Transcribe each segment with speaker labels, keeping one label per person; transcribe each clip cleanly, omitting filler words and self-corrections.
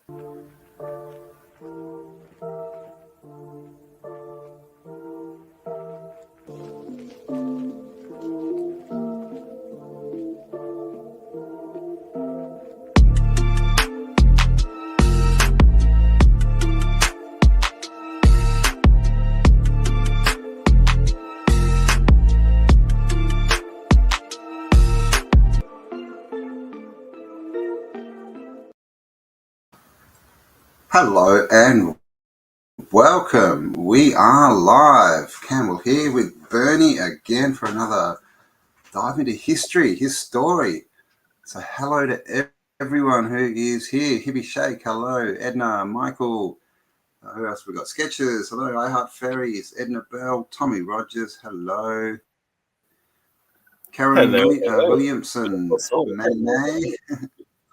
Speaker 1: Hello and welcome. We are live. Campbell here with Bernie again for another dive into history, his story. So hello to everyone who is here. Hibby Shake, hello. Edna, Michael, who else we got? Sketches, hello. I Heart Fairies, Edna Bell, Tommy Rogers, hello. Karen Williamson, May,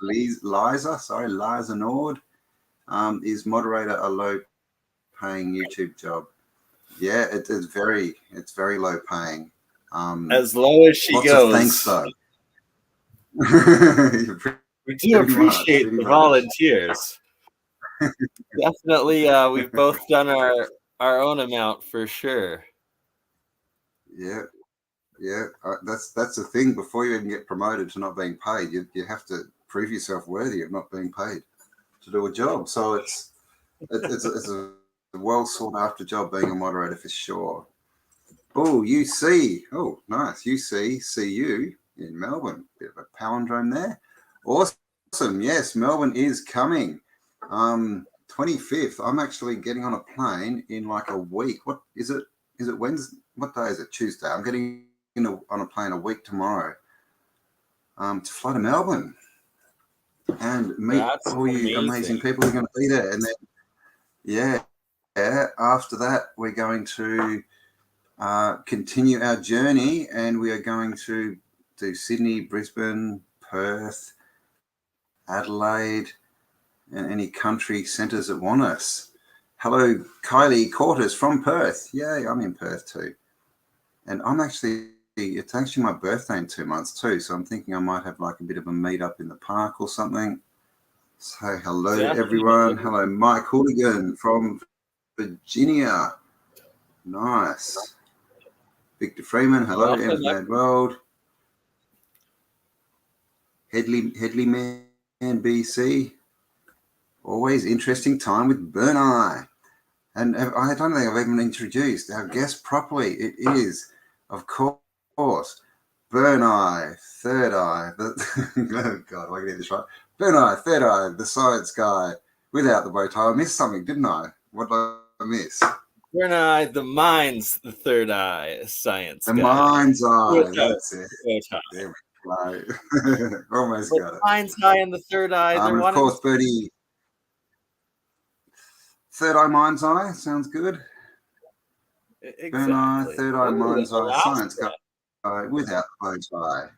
Speaker 1: Liza Nord is moderator a low-paying YouTube job. Yeah, it's very low paying.
Speaker 2: As low as she
Speaker 1: lots
Speaker 2: goes.
Speaker 1: Of thanks though.
Speaker 2: We do appreciate the volunteers. Definitely, we've both done our own amount for sure.
Speaker 1: Yeah. That's the thing. Before you even get promoted to not being paid, you have to prove yourself worthy of not being paid to do a job. So it's a well sought after job being a moderator for sure. Oh, UC. Oh, nice. UC, CU in Melbourne. Bit of a palindrome there. Awesome. Yes, Melbourne is coming. 25th. I'm actually getting on a plane in like a week. What is it? Is it Wednesday? What day is it? Tuesday. I'm getting on a plane a week tomorrow to fly to Melbourne and meet all you amazing people who are going to be there. And then, after that, we're going to continue our journey, and we are going to do Sydney, Brisbane, Perth, Adelaide, and any country centres that want us. Hello, Kylie Cortez from Perth. Yay, I'm in Perth too. And it's actually my birthday in 2 months too, so I'm thinking I might have like a bit of a meet up in the park or something. So hello to everyone. Hello, Mike Hooligan from Virginia. Nice. Victor Freeman, hello, Mad World. Headley Man, BC. Always interesting time with Burn Eye. And I don't think I've even introduced our guest properly. It is, of course, Burn Eye, Third Eye. Oh God, am I getting this right? Burn Eye, Third Eye, the science guy without the bow tie. I missed something, didn't I? What did I miss?
Speaker 2: Burn Eye, the mind's the third eye, science
Speaker 1: the
Speaker 2: guy.
Speaker 1: Mind's eye, that's it. There we go. Almost got it.
Speaker 2: Mind's eye and the third eye.
Speaker 1: Of course, Bertie. Third Eye, Mind's Eye, sounds good.
Speaker 2: Exactly.
Speaker 1: Burn Eye, Third Eye, Mind's Eye, science guy without the bow tie.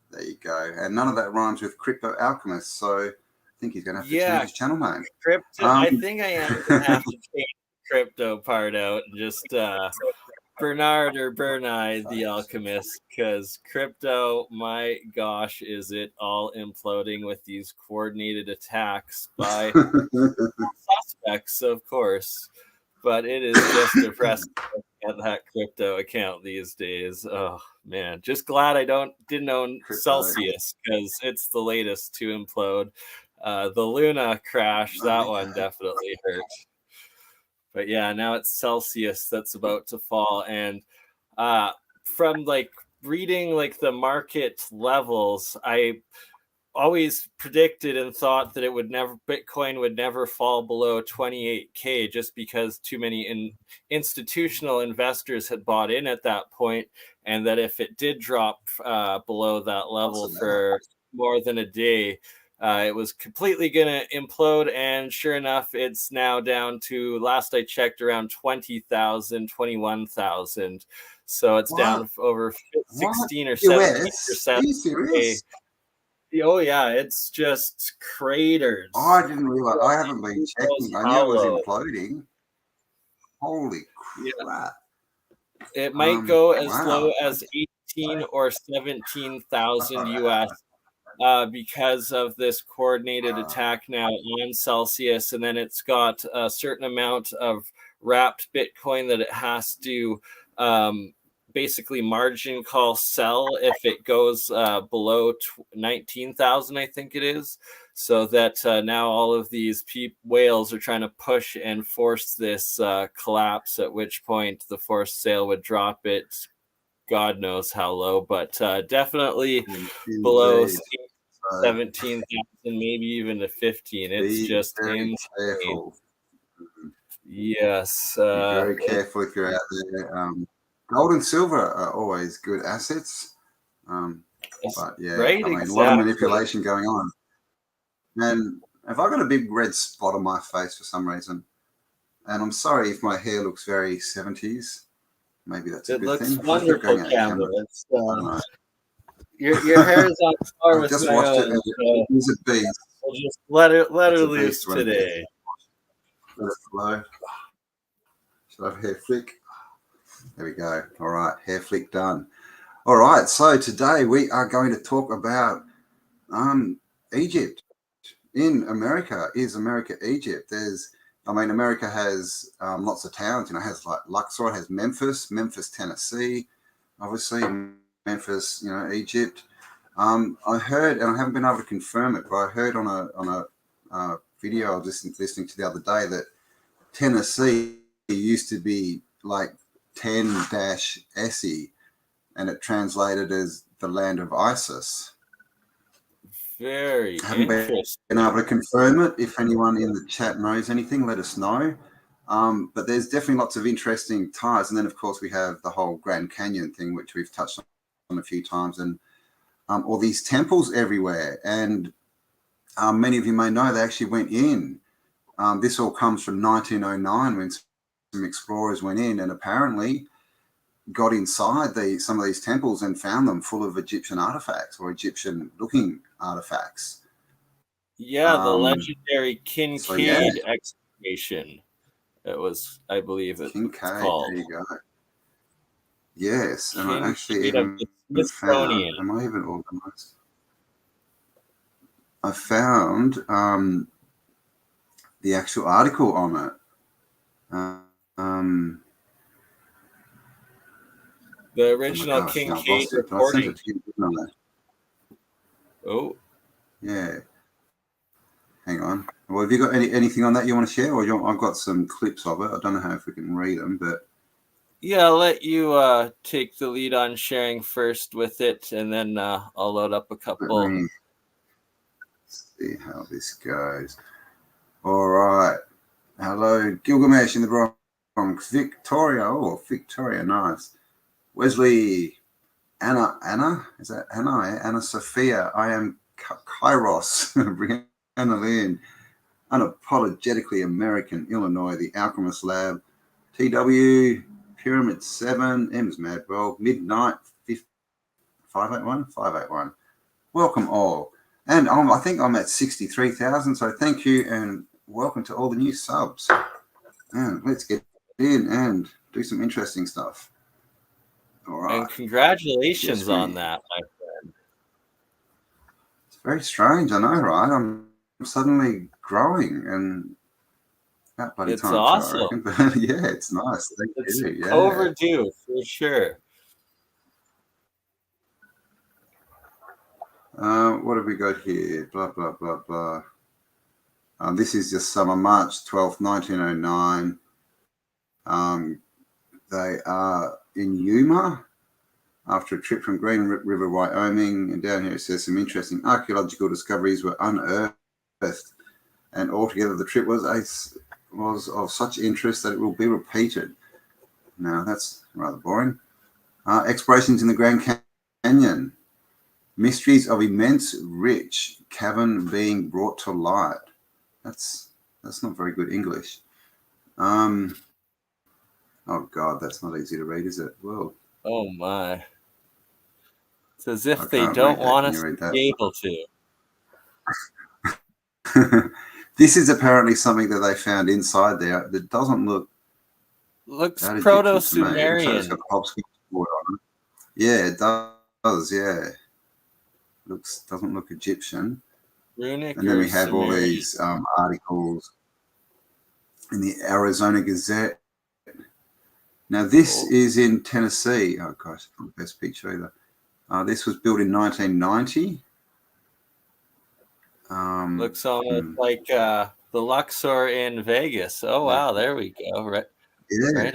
Speaker 1: There you go. And none of that rhymes with Crypto Alchemist, so I think he's going to have to change his channel name.
Speaker 2: Crypto. I think I am going to have to change the crypto part out and just Bernard or Bernai, the Alchemist, because crypto, my gosh, is it all imploding with these coordinated attacks by suspects, of course. But it is just depressing at that crypto account these days. Oh man, just glad I didn't own Celsius, because it's the latest to implode. The Luna crash, that one definitely hurt. But yeah, now it's Celsius that's about to fall. And from like reading like the market levels, I always predicted and thought that Bitcoin would never fall below 28K, just because too many institutional investors had bought in at that point, and that if it did drop below that level for more than a day, it was completely going to implode. And sure enough, it's now down to, last I checked, around 20,000, 21,000. So it's down over 16 or 17%.
Speaker 1: Are you serious?
Speaker 2: Oh yeah, it's just craters.
Speaker 1: Oh, I didn't realize. I haven't been checking. I knew it was imploding. Holy crap!
Speaker 2: It might go as low as 18 or 17,000 US because of this coordinated attack now on Celsius, and then it's got a certain amount of wrapped Bitcoin that it has to basically margin call sell if it goes below 19,000, I think it is, so that now all of these whales are trying to push and force this collapse, at which point the forced sale would drop it God knows how low, but definitely below 17,000, maybe even to 15. It's just insane.
Speaker 1: Careful.
Speaker 2: Yes.
Speaker 1: Be very careful if you're out there. Gold and silver are always good assets. But yeah,
Speaker 2: right,
Speaker 1: I mean,
Speaker 2: exactly.
Speaker 1: a lot of manipulation going on. And if I got a big red spot on my face for some reason, and I'm sorry if my hair looks very 70s, maybe that's a good thing.
Speaker 2: It looks wonderful, Campbell. It's, your hair is on par with
Speaker 1: just
Speaker 2: my
Speaker 1: washed
Speaker 2: own.
Speaker 1: it. It was a beast.
Speaker 2: We'll just let her loose today.
Speaker 1: Let it flow. Should I have hair flick? There we go. All right, hair flick done. All right, so today we are going to talk about Egypt. In America, is America Egypt? America has lots of towns. You know, it has like Luxor, it has Memphis, Tennessee, obviously Memphis, Egypt. I heard, and I haven't been able to confirm it, but I heard on a video I was listening to the other day that Tennessee used to be like 10-SE, and it translated as the land of ISIS.
Speaker 2: Very
Speaker 1: haven't
Speaker 2: interesting.
Speaker 1: been able to confirm it. If anyone in the chat knows anything, let us know. But there's definitely lots of interesting ties. And then, of course, we have the whole Grand Canyon thing, which we've touched on a few times, and all these temples everywhere. And many of you may know they actually went in. This all comes from 1909 when some explorers went in and apparently got inside some of these temples and found them full of Egyptian artifacts or Egyptian-looking artifacts.
Speaker 2: Yeah, the legendary Kincaid excavation. It was, I believe, it's called.
Speaker 1: There you go. Yes, and
Speaker 2: Kincaid
Speaker 1: I actually even found. Am I even organized? I found the actual article on it.
Speaker 2: The original Kincaid reporting.
Speaker 1: I sent it to you, didn't I?
Speaker 2: Oh.
Speaker 1: Yeah. Hang on. Well, have you got anything on that you want to share? Or I've got some clips of it. I don't know how if we can read them, but...
Speaker 2: Yeah, I'll let you take the lead on sharing first with it, and then I'll load up a couple.
Speaker 1: Let me see how this goes. All right. Hello, Gilgamesh in the Bronx. Victoria. Oh, Victoria, nice. Wesley, Anna, is that Anna? Anna Sophia, I am Kairos, Brianna Lynn, Unapologetically American, Illinois, the Alchemist Lab, TW, Pyramid 7, M's Madwell, Midnight 581. Welcome all. And I think I'm at 63,000, so thank you and welcome to all the new subs. And let's get in and do some interesting stuff. All right.
Speaker 2: And congratulations on that, my friend.
Speaker 1: It's very strange, I know, right? I'm suddenly growing, and that bloody
Speaker 2: it's
Speaker 1: time.
Speaker 2: Awesome.
Speaker 1: But yeah, it's nice.
Speaker 2: It's overdue for sure.
Speaker 1: What have we got here? Blah blah blah blah. This is just summer, March 12th, 1909. They are in Yuma after a trip from Green River, Wyoming. And down here it says some interesting archaeological discoveries were unearthed. And altogether the trip was of such interest that it will be repeated. Now, that's rather boring. Explorations in the Grand Canyon. Mysteries of immense rich cavern being brought to light. That's not very good English. Oh God, that's not easy to read, is it? Well.
Speaker 2: Oh my! It's as if they don't want us to be able to.
Speaker 1: This is apparently something that they found inside there that doesn't look.
Speaker 2: Looks Proto-Sumerian.
Speaker 1: Yeah, it does. Yeah. Doesn't look Egyptian.
Speaker 2: Runic
Speaker 1: And then
Speaker 2: or
Speaker 1: we have all
Speaker 2: Sumerian?
Speaker 1: these articles in the Arizona Gazette. Now, this is in Tennessee. Oh, gosh, not the best picture either. This was built in 1990.
Speaker 2: Looks almost like the Luxor in Vegas. Oh, wow. There we go. Right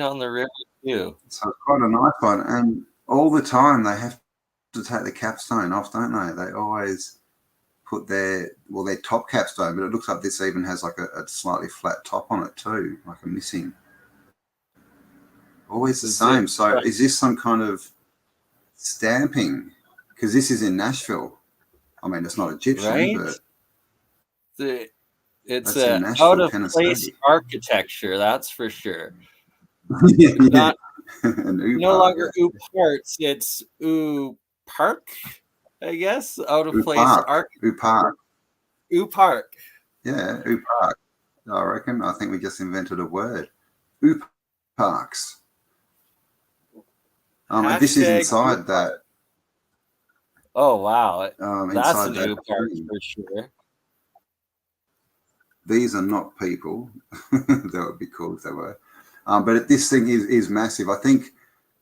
Speaker 2: on the river, too.
Speaker 1: So it's quite a nice one. And all the time they have to take the capstone off, don't they? They always put their top capstone, but it looks like this even has like a slightly flat top on it too, like a missing. Always the same. So is this some kind of stamping? Because this is in Nashville. I mean, it's not Egyptian,
Speaker 2: right?
Speaker 1: But
Speaker 2: it's
Speaker 1: a
Speaker 2: out of place architecture, that's for sure.
Speaker 1: Yeah.
Speaker 2: Not no longer ooh parts, it's ooh park, I guess. Out of place
Speaker 1: architecture.
Speaker 2: Ooh park.
Speaker 1: Yeah, ooh park. I reckon. I think we just invented a word. Ooh parks. And this is inside that.
Speaker 2: Oh wow, that's an ooh park for sure.
Speaker 1: These are not people. That would be cool if they were. But this thing is massive. I think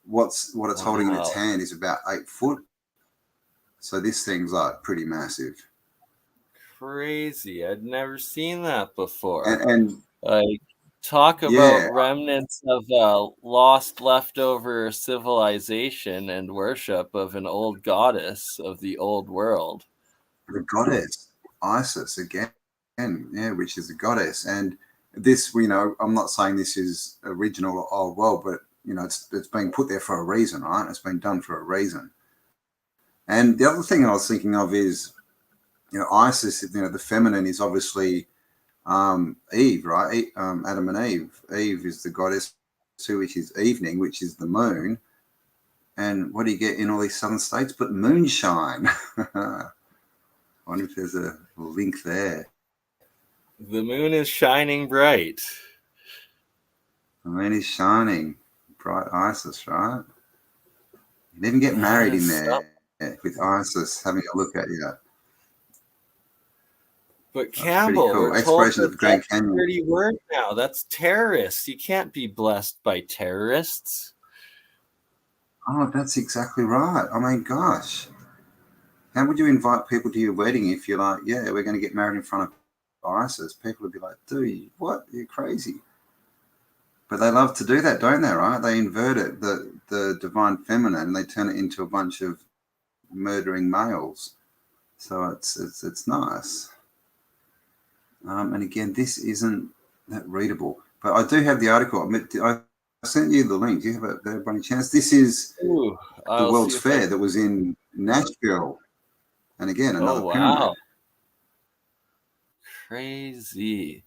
Speaker 1: what it's holding in its hand is about 8 foot. So this thing's like pretty massive.
Speaker 2: Crazy. I'd never seen that before.
Speaker 1: And
Speaker 2: like talk about remnants of lost leftover civilization and worship of an old goddess of the old world.
Speaker 1: The goddess, Isis again, yeah, which is a goddess. And this, I'm not saying this is original or old world, but it's been put there for a reason, right? It's been done for a reason. And the other thing I was thinking of is, Isis, the feminine is obviously Eve, right? Adam and Eve. Eve is the goddess, which is evening, which is the moon. And what do you get in all these southern states? But moonshine. I wonder if there's a link there.
Speaker 2: The moon is shining bright.
Speaker 1: The moon is shining. Bright Isis, right? You can even get married in there with Isis having a look at you.
Speaker 2: But Campbell, cool. We're told that the Grand Canyon. Dirty word now. That's terrorists. You can't be blessed by terrorists.
Speaker 1: Oh, that's exactly right. I mean, gosh. How would you invite people to your wedding if you're like, yeah, we're going to get married in front of Isis? People would be like, dude, what? You're crazy. But they love to do that, don't they, right? They invert it, the divine feminine, and they turn it into a bunch of murdering males. So it's nice. And again, this isn't that readable. But I do have the article. I sent you the link. Do you have it there by any chance? This is the World's Fair that was in Nashville. And again, another pyramid.
Speaker 2: Crazy.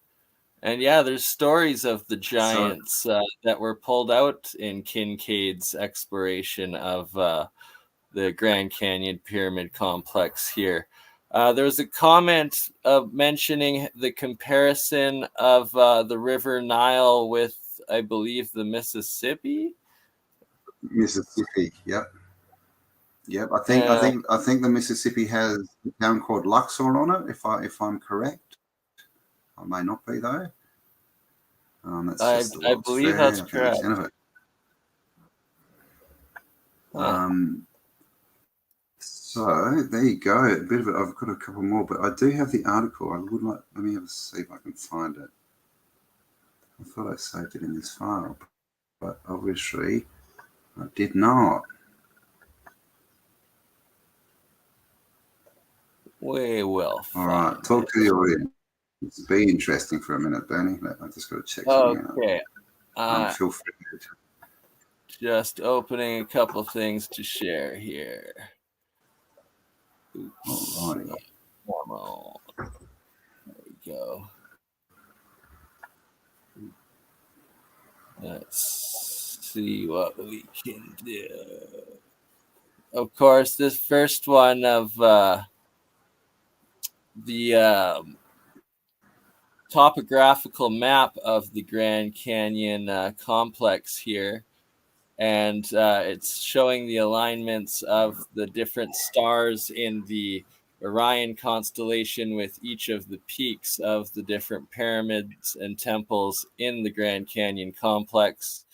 Speaker 2: And yeah, there's stories of the giants that were pulled out in Kincaid's exploration of the Grand Canyon Pyramid Complex here. There was a comment mentioning the comparison of the River Nile with, I believe, the Mississippi.
Speaker 1: Mississippi, yep. I think the Mississippi has a town called Luxor on it. If I'm correct, I may not be though. That's
Speaker 2: I believe that's correct.
Speaker 1: So there you go. A bit of it. I've got a couple more, but I do have the article. I would like. Let me see if I can find it. I thought I saved it in this file, but obviously I did not.
Speaker 2: We will.
Speaker 1: All right. Talk to the audience. It's be interesting for a minute, Bernie. I've just got to check something out.
Speaker 2: Okay.
Speaker 1: Feel free to.
Speaker 2: Just opening a couple things to share here.
Speaker 1: All right.
Speaker 2: There we go. Let's see what we can do. Of course, this first one of the topographical map of the Grand Canyon complex here. and it's showing the alignments of the different stars in the Orion constellation with each of the peaks of the different pyramids and temples in the Grand Canyon complex.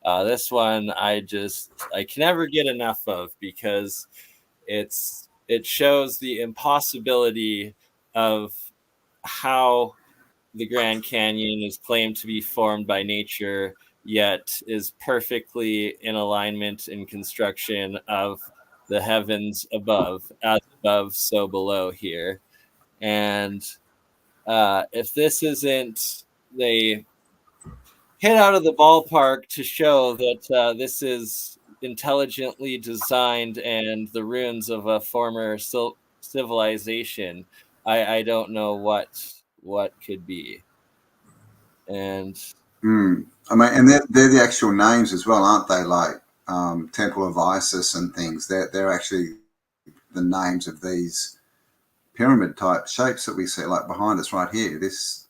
Speaker 2: This one I can never get enough of, because it shows the impossibility of how the Grand Canyon is claimed to be formed by nature, yet is perfectly in alignment in construction of the heavens above, as above, so below here. And if this isn't the hit out of the ballpark to show that this is intelligently designed and the ruins of a former civilization, I don't know what could be. And
Speaker 1: I mean, and they're the actual names as well, aren't they? Like Temple of Isis and things. They're actually the names of these pyramid type shapes that we see, like behind us right here. This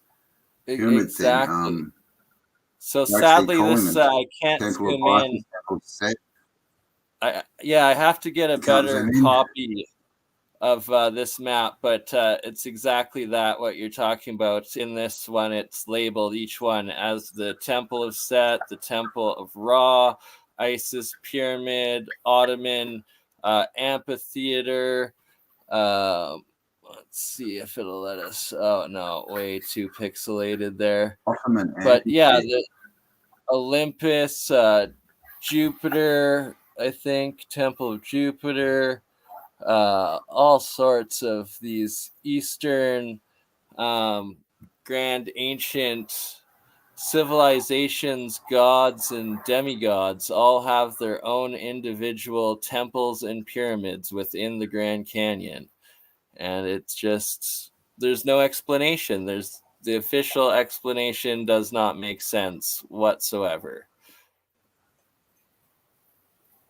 Speaker 1: pyramid thing.
Speaker 2: So sadly, this I can't
Speaker 1: Temple
Speaker 2: zoom
Speaker 1: of
Speaker 2: in.
Speaker 1: Isis,
Speaker 2: I have to get a better copy of this map, but it's exactly that, what you're talking about. In this one, it's labeled each one as the Temple of Set, the Temple of Ra, Isis Pyramid, Ottoman, Amphitheater. Let's see if it'll let us. Oh no, way too pixelated there.
Speaker 1: Ottoman,
Speaker 2: but yeah, the Olympus, Jupiter, I think, Temple of Jupiter, all sorts of these Eastern grand ancient civilizations, gods and demigods all have their own individual temples and pyramids within the Grand Canyon. And it's just, there's no explanation. The official explanation does not make sense whatsoever.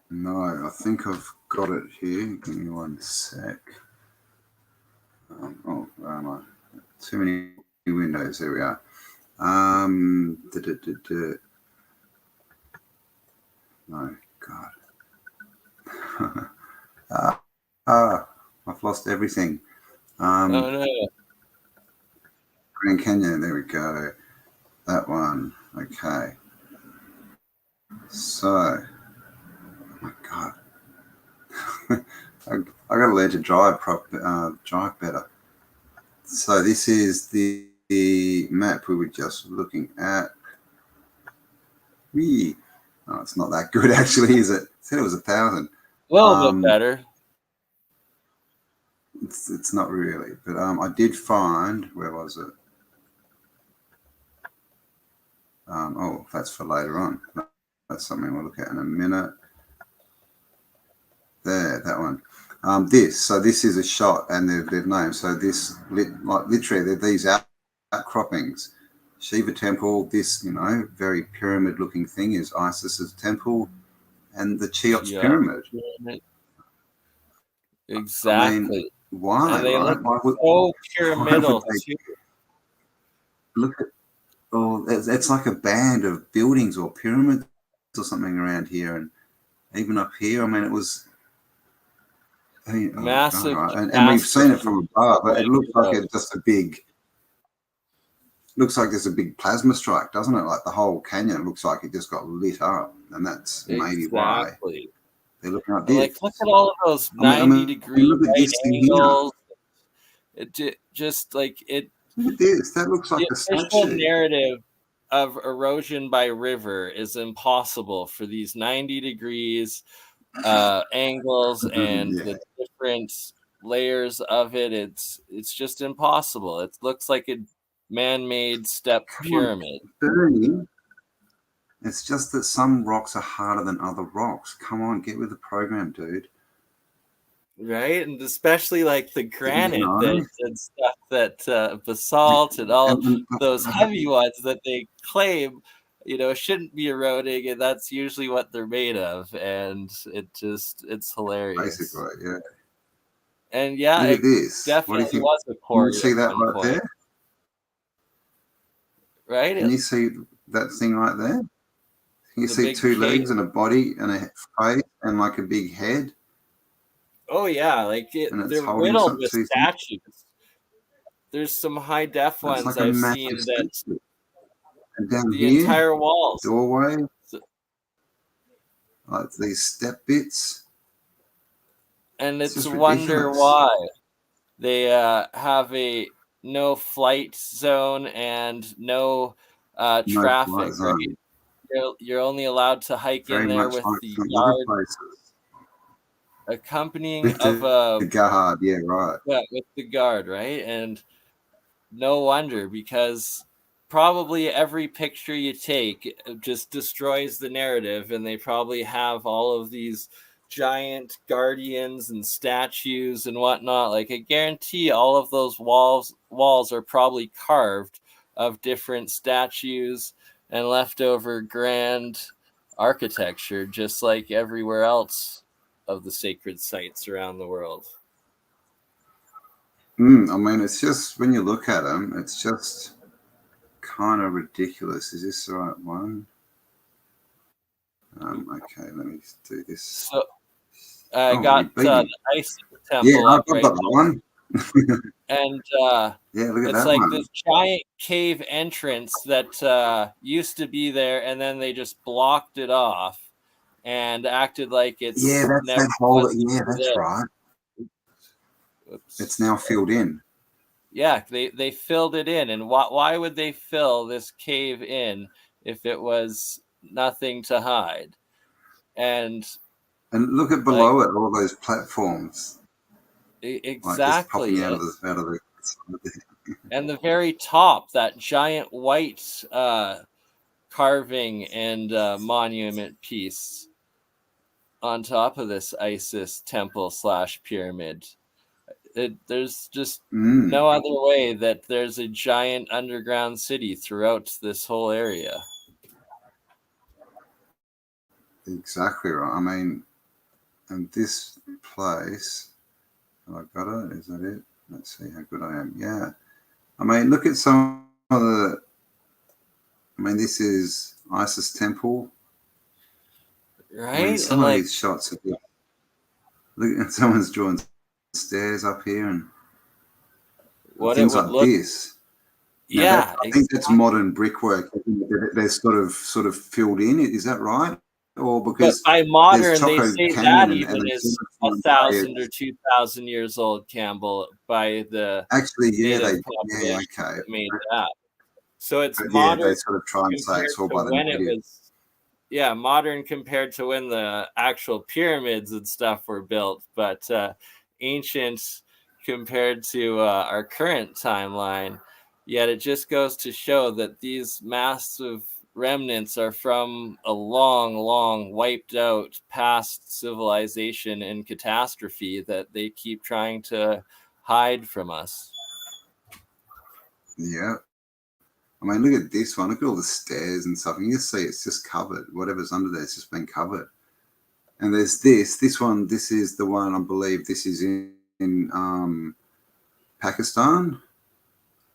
Speaker 1: No, I think I've got it here. Give me one sec. Where am I? Too many windows. There we are. No, God. I've lost everything.
Speaker 2: Oh no.
Speaker 1: Grand Canyon, there we go. That one. Okay. So, oh my God. I got to learn to drive better. So this is the map we were just looking at. Oh, it's not that good actually, is it? It said it was 1,000.
Speaker 2: Well, bit better.
Speaker 1: It's not really, but I did find, where was it? That's for later on. That's something we'll look at in a minute. There, that one. This is a shot, and they've named. So this, literally, they're these outcroppings. Shiva temple, this, very pyramid-looking thing is Isis's temple, and the Cheops pyramid.
Speaker 2: Exactly.
Speaker 1: I mean, why?
Speaker 2: And they look so pyramidal too.
Speaker 1: Look at, it's like a band of buildings or pyramids or something around here, and even up here. I mean, it was
Speaker 2: massive,
Speaker 1: and we've seen it from above, but it looks like it's just a big. Looks like there's a big plasma strike, doesn't it? Like the whole canyon looks like it just got lit up, and that's maybe why they're looking like this.
Speaker 2: Like, look at all of those 90-degree angles. It just like it.
Speaker 1: Look at this. That looks like a statue.
Speaker 2: The official narrative of erosion by river is impossible for these 90 degrees angles and the different layers of it. It's just impossible. It looks like a man-made step pyramid.
Speaker 1: It's just that some rocks are harder than other rocks. Come on, get with the program, dude.
Speaker 2: Right, and especially like the granite and stuff that basalt and all those heavy ones that they claim, shouldn't be eroding, and that's usually what they're made of, and it's hilarious.
Speaker 1: Basically, yeah.
Speaker 2: And yeah,
Speaker 1: look at this.
Speaker 2: Definitely was a quarry.
Speaker 1: Can you see that right there?
Speaker 2: Right?
Speaker 1: Can you see that thing right there? You
Speaker 2: the
Speaker 1: see
Speaker 2: big
Speaker 1: two
Speaker 2: cave.
Speaker 1: legs and a body and a face and like a big head.
Speaker 2: Oh yeah, like
Speaker 1: And it's
Speaker 2: they're
Speaker 1: holding
Speaker 2: riddled with
Speaker 1: two things.
Speaker 2: statues. There's some high def
Speaker 1: It's
Speaker 2: ones
Speaker 1: like a
Speaker 2: I've
Speaker 1: massive
Speaker 2: seen that
Speaker 1: statue. And down
Speaker 2: the
Speaker 1: here,
Speaker 2: entire walls.
Speaker 1: doorway,
Speaker 2: So-
Speaker 1: like these step bits.
Speaker 2: and
Speaker 1: It's
Speaker 2: it's
Speaker 1: just
Speaker 2: a wonder
Speaker 1: ridiculous.
Speaker 2: why they have a no flight zone and no
Speaker 1: No
Speaker 2: traffic,
Speaker 1: flight
Speaker 2: right?
Speaker 1: zone.
Speaker 2: You're only allowed to hike in
Speaker 1: Very
Speaker 2: there
Speaker 1: much
Speaker 2: with
Speaker 1: like
Speaker 2: the
Speaker 1: some other
Speaker 2: guard
Speaker 1: places.
Speaker 2: accompanying
Speaker 1: With
Speaker 2: of
Speaker 1: the guard, yeah, right.
Speaker 2: with the guard, right? And no wonder, because probably every picture you take just destroys the narrative, and they probably have all of these giant guardians and statues and whatnot. Like, I guarantee all of those walls are probably carved of different statues and leftover grand architecture, just like everywhere else of the sacred sites around the world.
Speaker 1: I mean, it's just when you look at them, it's just kind of ridiculous. Is this the right one? Okay, let me do this.
Speaker 2: So I got
Speaker 1: you beat
Speaker 2: the
Speaker 1: me.
Speaker 2: ice
Speaker 1: Yeah,
Speaker 2: temple
Speaker 1: I've
Speaker 2: up right
Speaker 1: got that
Speaker 2: now,
Speaker 1: one.
Speaker 2: and
Speaker 1: Yeah, look at
Speaker 2: it's
Speaker 1: that
Speaker 2: like
Speaker 1: one.
Speaker 2: this giant cave entrance that used to be there, and then they just blocked it off and acted like
Speaker 1: Yeah,
Speaker 2: it's
Speaker 1: that's
Speaker 2: never
Speaker 1: that hole.
Speaker 2: was
Speaker 1: Yeah, that's
Speaker 2: there.
Speaker 1: right.
Speaker 2: Oops.
Speaker 1: It's now filled in.
Speaker 2: Yeah, they filled it in, and why would they fill this cave in if it was nothing to hide? And
Speaker 1: And look at
Speaker 2: like
Speaker 1: below it, all those platforms, like just popping
Speaker 2: exactly,
Speaker 1: out of the.
Speaker 2: and the very top, that giant white carving and monument piece on top of this Isis temple / pyramid. There's just no other way that there's a giant underground city throughout this whole area.
Speaker 1: Exactly right. I mean, and this place, have I got it? Is that it? Let's see how good I am. Yeah. I mean, look at some of the. I mean, this is Isis Temple.
Speaker 2: Right?
Speaker 1: I mean, some of these shots are. Look, and someone's drawing stairs up here and
Speaker 2: what
Speaker 1: things
Speaker 2: it would
Speaker 1: like
Speaker 2: look.
Speaker 1: this. Now
Speaker 2: Yeah,
Speaker 1: I think that's modern brickwork. They're sort of filled in. Is that right? Or
Speaker 2: But
Speaker 1: because
Speaker 2: by
Speaker 1: there's
Speaker 2: modern, they
Speaker 1: Choco
Speaker 2: say
Speaker 1: Canyon
Speaker 2: that
Speaker 1: and
Speaker 2: even
Speaker 1: they
Speaker 2: is
Speaker 1: try and say
Speaker 2: 1,000 or 2,000 years old, Campbell, by the
Speaker 1: actually, yeah,
Speaker 2: native
Speaker 1: yeah,
Speaker 2: population
Speaker 1: okay.
Speaker 2: that made that. So it's
Speaker 1: Yeah,
Speaker 2: modern
Speaker 1: they sort of try and say
Speaker 2: compared
Speaker 1: it's all
Speaker 2: to
Speaker 1: by the
Speaker 2: when it
Speaker 1: native.
Speaker 2: was. Yeah, modern compared to when the actual pyramids and stuff were built, but ancient compared to our current timeline. Yet it just goes to show that these massive remnants are from a long wiped out past civilization and catastrophe that they keep trying to hide from us.
Speaker 1: Yeah. I mean, look at this one. Look at all the stairs and stuff. And you see it's just covered. Whatever's under there, it's just been covered. And there's this one. This is the one, I believe this is in Pakistan.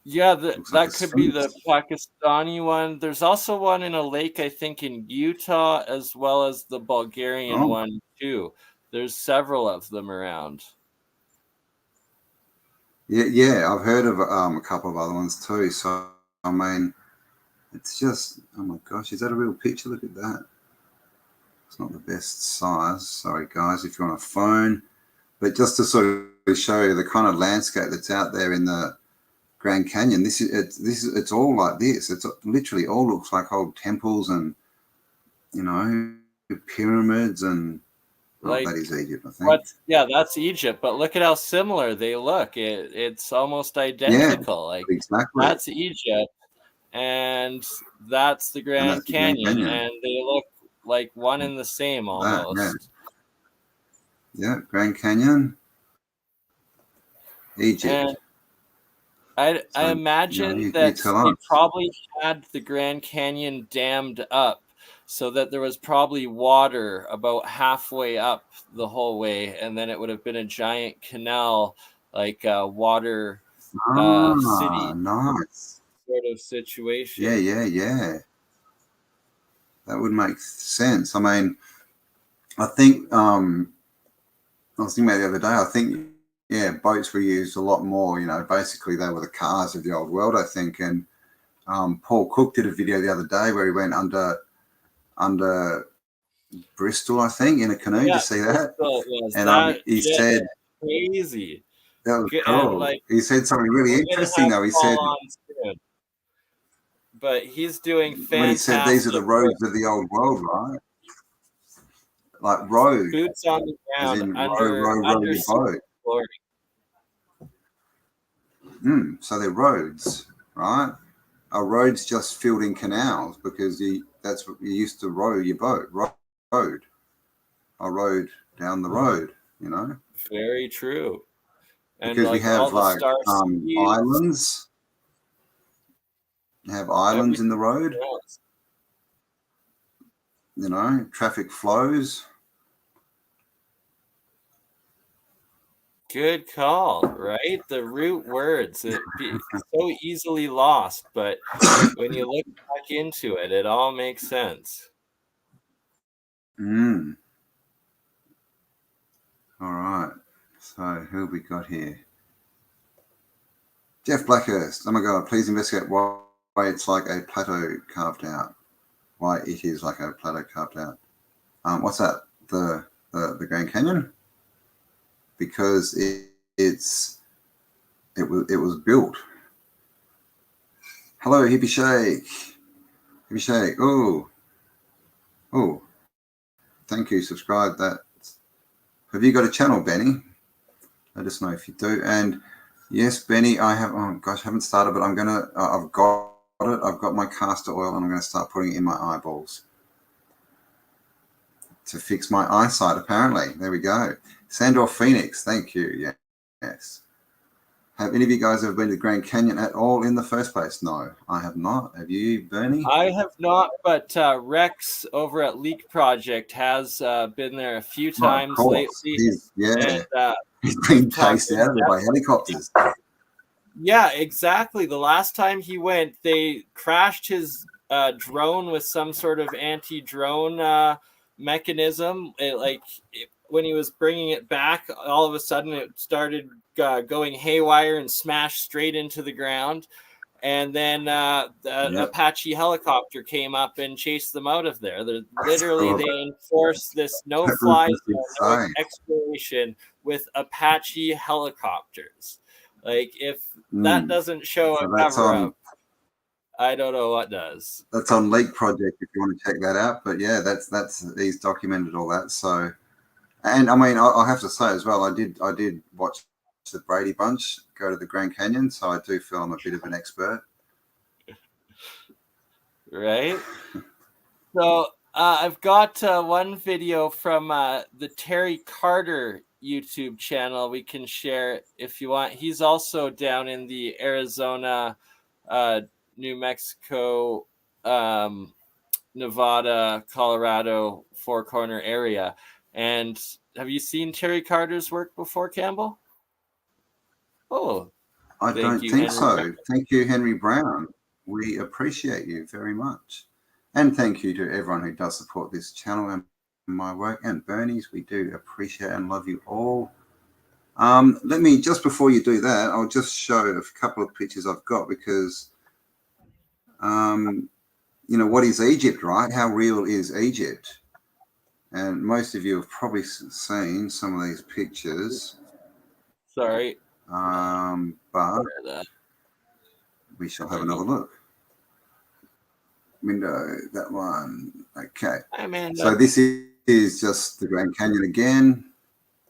Speaker 2: Yeah,
Speaker 1: Looks
Speaker 2: that
Speaker 1: like
Speaker 2: could be the
Speaker 1: Sphinx.
Speaker 2: Pakistani one. There's also one in a lake, I think, in Utah, as well as the Bulgarian
Speaker 1: Oh,
Speaker 2: one, too. There's several of them around.
Speaker 1: yeah. I've heard of a couple of other ones too. So, I mean, it's just, oh my gosh, is that a real picture? Look at that. It's not the best size. Sorry, guys, if you're on a phone. But just to sort of show you the kind of landscape that's out there in the Grand Canyon, it's all like this. It's literally all looks like old temples and, you know, pyramids and,
Speaker 2: Like,
Speaker 1: that is Egypt, I think.
Speaker 2: yeah, that's Egypt, but look at how similar they look. It's almost identical. Like,
Speaker 1: Exactly.
Speaker 2: that's Egypt, and that's the
Speaker 1: And
Speaker 2: Grand
Speaker 1: that's the Grand
Speaker 2: Canyon,
Speaker 1: Canyon.
Speaker 2: and they look like one and the same almost.
Speaker 1: Yeah, Grand Canyon, Egypt.
Speaker 2: And I imagine
Speaker 1: you
Speaker 2: that
Speaker 1: tell
Speaker 2: they
Speaker 1: us.
Speaker 2: probably had the Grand Canyon dammed up so that there was probably water about halfway up the whole way, and then it would have been a giant canal, like a water city
Speaker 1: Nice.
Speaker 2: sort of situation.
Speaker 1: Yeah. That would make sense. I mean, I think I was thinking about it the other day. I think boats were used a lot more. You know, basically they were the cars of the old world, I think. And Paul Cook did a video the other day where he went under Bristol, I think, in a canoe. Did you see that? And he said,
Speaker 2: crazy.
Speaker 1: That was cool. Like, he said something really interesting, though. He said,
Speaker 2: but he's doing fantastic.
Speaker 1: When he said these are the roads of the old world, right? Like road,
Speaker 2: boots on the ground,
Speaker 1: as in
Speaker 2: under
Speaker 1: your boat. So they're roads, right? Are roads just filled in canals because that's what you used to row your boat? Road, a road down the road, you know.
Speaker 2: Very true. And
Speaker 1: because we have like islands. You have islands in the road.
Speaker 2: Else.
Speaker 1: You know, traffic flows.
Speaker 2: Good call, right? The root words, it's so easily lost, but when you look back into it, it all makes sense.
Speaker 1: All right. So who have we got here? Jeff Blackhurst. Oh my God! Please investigate why it's like a plateau carved out. Why it is like a plateau carved out. What's that? The Grand Canyon? Because it was built. Hello, Hippie Shake. Hippie Shake. Oh. Thank you. Subscribe. That. Have you got a channel, Benny? Let us know if you do. And yes, Benny, I have. Oh gosh, I haven't started, but I'm gonna. I've got it. I've got my castor oil, and I'm gonna start putting it in my eyeballs to fix my eyesight. Apparently, there we go. Sandor Phoenix, thank you. Yes. Have any of you guys ever been to the Grand Canyon at all in the first place? No, I have not. Have you, Bernie?
Speaker 2: I have not, but Rex over at Leak Project has been there a few times lately.
Speaker 1: He's been chased out of there by helicopters.
Speaker 2: Yeah, exactly. The last time he went, they crashed his drone with some sort of anti-drone mechanism. When he was bringing it back, all of a sudden it started going haywire and smashed straight into the ground. And then Apache helicopter came up and chased them out of there. They enforced this no-fly zone exploration with Apache helicopters. Like, if that doesn't show a cover-up, I don't know what does.
Speaker 1: That's on Leak Project if you want to check that out. But yeah, he's documented all that. So, and I mean, I'll have to say as well, I did watch the Brady Bunch go to the Grand Canyon, so I do feel I'm a bit of an expert.
Speaker 2: Right. So I've got one video from the Terry Carter YouTube channel we can share if you want. He's also down in the Arizona, New Mexico, Nevada, Colorado Four Corner area. And have you seen Terry Carter's work before, Campbell? Oh,
Speaker 1: I don't think so. Thank you, Henry Brown. We appreciate you very much. And thank you to everyone who does support this channel and my work. And Bernie's, we do appreciate and love you all. Let me, just before you do that, I'll just show a couple of pictures I've got because, you know, what is Egypt, right? How real is Egypt? And most of you have probably seen some of these pictures.
Speaker 2: Sorry.
Speaker 1: But we shall have another look. Window, that one. Okay. So this is just the Grand Canyon again.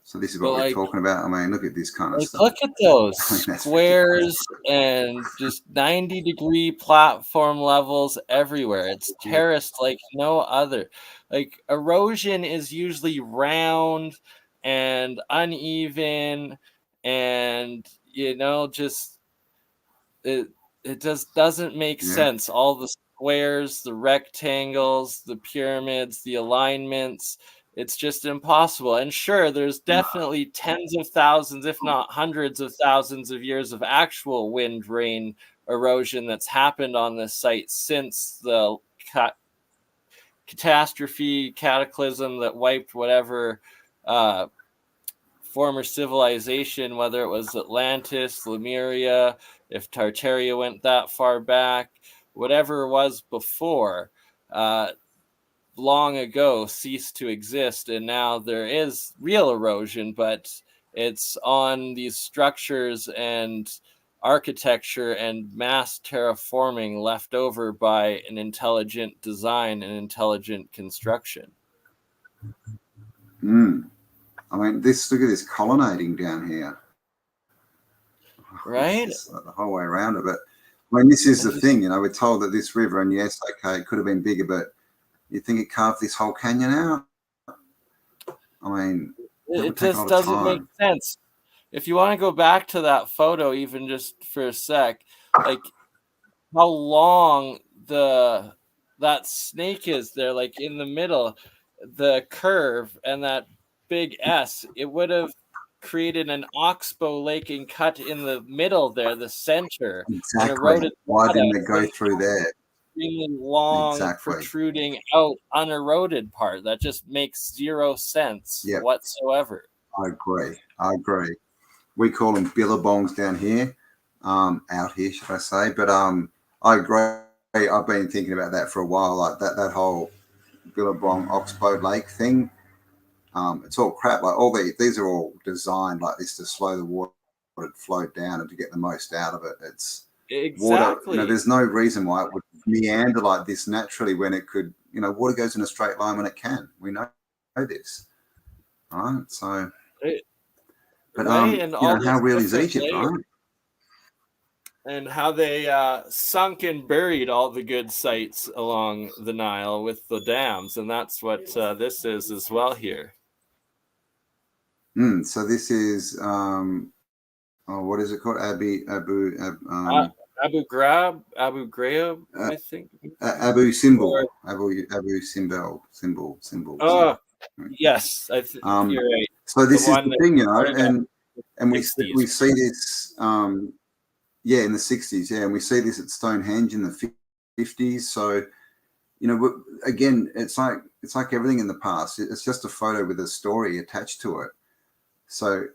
Speaker 1: So this is what we're talking about. I mean, look at this kind of stuff.
Speaker 2: Look at those squares and just 90-degree platform levels everywhere. It's terraced like no other. Like, erosion is usually round and uneven, and you know, just it just doesn't make sense. All the squares, the rectangles, the pyramids, the alignments, it's just impossible. And sure, there's definitely tens of thousands, if not hundreds of thousands of years of actual wind, rain, erosion that's happened on this site since the catastrophe, cataclysm that wiped whatever former civilization, whether it was Atlantis, Lemuria, if Tartaria went that far back, whatever was before, long ago ceased to exist, and now there is real erosion, but it's on these structures and architecture and mass terraforming left over by an intelligent design and intelligent construction.
Speaker 1: I mean, look at this colonnading down here.
Speaker 2: Right?
Speaker 1: The whole way around it. But I mean, this is the thing, we're told that this river, and yes, okay, it could have been bigger, but you think it carved this whole canyon out? I mean,
Speaker 2: it just doesn't make sense. If you want to go back to that photo, even just for a sec, like how long that snake is there, like in the middle, the curve and that big S, it would have created an oxbow lake and cut in the middle there, the center.
Speaker 1: Exactly. Why didn't it go through there?
Speaker 2: Extremely long, protruding out, uneroded part that just makes zero sense whatsoever.
Speaker 1: I agree. We call them billabongs down here, out here, should I say? But I agree. I've been thinking about that for a while, like that whole billabong oxbow lake thing. It's all crap. Like these are all designed like this to slow the water to flow down and to get the most out of it. It's
Speaker 2: exactly
Speaker 1: water. There's no reason why it would meander like this naturally when it could. Water goes in a straight line when it can. We know this, right? So, but how real is Egypt, right?
Speaker 2: And how they sunk and buried all the good sites along the Nile with the dams, and that's what this is as well here.
Speaker 1: So this is what is it called? Abu
Speaker 2: Ghraib, I think.
Speaker 1: Abu Simbel. Abu Simbel.
Speaker 2: Oh, yes, you're right.
Speaker 1: So this is the thing, and we see this. In the 60s, and we see this at Stonehenge in the 50s. So, again, it's like everything in the past. It's just a photo with a story attached to it. So,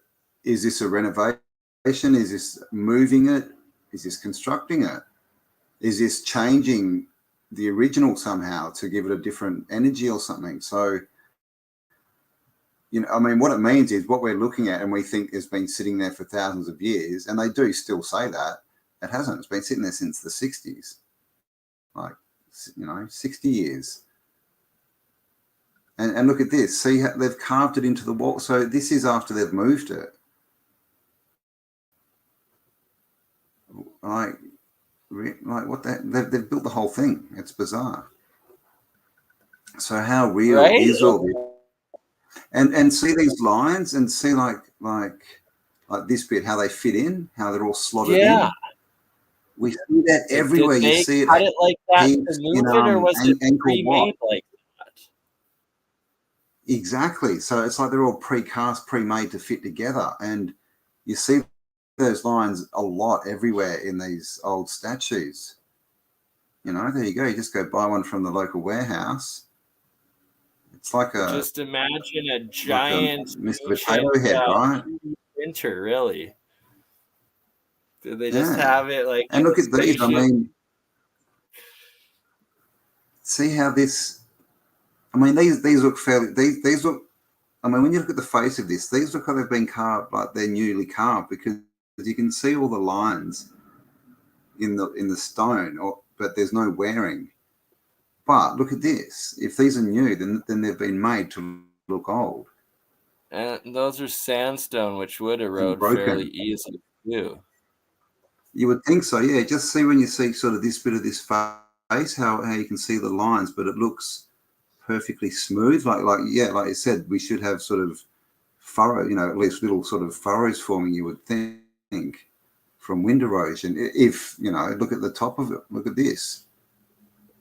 Speaker 1: is this a renovation? Is this moving it? Is this constructing it? Is this changing the original somehow to give it a different energy or something? So, what it means is what we're looking at and we think has been sitting there for thousands of years, and they do still say that. It hasn't. It's been sitting there since the 60s, 60 years. And look at this. See how they've carved it into the wall. So this is after they've moved it. Like what they've built the whole thing. It's bizarre. So how real is all this? And see these lines and see like this bit, how they fit in, how they're all slotted in. We see that everywhere. You see it.
Speaker 2: Cut it like that to move it, or was it pre-made like that?
Speaker 1: Exactly. So it's like they're all precast, pre-made to fit together, and you see those lines a lot everywhere in these old statues. There you go. You just go buy one from the local warehouse. It's like
Speaker 2: just imagine a giant
Speaker 1: Mr. Potato Head, right?
Speaker 2: Printer, really. Did they just have it like?
Speaker 1: And look at these. I mean, see how this. I mean, these look fairly. These look. I mean, when you look at the face of this, these look like they've been carved, like they're newly carved, because you can see all the lines in the stone, but there's no wearing. But look at this. If these are new, then they've been made to look old.
Speaker 2: And those are sandstone, which would erode fairly easily too.
Speaker 1: You would think so, yeah. Just see when you see sort of this bit of this face, how you can see the lines, but it looks perfectly smooth. Like you said, we should have sort of furrow, at least little sort of furrows forming, you would think, from wind erosion. If, look at the top of it, look at this.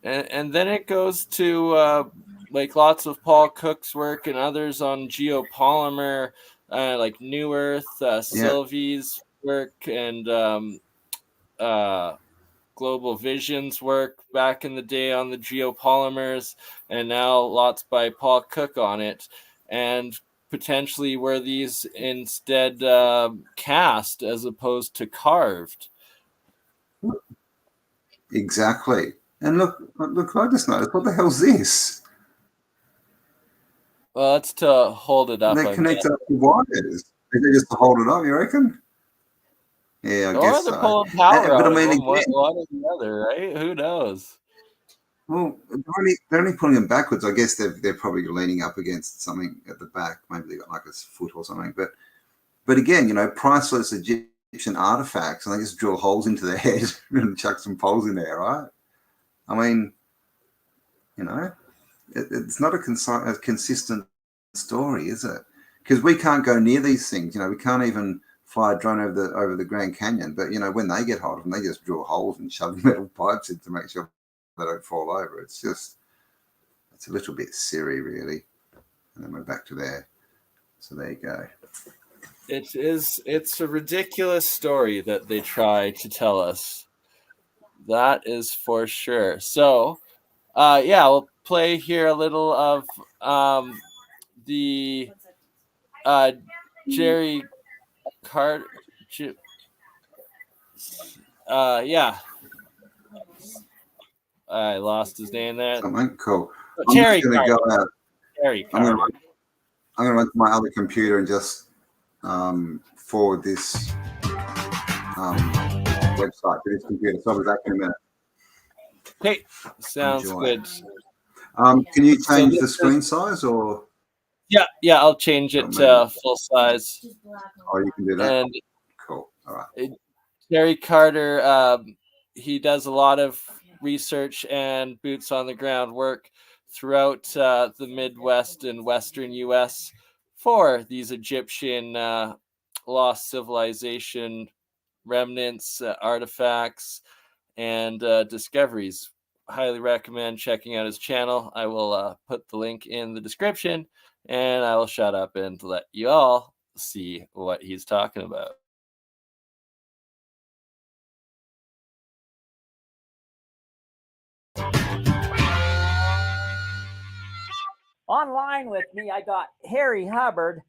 Speaker 2: And then it goes to like lots of Paul Cook's work and others on geopolymer, like New Earth, Sylvie's work, and Global Vision's work back in the day on the geopolymers, and now lots by Paul Cook on it. And potentially were these instead cast as opposed to carved?
Speaker 1: Exactly. And look, I just noticed, what the hell's this?
Speaker 2: Well, that's to hold it up.
Speaker 1: They connect up the wires. They just to hold it up, you reckon? Yeah, I guess
Speaker 2: they're
Speaker 1: so.
Speaker 2: pulling power
Speaker 1: But
Speaker 2: out
Speaker 1: I
Speaker 2: of
Speaker 1: mean,
Speaker 2: them,
Speaker 1: again,
Speaker 2: one or the other, right? Who knows?
Speaker 1: well, they're only pulling them backwards. I guess they're probably leaning up against something at the back. Maybe they got like a foot or something. But again, priceless Egyptian artifacts, and they just drill holes into their head and chuck some poles in there, right? I mean, it's not a consistent story, is it? Because we can't go near these things. We can't even fly a drone over the Grand Canyon. But when they get hold of them, they just drill holes and shove metal pipes in to make sure they don't fall over. It's a little bit silly, really. And then we're back to there. So there you go.
Speaker 2: It's a ridiculous story that they try to tell us. That is for sure. So, we'll play here a little of the Jerry Carter. Yeah, I lost his name there.
Speaker 1: Something cool.
Speaker 2: Terry
Speaker 1: I'm just going to
Speaker 2: Carter.
Speaker 1: go out.
Speaker 2: Terry
Speaker 1: I'm going
Speaker 2: Carter.
Speaker 1: to run to my other computer and just forward this website to this computer. So I'll be back in a minute.
Speaker 2: Okay, sounds
Speaker 1: Enjoy.
Speaker 2: good.
Speaker 1: Can you change the screen size or?
Speaker 2: Yeah, I'll change it to full size.
Speaker 1: Oh, you can do that.
Speaker 2: And
Speaker 1: cool. All right.
Speaker 2: Terry Carter, he does a lot of research and boots on the ground work throughout the Midwest and Western U.S. for these Egyptian lost civilization remnants, artifacts, and discoveries. Highly recommend checking out his channel. I will put the link in the description, and I will shut up and let you all see what he's talking about.
Speaker 3: Online with me, I got Harry Hubbard,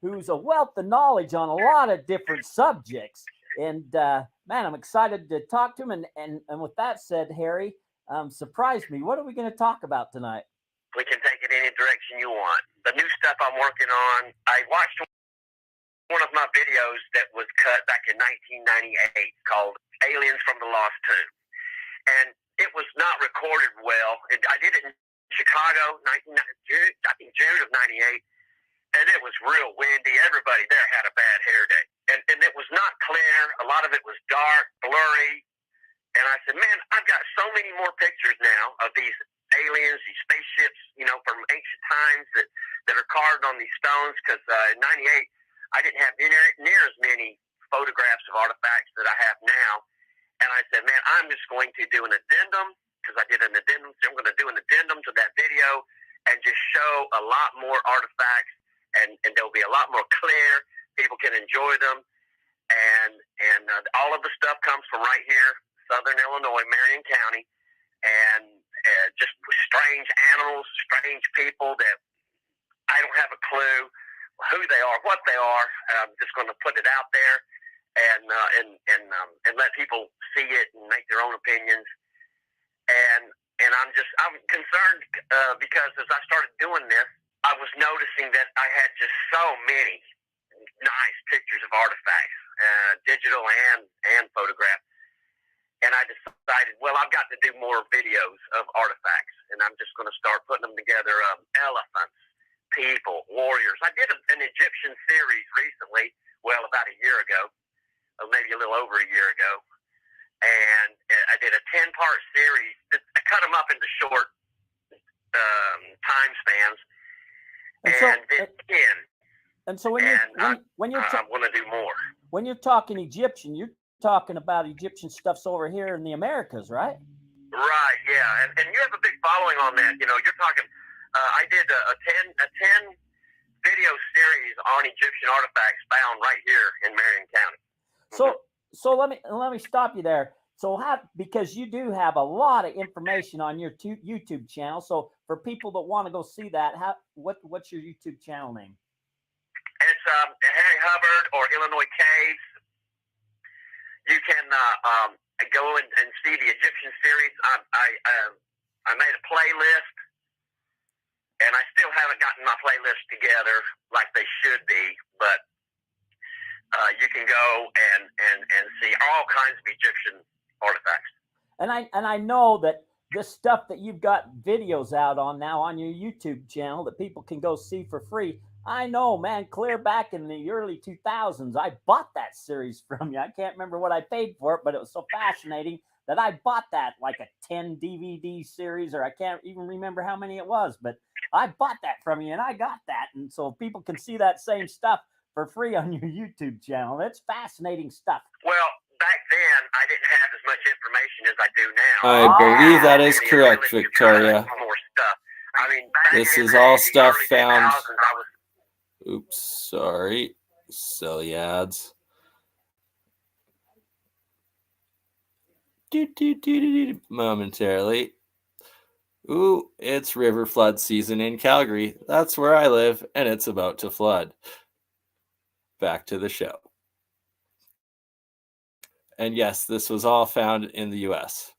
Speaker 3: who's a wealth of knowledge on a lot of different subjects. And man, I'm excited to talk to him. And with that said, Harry, surprise me. What are we going to talk about tonight?
Speaker 4: We can take it any direction you want. The new stuff I'm working on, I watched one of my videos that was cut back in 1998 called Aliens from the Lost Tomb. And it was not recorded well. I did it in Chicago, I think June of 98. And it was real windy. Everybody there had a bad hair day. And it was not clear. A lot of it was dark, blurry. And I said, man, I've got so many more pictures now of these aliens, these spaceships, from ancient times that are carved on these stones. Because in 98, I didn't have near as many photographs of artifacts that I have now. And I said, man, I'm just going to do an addendum, because I did an addendum. So I'm going to do an addendum to that video and just show a lot more artifacts. And they'll be a lot more clear. People can enjoy them. And all of the stuff comes from right here, Southern Illinois, Marion County. And just strange animals, strange people that I don't have a clue who they are, what they are. I'm just going to put it out there and let people see it and make their own opinions. And I'm concerned because as I started doing this, I was noticing that I had just so many nice pictures of artifacts, digital and photograph. And I decided, well, I've got to do more videos of artifacts, and I'm just going to start putting them together. Elephants, people, warriors. I did an Egyptian series recently, well, about a year ago, or maybe a little over a year ago. And I did a 10-part series. I cut them up into short time spans.
Speaker 3: And so when you're
Speaker 4: I want to do more.
Speaker 3: When you're talking Egyptian, you're talking about Egyptian stuffs over here in the Americas, right?
Speaker 4: Right, yeah, and you have a big following on that. You're talking. I did a 10 video series on Egyptian artifacts found right here in Marion County.
Speaker 3: So let me stop you there. So because you do have a lot of information on your YouTube channel. So for people that want to go see that, what's your YouTube channel name?
Speaker 4: It's Harry Hubbard or Illinois Caves. You can go and see the Egyptian series. I made a playlist, and I still haven't gotten my playlist together like they should be, but you can go and see all kinds of Egyptian artifacts. And
Speaker 3: I know that this stuff that you've got videos out on now on your YouTube channel that people can go see for free. I know, man, clear back in the early 2000s, I bought that series from you. I can't remember what I paid for it, but it was so fascinating that I bought that like a 10 DVD series, or I can't even remember how many it was, but I bought that from you and I got that. And so people can see that same stuff for free on your YouTube channel. It's fascinating stuff.
Speaker 4: Well, back then, I didn't have as much information as I do now.
Speaker 2: I believe that is correct, Victoria.
Speaker 4: More stuff. I mean,
Speaker 2: this is all stuff found. Oops, sorry. Silly ads. Momentarily. Ooh, it's river flood season in Calgary. That's where I live, and it's about to flood. Back to the show. And yes, this was all found in the U.S.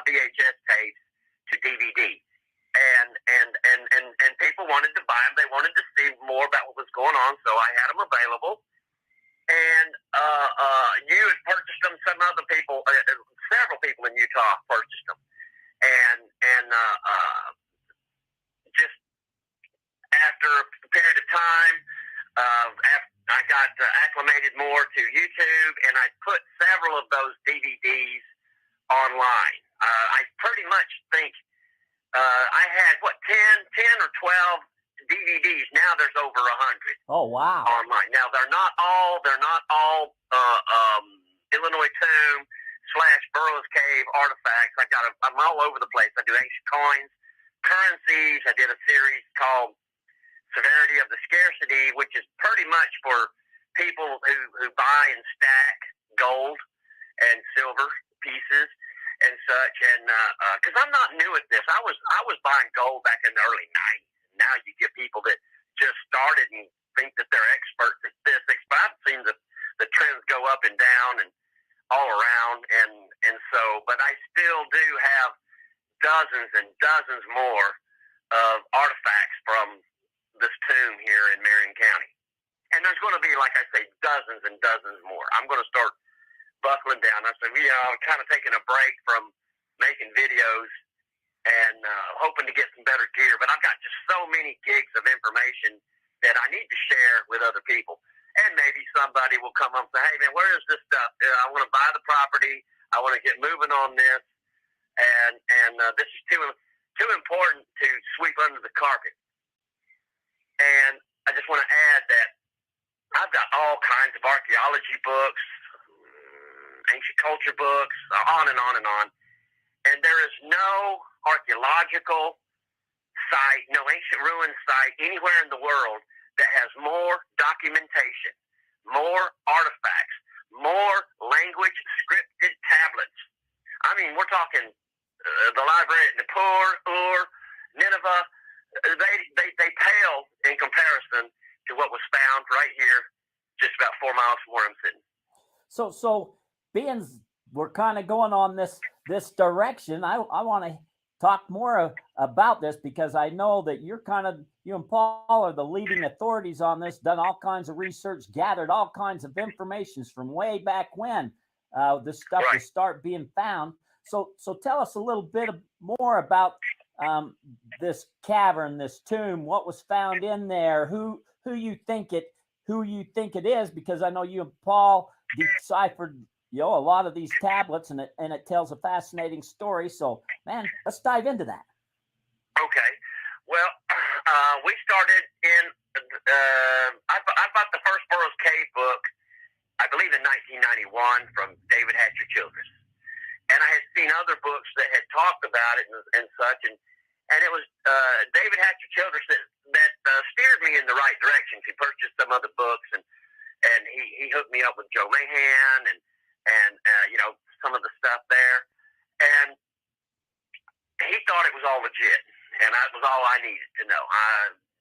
Speaker 4: VHS tapes to DVD, and people wanted to buy them. They wanted to see more about what was going on, so I had them available. And you had purchased them. Some other people, several people in Utah purchased them, and just after a period of time, I got acclimated more to YouTube, and I put several of those DVDs online. I pretty much think I had 10 or 12 DVDs. Now there's over 100.
Speaker 3: Oh wow!
Speaker 4: Online. Now they're not all Illinois Tomb / Burroughs Cave artifacts. I'm all over the place. I do ancient coins, currencies. I did a series called Severity of the Scarcity, which is pretty much for people who buy and stack gold and silver pieces and such, and because I'm not new at this. I was buying gold back in the early 90s. Now you get people that just started and think that they're experts at this. But I've seen the trends go up and down and all around, and so. But I still do have dozens and dozens more of artifacts from this tomb here in Marion County, and there's going to be, like I say, dozens and dozens more. I'm going to start buckling down. I said, I'm kind of taking a break from making videos and hoping to get some better gear. But I've got just so many gigs of information that I need to share with other people. And maybe somebody will come up and say, hey, man, where is this stuff? I want to buy the property. I want to get moving on this. And this is too important to sweep under the carpet. And I just want to add that I've got all kinds of archaeology books, ancient culture books, on and on and on. And there is no archaeological site, no ancient ruin site anywhere in the world that has more documentation, more artifacts, more language scripted tablets. I mean, we're talking the library at Nippur, Ur, Nineveh. They pale in comparison to what was found right here, just about 4 miles from where I'm sitting.
Speaker 3: So being we're kind of going on this direction, I want to talk more about this, because I know that you and Paul are the leading authorities on this, done all kinds of research, gathered all kinds of information from way back when this stuff will start being found. So tell us a little bit more about this cavern, this tomb, what was found in there, who you think it is, because I know you and Paul deciphered a lot of these tablets, and it tells a fascinating story. So, man, let's dive into that.
Speaker 4: Okay. Well, we started in. I bought the first Burroughs Cave book, I believe, in 1991 from David Hatcher Childress, and I had seen other books that had talked about it and such, and and it was David Hatcher Childress that steered me in the right direction. He purchased some other books, and he hooked me up with Joe Mahan and some of the stuff there, and he thought it was all legit, and that was all I needed to know.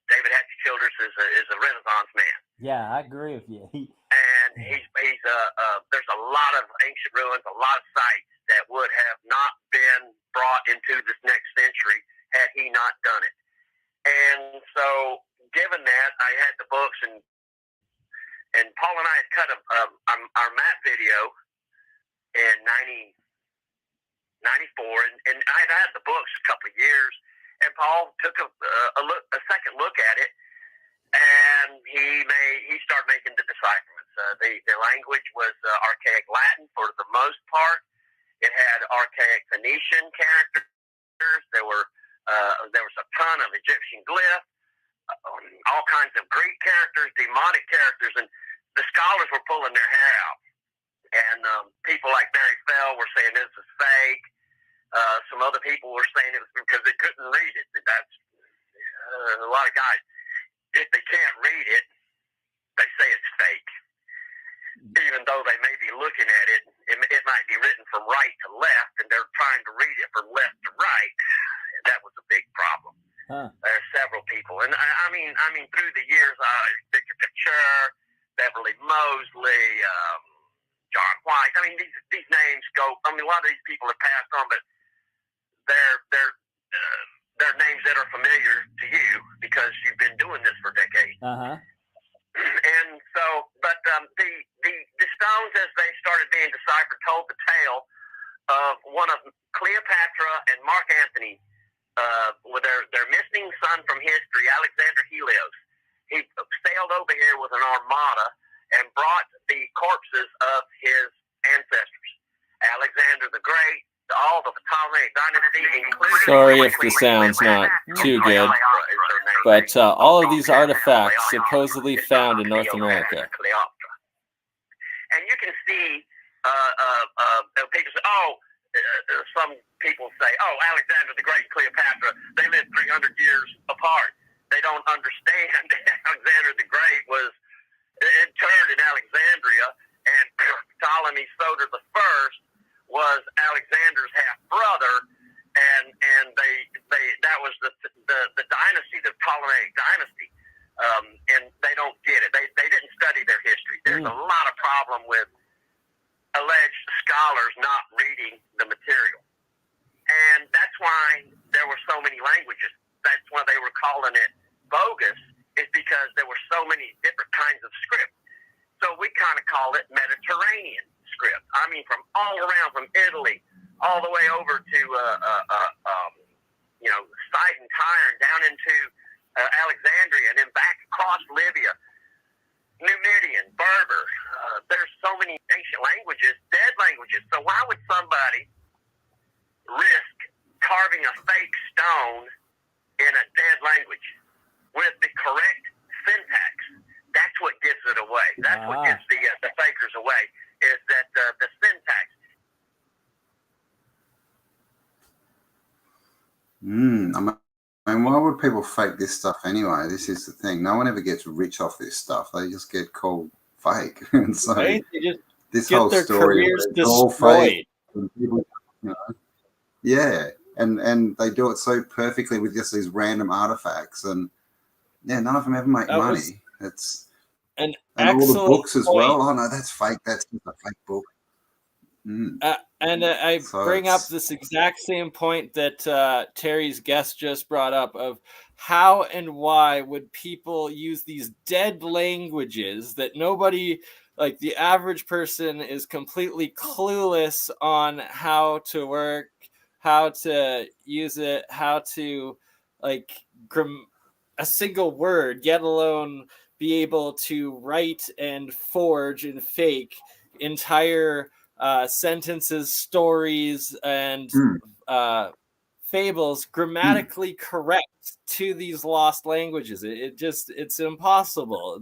Speaker 4: David Hatcher Childress is a Renaissance man.
Speaker 3: Yeah, I agree with you.
Speaker 4: And there's a lot of ancient ruins, a lot of sites that would have not been brought into this next century had he not done it. And so, given that, I had the books, and Paul and I had cut our map video in 94, and I had had the books a couple of years, and Paul took a second look at it, and he started making the decipherments. The language was archaic Latin for the most part. It had archaic Phoenician characters. There was a ton of Egyptian glyphs, all kinds of Greek characters, demonic characters, and the scholars were pulling their hair out. And people like Barry Fell were saying this is fake. Some other people were saying it was because they couldn't read it. That's a lot of guys. If they can't read it, they say it's fake. Even though they may be looking at it, it might be written from right to left, and they're trying to read it from left to right. That was a big problem.
Speaker 3: Huh.
Speaker 4: There are several people, and I mean, through the years, Victor Couture, Beverly Mosley, John White. I mean, these names go. I mean, a lot of these people have passed on, but they're names that are familiar to you because you've been doing this for decades. And so, but the stones, as they started being deciphered, told the tale of one of Cleopatra and Mark Antony, with their missing son from history, Alexander Helios. He sailed over here with an armada and brought the corpses of his ancestors, Alexander the Great, all the Ptolemaic dynasty, including.
Speaker 2: Sorry if the sound's not too good, but all of these artifacts supposedly found in North America.
Speaker 4: And you can see people say, some people say, Alexander the Great and Cleopatra, they lived 300 years apart. They don't understand Alexander the Great was interred in Alexandria, and Ptolemy Soter the First was Alexander's half brother, and that was the dynasty, the Ptolemaic dynasty, and they don't get it. They didn't study their history. There's a lot of problem with alleged scholars not reading the material, and that's why there were so many languages. That's why they were calling it bogus, is because there were so many different kinds of script. So we kind of call it Mediterranean script. I mean, from all around, from Italy all the way over to Sidon, Tyre, and down into Alexandria, and then back across Libya, Numidian, Berber. There's so many ancient languages, dead languages. So why would somebody risk carving a fake stone in a dead language with the correct syntax? That's what gives it away. That's what gives the fakers away, is that the syntax.
Speaker 1: I mean, why would people fake this stuff anyway? This is the thing. No one ever gets rich off this stuff. They just get called fake. And so
Speaker 2: Right? They just
Speaker 1: this
Speaker 2: get
Speaker 1: whole
Speaker 2: their
Speaker 1: story
Speaker 2: careers
Speaker 1: is all
Speaker 2: destroyed.
Speaker 1: fake. And people, and they do it so perfectly with just these random artifacts, and none of them ever make money. It's
Speaker 2: an
Speaker 1: and all the books as
Speaker 2: point.
Speaker 1: well. Oh no, that's fake. That's just a fake book.
Speaker 2: I bring up this exact same point that Terry's guest just brought up of how and why would people use these dead languages that nobody, like the average person, is completely clueless on how to work, how to use it, how to like a single word, yet alone be able to write and forge and fake entire sentences, stories, and fables grammatically correct to these lost languages. It's impossible.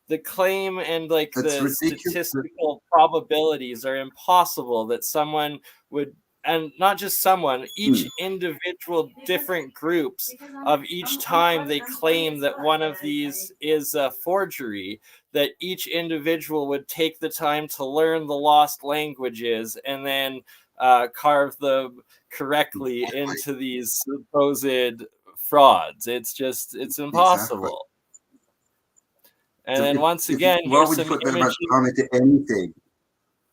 Speaker 2: The claim and the statistical probabilities are impossible that someone would and not just someone, each individual different groups of each time they claim that one of these is a forgery, that each individual would take the time to learn the lost languages and then carve them correctly into these supposed frauds. It's impossible.
Speaker 1: Exactly.
Speaker 2: And then once again,
Speaker 1: why
Speaker 2: here's
Speaker 1: would you
Speaker 2: some
Speaker 1: put that
Speaker 2: images.
Speaker 1: much time into anything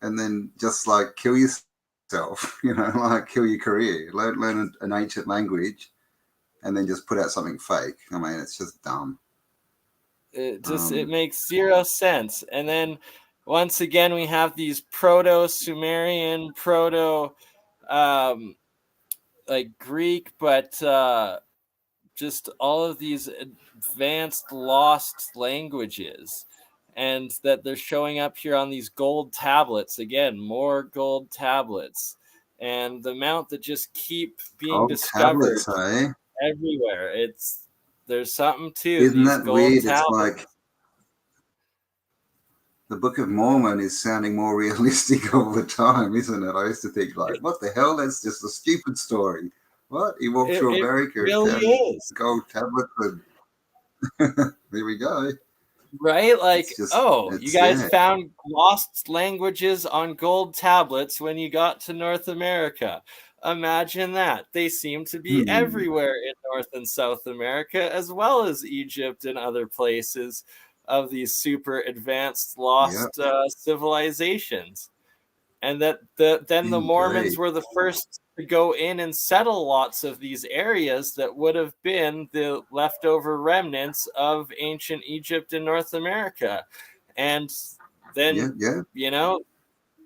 Speaker 1: and then just like kill yourself, you know, like kill your career, learn an ancient language and then just put out something fake? I mean, it's just dumb.
Speaker 2: It makes zero sense. And then once again, we have these proto-Sumerian, like Greek, but just all of these advanced lost languages, and that they're showing up here on these gold tablets. Again, more gold tablets, and the amount that just keep being discovered
Speaker 1: tablets, eh?
Speaker 2: everywhere. There's something to
Speaker 1: Isn't
Speaker 2: these
Speaker 1: that
Speaker 2: gold
Speaker 1: weird?
Speaker 2: tablets.
Speaker 1: It's like the Book of Mormon is sounding more realistic all the time, isn't it? I used to think like, what the hell? That's just a stupid story. What? He walked through America and
Speaker 2: really
Speaker 1: found
Speaker 2: is.
Speaker 1: gold tablets and there we go.
Speaker 2: Right? Like, you guys
Speaker 1: yeah.
Speaker 2: found lost languages on gold tablets when you got to North America. Imagine that. They seem to be everywhere in North and South America, as well as Egypt and other places of these super advanced lost civilizations. And that then the Mormons were the first to go in and settle lots of these areas that would have been the leftover remnants of ancient Egypt and North America. And then, you know,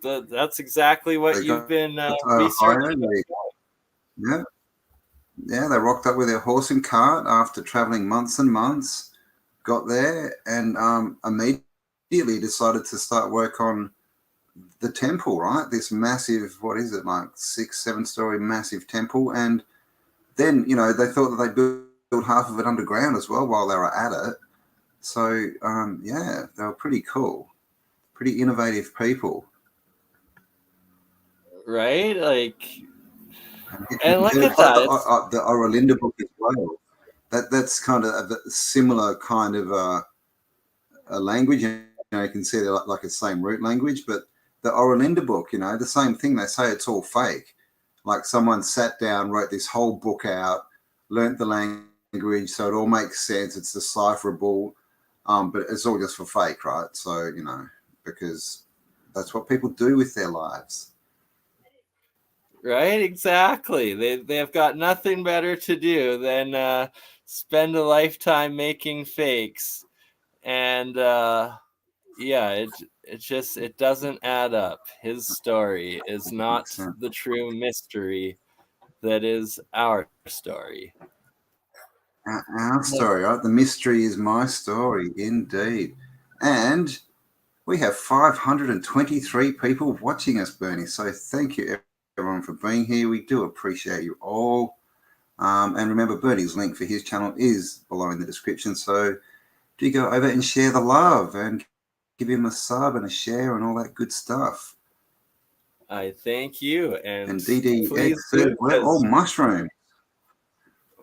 Speaker 2: that's exactly what you've been researching.
Speaker 1: They rocked up with their horse and cart after traveling months and months, got there and immediately decided to start work on the temple, right? This massive, what is it, like 6-7 story massive temple. And then, you know, they thought that they'd build half of it underground as well while they were at it. So, they were pretty cool, pretty innovative people.
Speaker 2: Right? Like, and look at that.
Speaker 1: The Aurolinda book as well. That's kind of a similar kind of a language. You know, you can see they're like a same root language, but the Aurolinda book, you know, the same thing. They say it's all fake. Like someone sat down, wrote this whole book out, learnt the language, so it all makes sense. It's decipherable, but it's all just for fake, right? So, you know, because that's what people do with their lives.
Speaker 2: Right, exactly. They have got nothing better to do than spend a lifetime making fakes, and it doesn't add up. His story is not the true mystery that is our story.
Speaker 1: Our story, right? The mystery is my story, indeed. And we have 523 people watching us, Bernie. So thank you, everyone, for being here. We do appreciate you all. And remember, Bernie's link for his channel is below in the description. So do go over and share the love and give him a sub and a share and all that good stuff.
Speaker 2: I thank you. And
Speaker 1: DDX said, we're all mushrooms.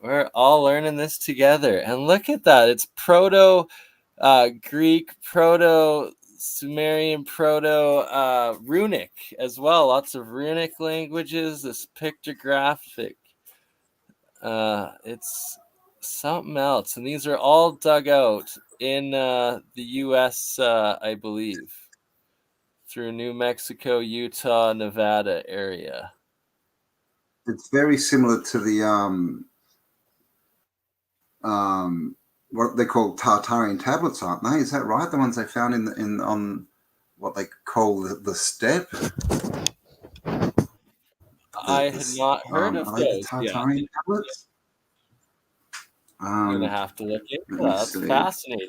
Speaker 2: We're all learning this together. And look at that. It's Proto-Greek, Proto-Sumerian, Proto-Runic as well. Lots of runic languages, this pictographic. It's something else. And these are all dug out in the U.S., I believe, through New Mexico, Utah, Nevada area.
Speaker 1: It's very similar to the what they call Tartarian tablets, aren't they? Is that right? The ones they found on what they call the steppe.
Speaker 2: I had not heard of those.
Speaker 1: Tartarian tablets.
Speaker 2: I'm gonna have to look into that. That's fascinating.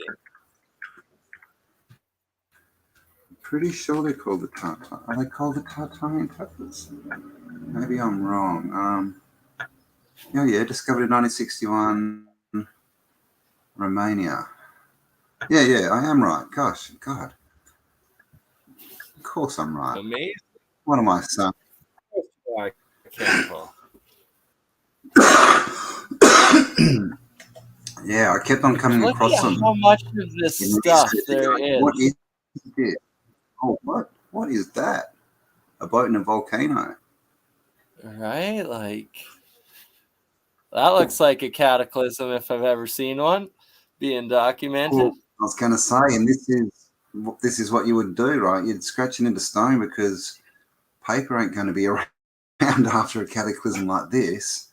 Speaker 1: Pretty sure they're called the Are they called the Tartarian tablets? Maybe I'm wrong. Discovered in 1961, Romania. Yeah, I am right. Gosh, God. Of course I'm right.
Speaker 2: Amazing.
Speaker 1: What am I saying?
Speaker 2: cannibal.
Speaker 1: Yeah, I kept on coming
Speaker 2: Look
Speaker 1: across
Speaker 2: at
Speaker 1: them.
Speaker 2: how much of this
Speaker 1: in
Speaker 2: stuff
Speaker 1: research.
Speaker 2: there
Speaker 1: Like,
Speaker 2: is.
Speaker 1: what is it? Oh, what is that? A boat in a volcano.
Speaker 2: Right? Like, that looks like a cataclysm if I've ever seen one being documented.
Speaker 1: Well, I was going to say, and this is what you would do, right? You'd scratch it into stone because paper ain't going to be around after a cataclysm like this.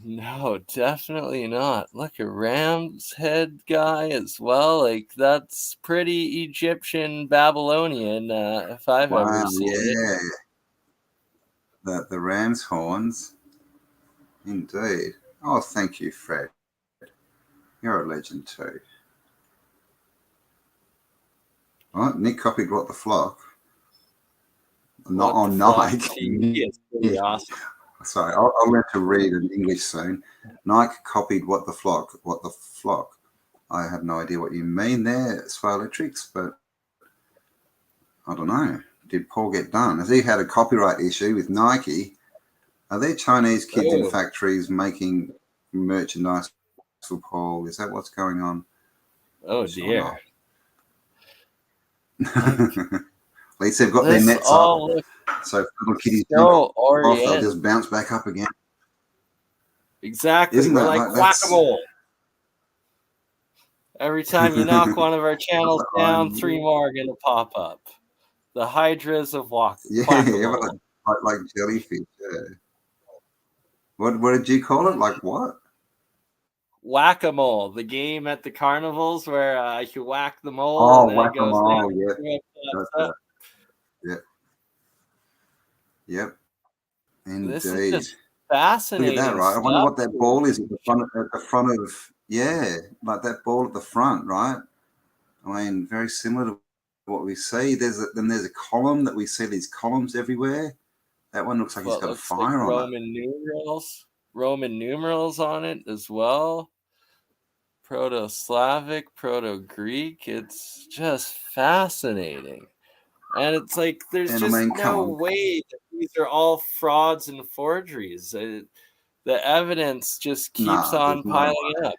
Speaker 2: No, definitely not. Look, a ram's head guy as well. Like, that's pretty Egyptian, Babylonian, if I've ever seen it.
Speaker 1: The ram's horns. Indeed. Oh, thank you, Fred. You're a legend too. Right, Nick copied what the flock. Not on Nike.
Speaker 2: TV is pretty awesome.
Speaker 1: Sorry, I'll learn to read in English soon. Nike copied what the flock. I have no idea what you mean there, Swiletrix, but I don't know. Did Paul get done? Has he had a copyright issue with Nike? Are there Chinese kids in factories making merchandise for Paul? Is that what's going on?
Speaker 2: Oh, dear.
Speaker 1: At least they've got their nets up. So if little kitties jump off, they'll just bounce back up again.
Speaker 2: Exactly.
Speaker 1: Isn't
Speaker 2: We're
Speaker 1: that
Speaker 2: like whack-a-mole. Every time you knock one of our channels down, 3 more are going to pop up. The hydras of whack-a-mole.
Speaker 1: Like jellyfish. Yeah. What did you call it? Like what?
Speaker 2: Whack-a-mole, the game at the carnivals where you whack the mole.
Speaker 1: Oh,
Speaker 2: and then
Speaker 1: whack-a-mole,
Speaker 2: yeah.
Speaker 1: Yep. Indeed.
Speaker 2: This is just fascinating.
Speaker 1: Look at that, right? I wonder what that ball is at the front of, yeah, like that ball at the front, right? I mean, very similar to what we see. Then there's a column that we see these columns everywhere. That one looks like he's got a fire on it.
Speaker 2: Roman numerals on it as well. Proto-Slavic, Proto-Greek. It's just fascinating. And it's like there's no way that these are all frauds and forgeries. The evidence just keeps on piling up.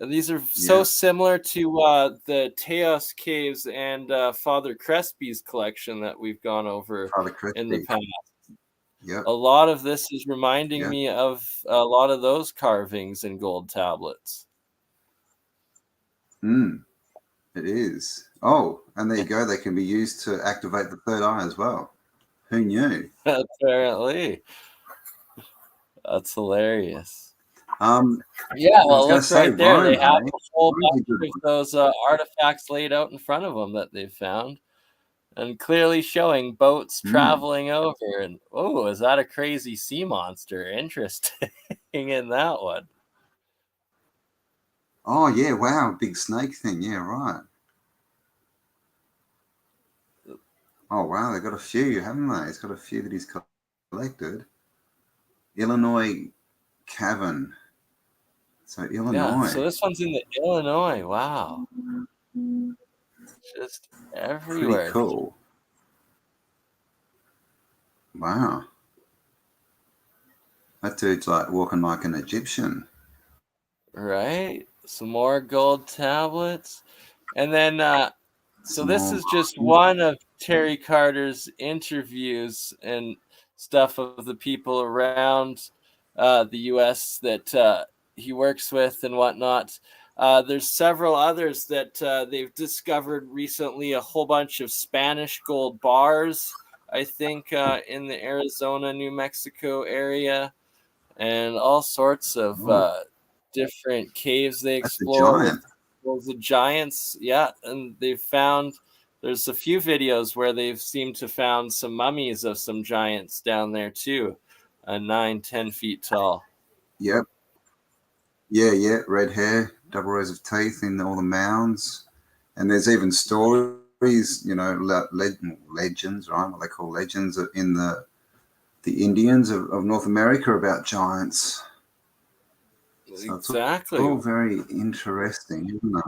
Speaker 2: And these are so similar to the TEZOS caves and Father Crespi's collection that we've gone over in the past.
Speaker 1: Yep.
Speaker 2: A lot of this is reminding me of a lot of those carvings and gold tablets.
Speaker 1: It is. Oh, and there you go. They can be used to activate the third eye as well. Who knew?
Speaker 2: Apparently. That's hilarious.
Speaker 1: Yeah,
Speaker 2: well, look right there. Rome, they have a whole bunch of those artifacts laid out in front of them that they've found. And clearly showing boats traveling over. And, oh, is that a crazy sea monster? Interesting in that one.
Speaker 1: Oh, yeah, wow, big snake thing. Yeah, right. Oh, wow, they've got a few, haven't they? He's got a few that he's collected. Illinois Cavern. So, Illinois.
Speaker 2: Yeah, so this one's in the Illinois. Wow. Just everywhere.
Speaker 1: Pretty cool. Wow. That dude's like walking like an Egyptian.
Speaker 2: Right? Some more gold tablets. And then, so this is just one of Terry Carter's interviews and stuff of the people around the U.S. that he works with and whatnot. There's several others that they've discovered recently, a whole bunch of Spanish gold bars, I think, in the Arizona, New Mexico area, and all sorts of different caves they explore. The giants, yeah, and they've found, there's a few videos where they've seemed to found some mummies of some giants down there too, 9-10 feet tall.
Speaker 1: Yep. Yeah, red hair, double rows of teeth in all the mounds, and there's even stories, you know, legends, right? What they call legends in the Indians of North America about giants. So
Speaker 2: exactly.
Speaker 1: It's all very interesting, isn't it?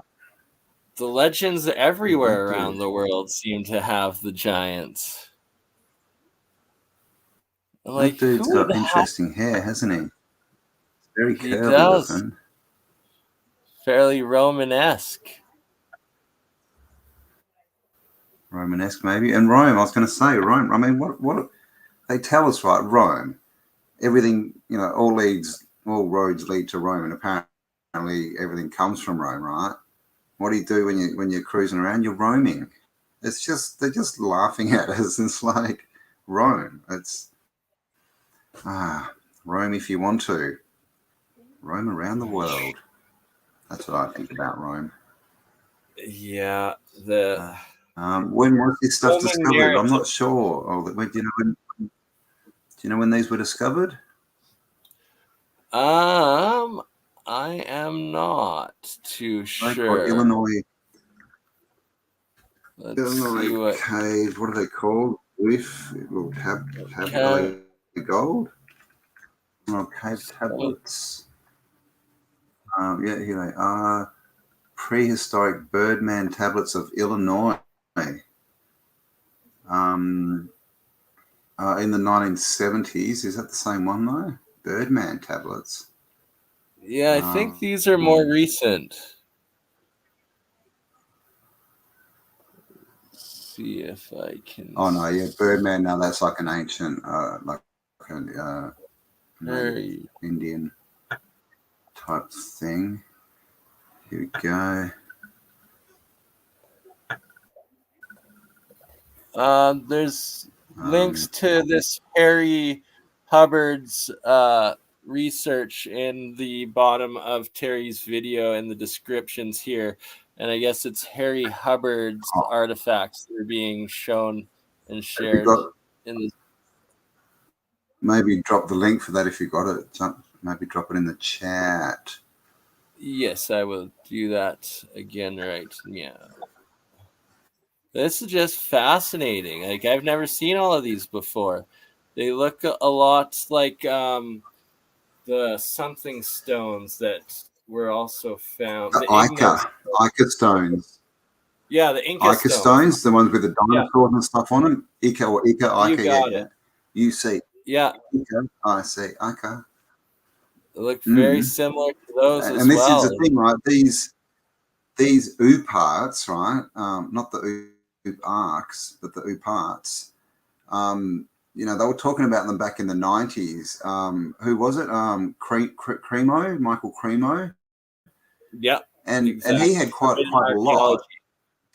Speaker 2: The legends everywhere around the world seem to have the giants. Like,
Speaker 1: that dude's
Speaker 2: who
Speaker 1: got
Speaker 2: the heck?
Speaker 1: interesting hair, hasn't he? Very
Speaker 2: He
Speaker 1: curly
Speaker 2: does.
Speaker 1: looking.
Speaker 2: Fairly Romanesque.
Speaker 1: Romanesque, maybe. And Rome, I was going to say, Rome. I mean, what they tell us, right? Rome, everything, all roads lead to Rome, and apparently everything comes from Rome, right? What do you do when you're cruising around? You're roaming. It's just they're just laughing at us. It's like Rome. It's Rome if you want to. Roam around the world. That's what I think about Rome.
Speaker 2: Yeah,
Speaker 1: when was this stuff
Speaker 2: Roman
Speaker 1: discovered?
Speaker 2: narrative.
Speaker 1: I'm not sure. Do you know when these were discovered?
Speaker 2: I am not too sure.
Speaker 1: Illinois.
Speaker 2: Let's
Speaker 1: Illinois
Speaker 2: see what
Speaker 1: caves. What are they called? Are they gold? Oh, cave tablets. Yeah, here they are. Prehistoric Birdman tablets of Illinois. In the 1970s. Is that the same one though? Birdman tablets.
Speaker 2: Yeah, I think these are more recent. Let's see if I can.
Speaker 1: Oh no, yeah, Birdman. No, that's like an ancient, Indian type thing. Here we go.
Speaker 2: There's links to this Harry Hubbard's research in the bottom of Terry's video in the descriptions here. And I guess it's Harry Hubbard's artifacts that are being shown and shared in the.
Speaker 1: Maybe drop the link for that if you got it. Maybe drop it in the chat.
Speaker 2: Yes, I will do that again right now. This is just fascinating. Like, I've never seen all of these before. They look a lot like the something stones that were also found.
Speaker 1: The Ica stones.
Speaker 2: Yeah, the Inca
Speaker 1: stones, the ones with the dinosaurs and stuff on them. Ica.
Speaker 2: You got it.
Speaker 1: You see.
Speaker 2: Yeah.
Speaker 1: Ica, I see. Ica.
Speaker 2: They look very similar to those as well.
Speaker 1: And this is the thing, right? These OO parts, right? Not the OO arcs, but the OO parts. They were talking about them back in the 90s. Who was it? Cremo, Michael Cremo.
Speaker 2: Yeah.
Speaker 1: And he had quite a lot.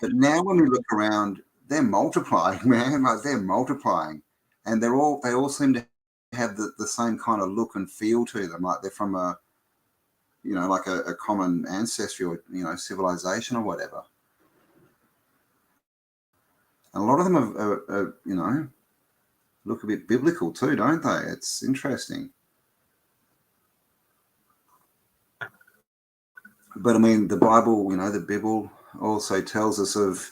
Speaker 1: But now when we look around, they're multiplying, man. Like they're multiplying. And they all seem to have the same kind of look and feel to them. Like they're from a common ancestry or, civilization or whatever. And a lot of them are look a bit biblical too, don't they? It's interesting. But I mean, the Bible, the Bible also tells us of,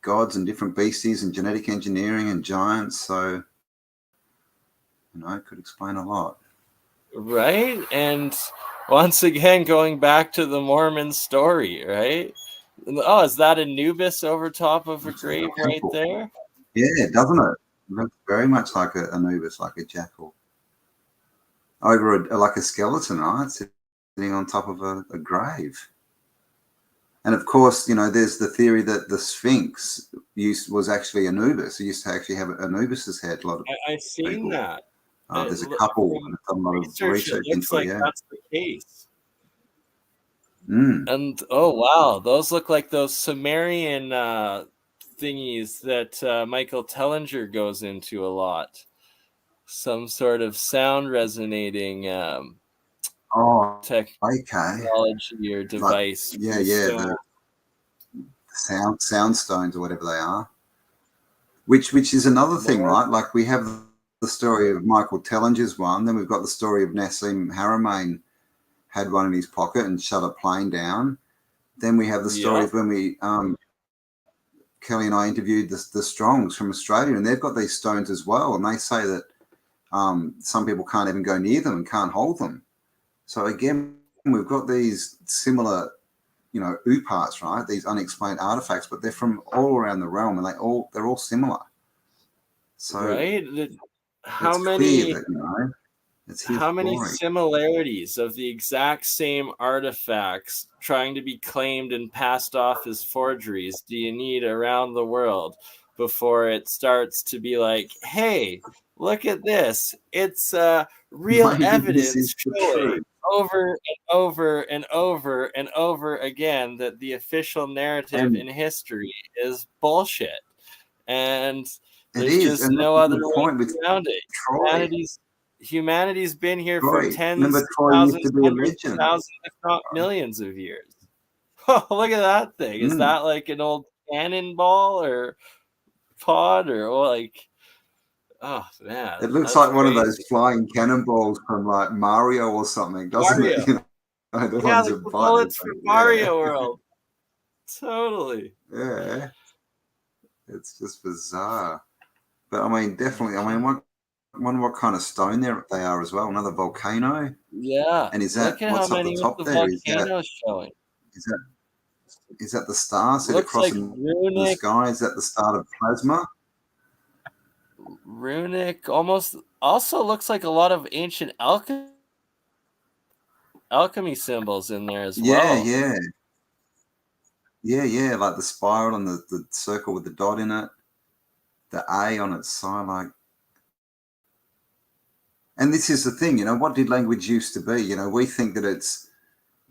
Speaker 1: gods and different beasties and genetic engineering and giants. So, it could explain a lot.
Speaker 2: Right. And once again, going back to the Mormon story, right? Oh, is that Anubis over top of a grave right there?
Speaker 1: Yeah, doesn't it? It looks very much like an Anubis, like a jackal. Over like a skeleton, right? Sitting on top of a grave. And of course, there's the theory that the Sphinx was actually Anubis. It used to actually have Anubis's head.
Speaker 2: I've seen that.
Speaker 1: There's a couple. A lot of research
Speaker 2: looks like that's the case.
Speaker 1: Mm.
Speaker 2: And oh wow, those look like those Sumerian thingies that Michael Tellinger goes into a lot. Some sort of sound resonating technology or device.
Speaker 1: The sound stones or whatever they are. Which is another thing, right? Like we have the story of Michael Tellinger's one, then we've got the story of Nassim Haramein had one in his pocket and shut a plane down. Then we have the story of when we Kelly and I interviewed the Strongs from Australia, and they've got these stones as well, and they say that some people can't even go near them and can't hold them. So again, we've got these similar, OO parts, right? These unexplained artifacts, but they're from all around the realm, and they're all similar. So
Speaker 2: right? How
Speaker 1: it's
Speaker 2: many
Speaker 1: clear that, you know, it's his
Speaker 2: how many
Speaker 1: story.
Speaker 2: similarities of the exact same artifacts trying to be claimed and passed off as forgeries do you need around the world before it starts to be like, hey, look at this, it's real
Speaker 1: Maybe this
Speaker 2: evidence
Speaker 1: is the
Speaker 2: showing
Speaker 1: truth.
Speaker 2: over and over and over and over again that the official narrative
Speaker 1: And
Speaker 2: in history is bullshit, and
Speaker 1: it
Speaker 2: there's
Speaker 1: is,
Speaker 2: just
Speaker 1: and that's
Speaker 2: no
Speaker 1: a
Speaker 2: other
Speaker 1: good
Speaker 2: way
Speaker 1: point with
Speaker 2: around it.
Speaker 1: Troy.
Speaker 2: Humanity's been here for
Speaker 1: Troy.
Speaker 2: tens
Speaker 1: Remember,
Speaker 2: of
Speaker 1: Troy used
Speaker 2: thousands,
Speaker 1: to be a
Speaker 2: hundreds of
Speaker 1: legend.
Speaker 2: thousands, if not millions of years. Oh, look at that thing. Is that like an old cannonball or pod or like, oh man,
Speaker 1: It looks
Speaker 2: that's
Speaker 1: like one of those
Speaker 2: crazy.
Speaker 1: flying cannonballs from like Mario or something, doesn't
Speaker 2: Mario.
Speaker 1: it? You know, the
Speaker 2: Yeah,
Speaker 1: ones
Speaker 2: like
Speaker 1: that
Speaker 2: the
Speaker 1: bite.
Speaker 2: bullets
Speaker 1: It's
Speaker 2: from
Speaker 1: like,
Speaker 2: Mario World. Totally.
Speaker 1: yeah, it's just bizarre. But I mean, definitely. I mean, wonder what kind of stone they are as well. Another volcano.
Speaker 2: Yeah.
Speaker 1: And is
Speaker 2: Look
Speaker 1: that
Speaker 2: at how
Speaker 1: what's up the
Speaker 2: many of
Speaker 1: top
Speaker 2: the
Speaker 1: there?
Speaker 2: volcanoes showing.
Speaker 1: Is that the star set
Speaker 2: Looks
Speaker 1: across
Speaker 2: like
Speaker 1: in the
Speaker 2: runic,
Speaker 1: sky? Is that the start of plasma?
Speaker 2: almost also looks like a lot of ancient alchemy symbols in there as
Speaker 1: Yeah,
Speaker 2: well.
Speaker 1: yeah. Like the spiral and the circle with the dot in it, the A on its side, like. And this is the thing, you know, what did language used to be? You know, we think that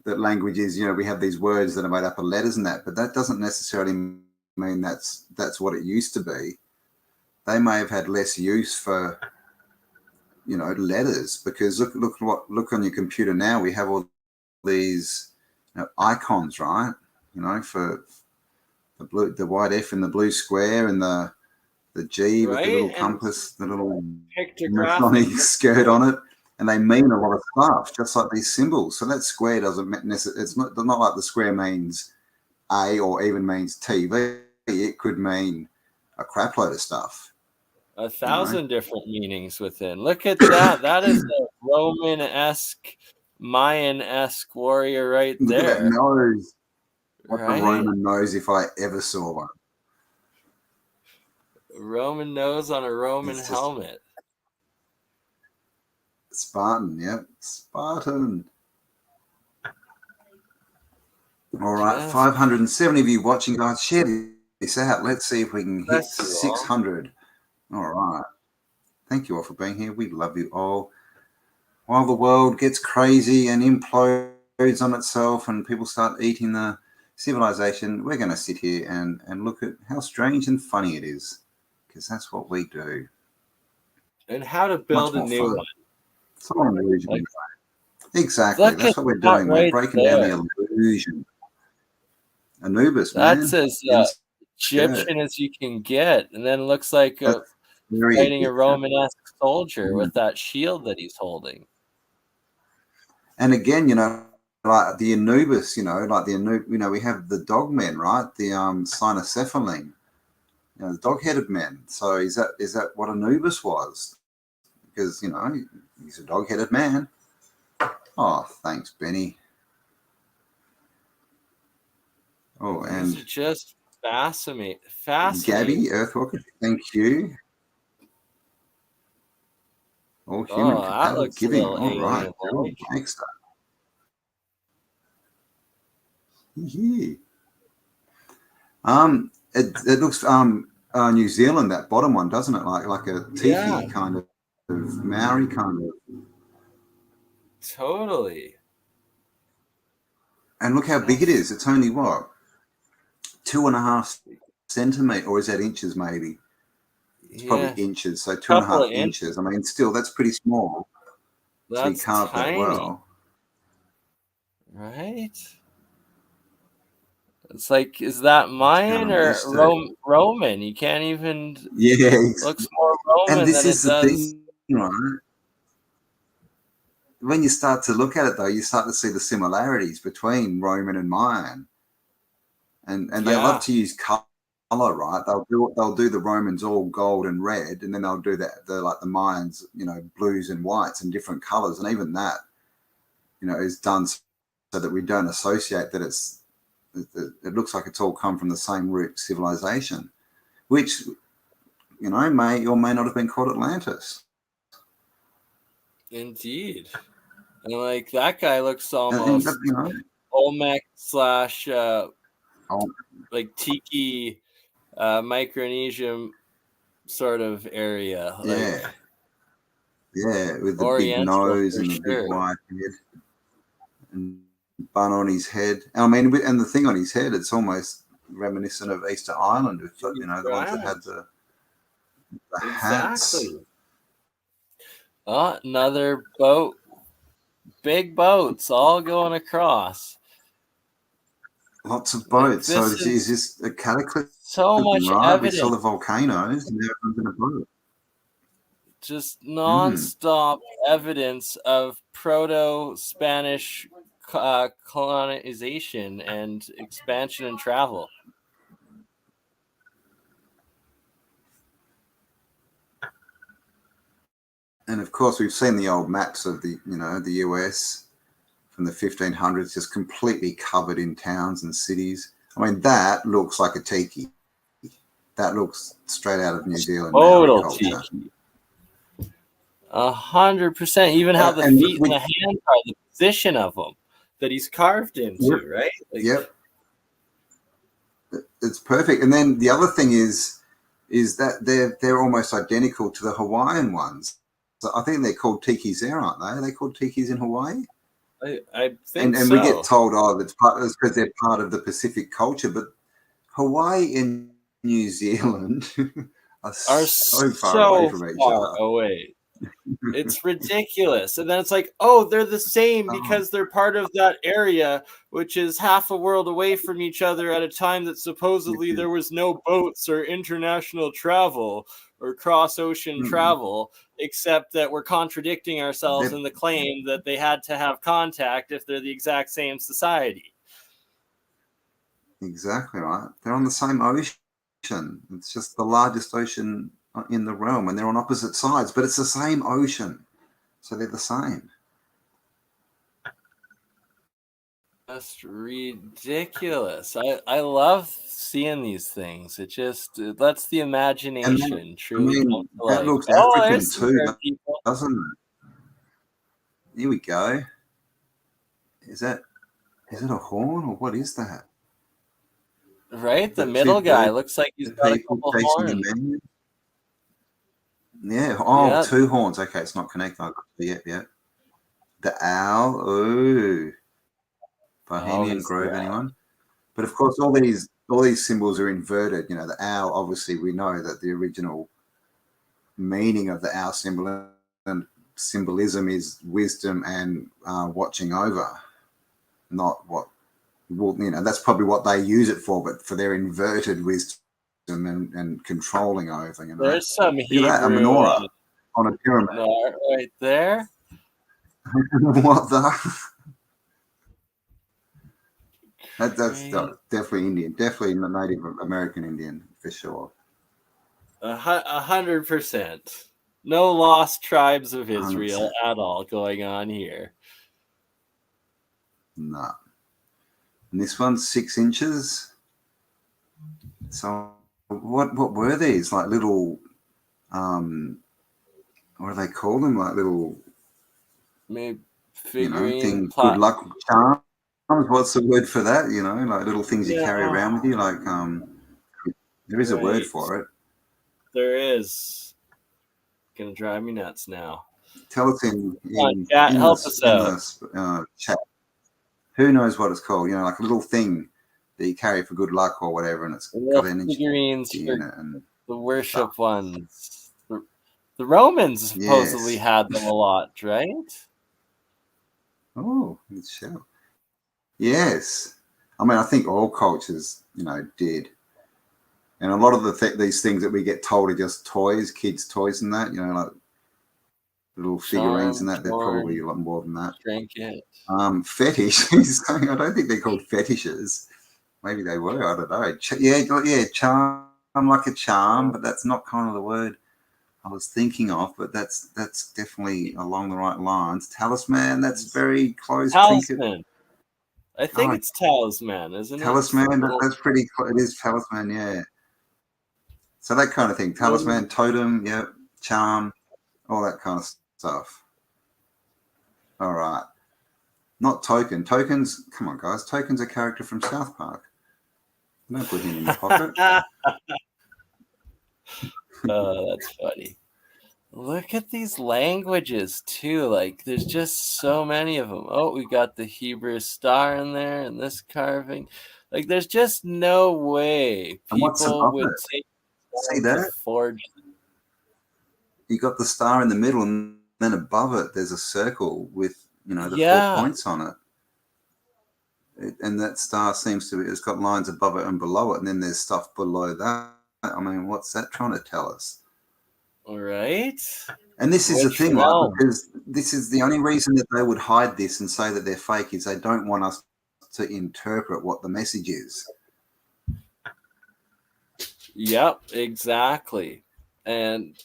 Speaker 1: language is, you know, we have these words that are made up of letters and that, but that doesn't necessarily mean that's what it used to be. They may have had less use for, you know, letters, because look on your computer now. We have all these, you know, icons, right? You know, for the white F and the blue square and the G with the little
Speaker 2: Right? And
Speaker 1: compass, the little
Speaker 2: pictographic.
Speaker 1: Masonic skirt on it, and they mean a lot of stuff, just like these symbols. So that square doesn't necessarily, it's not like the square means A or even means TV. It could mean a crap load of stuff.
Speaker 2: 1,000 different meanings within. Look at that. That is a Roman-esque, Mayan-esque warrior right
Speaker 1: Look
Speaker 2: there.
Speaker 1: at that nose. That's
Speaker 2: right?
Speaker 1: a Roman nose if I ever saw one.
Speaker 2: Roman nose on a Roman helmet.
Speaker 1: Spartan, yep. Spartan. All right, 570 of you watching, guys. Share this out. Let's see if we can hit 600. All right. Thank you all for being here. We love you all. While the world gets crazy and implodes on itself and people start eating the civilization, we're going to sit here and look at how strange and funny it is, because that's what we do.
Speaker 2: And how to build a new one.
Speaker 1: It's all an illusion. Like, exactly. That's what we're doing. We're breaking down the illusion. Anubis,
Speaker 2: that's
Speaker 1: man.
Speaker 2: as Egyptian as you can get. And then it looks like fighting a Romanesque soldier with that shield that he's holding.
Speaker 1: And again, you know, like the Anubis, you know, like we have the dogmen, right? The cynocephaline, you know, the dog-headed men. So is that what Anubis was? Because, you know, he's a dog-headed man. Oh, thanks, Benny. Oh, and
Speaker 2: these are just fascinating.
Speaker 1: Gabby, Earthwalker, thank you. All human compatible giving. All right, Bill Baxter. Yeah. It looks New Zealand, that bottom one, doesn't it? Like a tiki kind of Maori kind of.
Speaker 2: Totally.
Speaker 1: And look how big it is. It's only what, 2.5 centimeters, or is that inches? Maybe it's probably inches. So 2.5 inches. I mean, still, that's pretty small.
Speaker 2: That's
Speaker 1: to be carved
Speaker 2: tiny.
Speaker 1: that well,
Speaker 2: right? It's like, is that Mayan or Roman? You can't even.
Speaker 1: Yeah,
Speaker 2: looks more Roman
Speaker 1: and this
Speaker 2: than
Speaker 1: is
Speaker 2: it
Speaker 1: the
Speaker 2: does.
Speaker 1: thing, right? When you start to look at it, though, you start to see the similarities between Roman and Mayan, and they love to use color, right? They'll do the Romans all gold and red, and then they'll do the Mayans, you know, blues and whites and different colors, and even that, you know, is done so that we don't associate that it looks like it's all come from the same root civilization, which may or may not have been called Atlantis.
Speaker 2: Indeed. And like that guy looks
Speaker 1: And,
Speaker 2: almost Olmec slash like Tiki Micronesian sort of area. Like,
Speaker 1: with the
Speaker 2: Oriental
Speaker 1: big nose
Speaker 2: for
Speaker 1: and the
Speaker 2: sure.
Speaker 1: big white head and bun on his head. I mean, and the thing on his head, it's almost reminiscent of Easter Island, with the ones that had the hats.
Speaker 2: Exactly. Oh, another boat. Big boats all going across.
Speaker 1: Lots of boats.
Speaker 2: Like,
Speaker 1: so is this a cataclysm?
Speaker 2: So much
Speaker 1: right?
Speaker 2: evidence.
Speaker 1: We saw the volcanoes and everyone's in a boat.
Speaker 2: Just non-stop evidence of proto-Spanish colonization and expansion and travel.
Speaker 1: And of course, we've seen the old maps of the US from the 1500s, just completely covered in towns and cities. I mean, that looks like a tiki. That looks straight out of New Zealand.
Speaker 2: Total
Speaker 1: culture.
Speaker 2: tiki. 100%. Even how the feet and the hands are, the position of them that he's carved into, right? Like,
Speaker 1: yep. It's perfect. And then the other thing is that they're almost identical to the Hawaiian ones. So I think they're called tikis there, aren't they? Are they called tikis in Hawaii?
Speaker 2: I think
Speaker 1: and
Speaker 2: so.
Speaker 1: We get told, it's because they're part of the Pacific culture, but Hawaii and New Zealand are so far away from each other.
Speaker 2: It's ridiculous. And then it's like, oh, they're the same because they're part of that area, which is half a world away from each other at a time that supposedly there was no boats or international travel or cross-ocean travel, except that we're contradicting ourselves in the claim that they had to have contact if they're the exact same society.
Speaker 1: Exactly right. They're on the same ocean. It's just the largest ocean in the realm, and they're on opposite sides, but it's the same ocean, so they're the same.
Speaker 2: That's ridiculous. I love seeing these things. It lets the imagination truly come to life.
Speaker 1: That looks African too, doesn't it? Here we go. Is it a horn, or what is that?
Speaker 2: Right, the middle guy looks like he's got a couple horns.
Speaker 1: Yeah. Two horns. Okay, it's not connected. Yep. The owl. Ooh. Bohemian Grove, anyone? But of course, all these symbols are inverted. The owl. Obviously, we know that the original meaning of the owl symbolism is wisdom and watching over, not what. Well, that's probably what they use it for, but for their inverted wisdom and controlling over.
Speaker 2: There's some Hebrew.
Speaker 1: Look at that, a menorah on a pyramid.
Speaker 2: Right there.
Speaker 1: What the? That's definitely Indian, definitely Native American Indian for sure.
Speaker 2: 100%. No lost tribes of Israel 100%. At all going on here.
Speaker 1: No. And this one's 6 inches. So what were these? Like little what do they call them? Like little
Speaker 2: maybe figurine
Speaker 1: good luck charms. What's the word for that? Like little things you carry around with you. Like there is a word for it.
Speaker 2: There is. Gonna drive me nuts now.
Speaker 1: Tell us in
Speaker 2: help us out.
Speaker 1: Chat. Who knows what it's called? Like a little thing that you carry for good luck or whatever, and it's got energy
Speaker 2: figurines
Speaker 1: in it. And
Speaker 2: the worship ones. The Romans supposedly had them a lot, right?
Speaker 1: Oh, it's sure. Yes. I mean, I think all cultures, did. And a lot of these things that we get told are just toys, kids' toys and that, like little figurines and that, they're probably a lot more than that.
Speaker 2: Trinket.
Speaker 1: Fetish. I don't think they're called fetishes. Maybe they were. I don't know. Charm, like a charm, but that's not kind of the word I was thinking of. But that's definitely along the right lines. Talisman. That's very close.
Speaker 2: Talisman. I think it's talisman, isn't it?
Speaker 1: Talisman. That's pretty close. It is talisman. Yeah. So that kind of thing. Talisman, totem, yeah, charm, all that kind of stuff. All right. Not token. Tokens, come on, guys. Token's a character from South Park. Don't put him in your pocket.
Speaker 2: Oh, that's funny. Look at these languages too. Like, there's just so many of them. Oh, we got the Hebrew star in there and this carving. Like, there's just no way
Speaker 1: And what's
Speaker 2: people
Speaker 1: above
Speaker 2: would
Speaker 1: it?
Speaker 2: take
Speaker 1: See
Speaker 2: to
Speaker 1: that?
Speaker 2: forge.
Speaker 1: You got the star in the middle, and then above it, there's a circle with, you know, the 4
Speaker 2: Yeah.
Speaker 1: points on it. And that star seems to be, it's got lines above it and below it, and then there's stuff below that. I mean, what's that trying to tell us?
Speaker 2: All right.
Speaker 1: And this is the
Speaker 2: Which
Speaker 1: thing, right?
Speaker 2: realm?
Speaker 1: Because this is the only reason that they would hide this and say that they're fake is they don't want us to interpret what the message is.
Speaker 2: Yep, exactly. And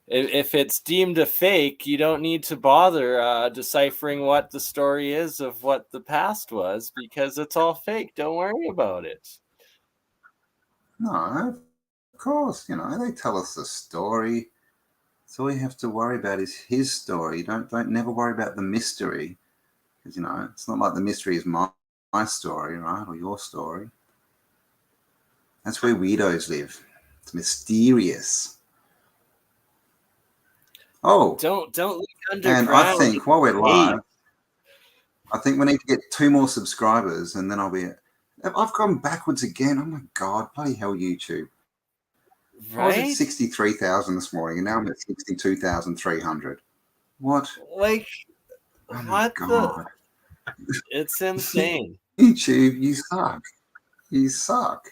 Speaker 2: if it's deemed a fake, you don't need to bother deciphering what the story is of what the past was, because it's all fake. Don't worry about it.
Speaker 1: No, of course, you know, they tell us the story. So all you have to worry about is his story. Don't never worry about the mystery, because, you know, it's not like the mystery is my story, right, or your story. That's where weirdos live. It's mysterious. Oh,
Speaker 2: Don't look underground.
Speaker 1: and I think while we're live, I think we need to get 2 more subscribers, and then I'll be. I've gone backwards again. Oh my God! Bloody hell, YouTube! I was at
Speaker 2: Right?
Speaker 1: 63,000 this morning, and now I'm at 62,300. What?
Speaker 2: Like,
Speaker 1: Oh my
Speaker 2: what
Speaker 1: God!
Speaker 2: It's insane.
Speaker 1: YouTube, you suck. You suck.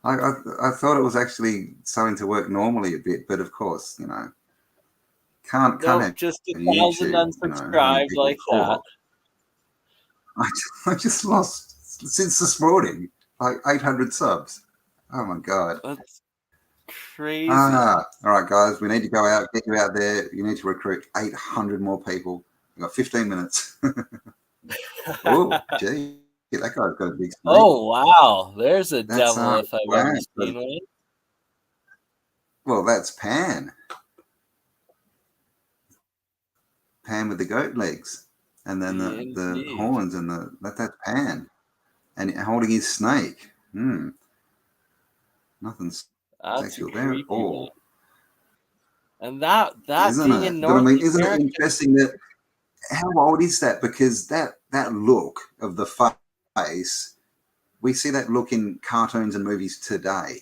Speaker 1: I thought it was actually starting to work normally a bit, but of course, you know, can't
Speaker 2: Nope,
Speaker 1: have
Speaker 2: just 1,000
Speaker 1: YouTube, you know, having
Speaker 2: unsubscribed
Speaker 1: people
Speaker 2: like that.
Speaker 1: talk. I just lost since this morning like 800 subs. Oh my God.
Speaker 2: That's crazy.
Speaker 1: All right, guys, we need to go out, get you out there. You need to recruit 800 more people. We've got 15 minutes. Oh, gee, that guy's got a big snake.
Speaker 2: Oh, wow. There's a
Speaker 1: That's,
Speaker 2: devil if I've ever
Speaker 1: wow.
Speaker 2: seen one.
Speaker 1: Well, that's Pan. Pan with the goat legs, and then the
Speaker 2: Indeed.
Speaker 1: horns, and that's Pan, and holding his snake. Nothing's
Speaker 2: That's a
Speaker 1: sexual there at
Speaker 2: creepy
Speaker 1: all.
Speaker 2: one. And that
Speaker 1: Isn't
Speaker 2: being
Speaker 1: it?
Speaker 2: in
Speaker 1: But I
Speaker 2: North
Speaker 1: mean, isn't it
Speaker 2: America,
Speaker 1: interesting that how old is that? Because that look of the face, we see that look in cartoons and movies today,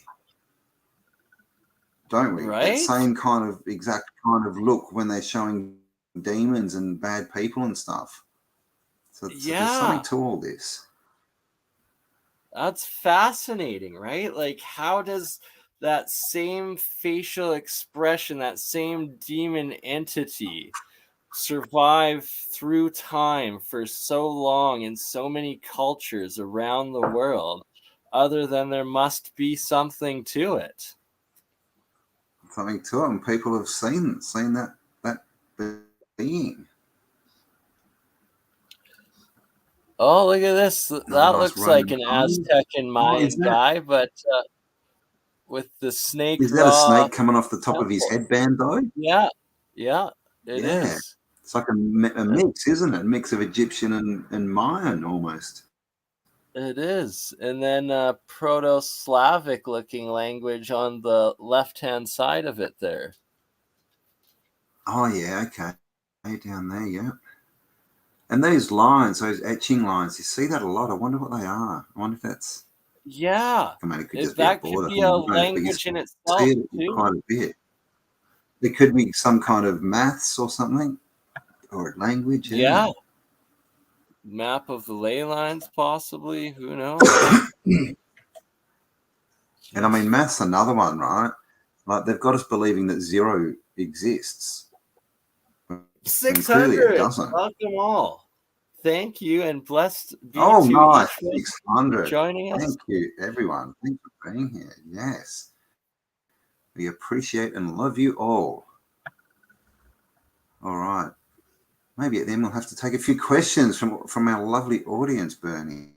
Speaker 1: don't we? That
Speaker 2: right?
Speaker 1: same kind of exact kind of look when they're showing demons and bad people and stuff. So there's something to all this.
Speaker 2: That's fascinating, right? Like, how does that same facial expression, that same demon entity survive through time for so long in so many cultures around the world, other than there must be something to it?
Speaker 1: Something to it, and people have seen that being.
Speaker 2: Oh, look at this. That
Speaker 1: Nice
Speaker 2: looks like
Speaker 1: Roman
Speaker 2: an
Speaker 1: cone.
Speaker 2: Aztec and Mayan
Speaker 1: is that?
Speaker 2: guy, but with the snake.
Speaker 1: Is that a snake coming off the top of his headband, though?
Speaker 2: Yeah, it is.
Speaker 1: It's like a mix, isn't it? A mix of Egyptian and Mayan almost.
Speaker 2: It is. And then Proto-Slavic looking language on the left-hand side of it there.
Speaker 1: Oh, yeah, okay. Down there, yeah. And those lines, those etching lines, you see that a lot. I wonder what they are. I wonder if that's...
Speaker 2: Yeah.
Speaker 1: I mean, it could just
Speaker 2: that
Speaker 1: be a border.
Speaker 2: could be a language in itself,
Speaker 1: see it
Speaker 2: too.
Speaker 1: quite a bit. It could be some kind of maths or something, or a language.
Speaker 2: Yeah. Map of the ley lines, possibly. Who knows?
Speaker 1: And I mean, math's another one, right? Like, they've got us believing that 0 exists.
Speaker 2: 600.
Speaker 1: It doesn't.
Speaker 2: Welcome all. Thank you, and blessed be
Speaker 1: Oh,
Speaker 2: to
Speaker 1: nice.
Speaker 2: each
Speaker 1: 600.
Speaker 2: joining us.
Speaker 1: Thank you, everyone. Thanks for being here. Yes. We appreciate and love you all. All right. Maybe at the end we'll have to take a few questions from our lovely audience, Bernie.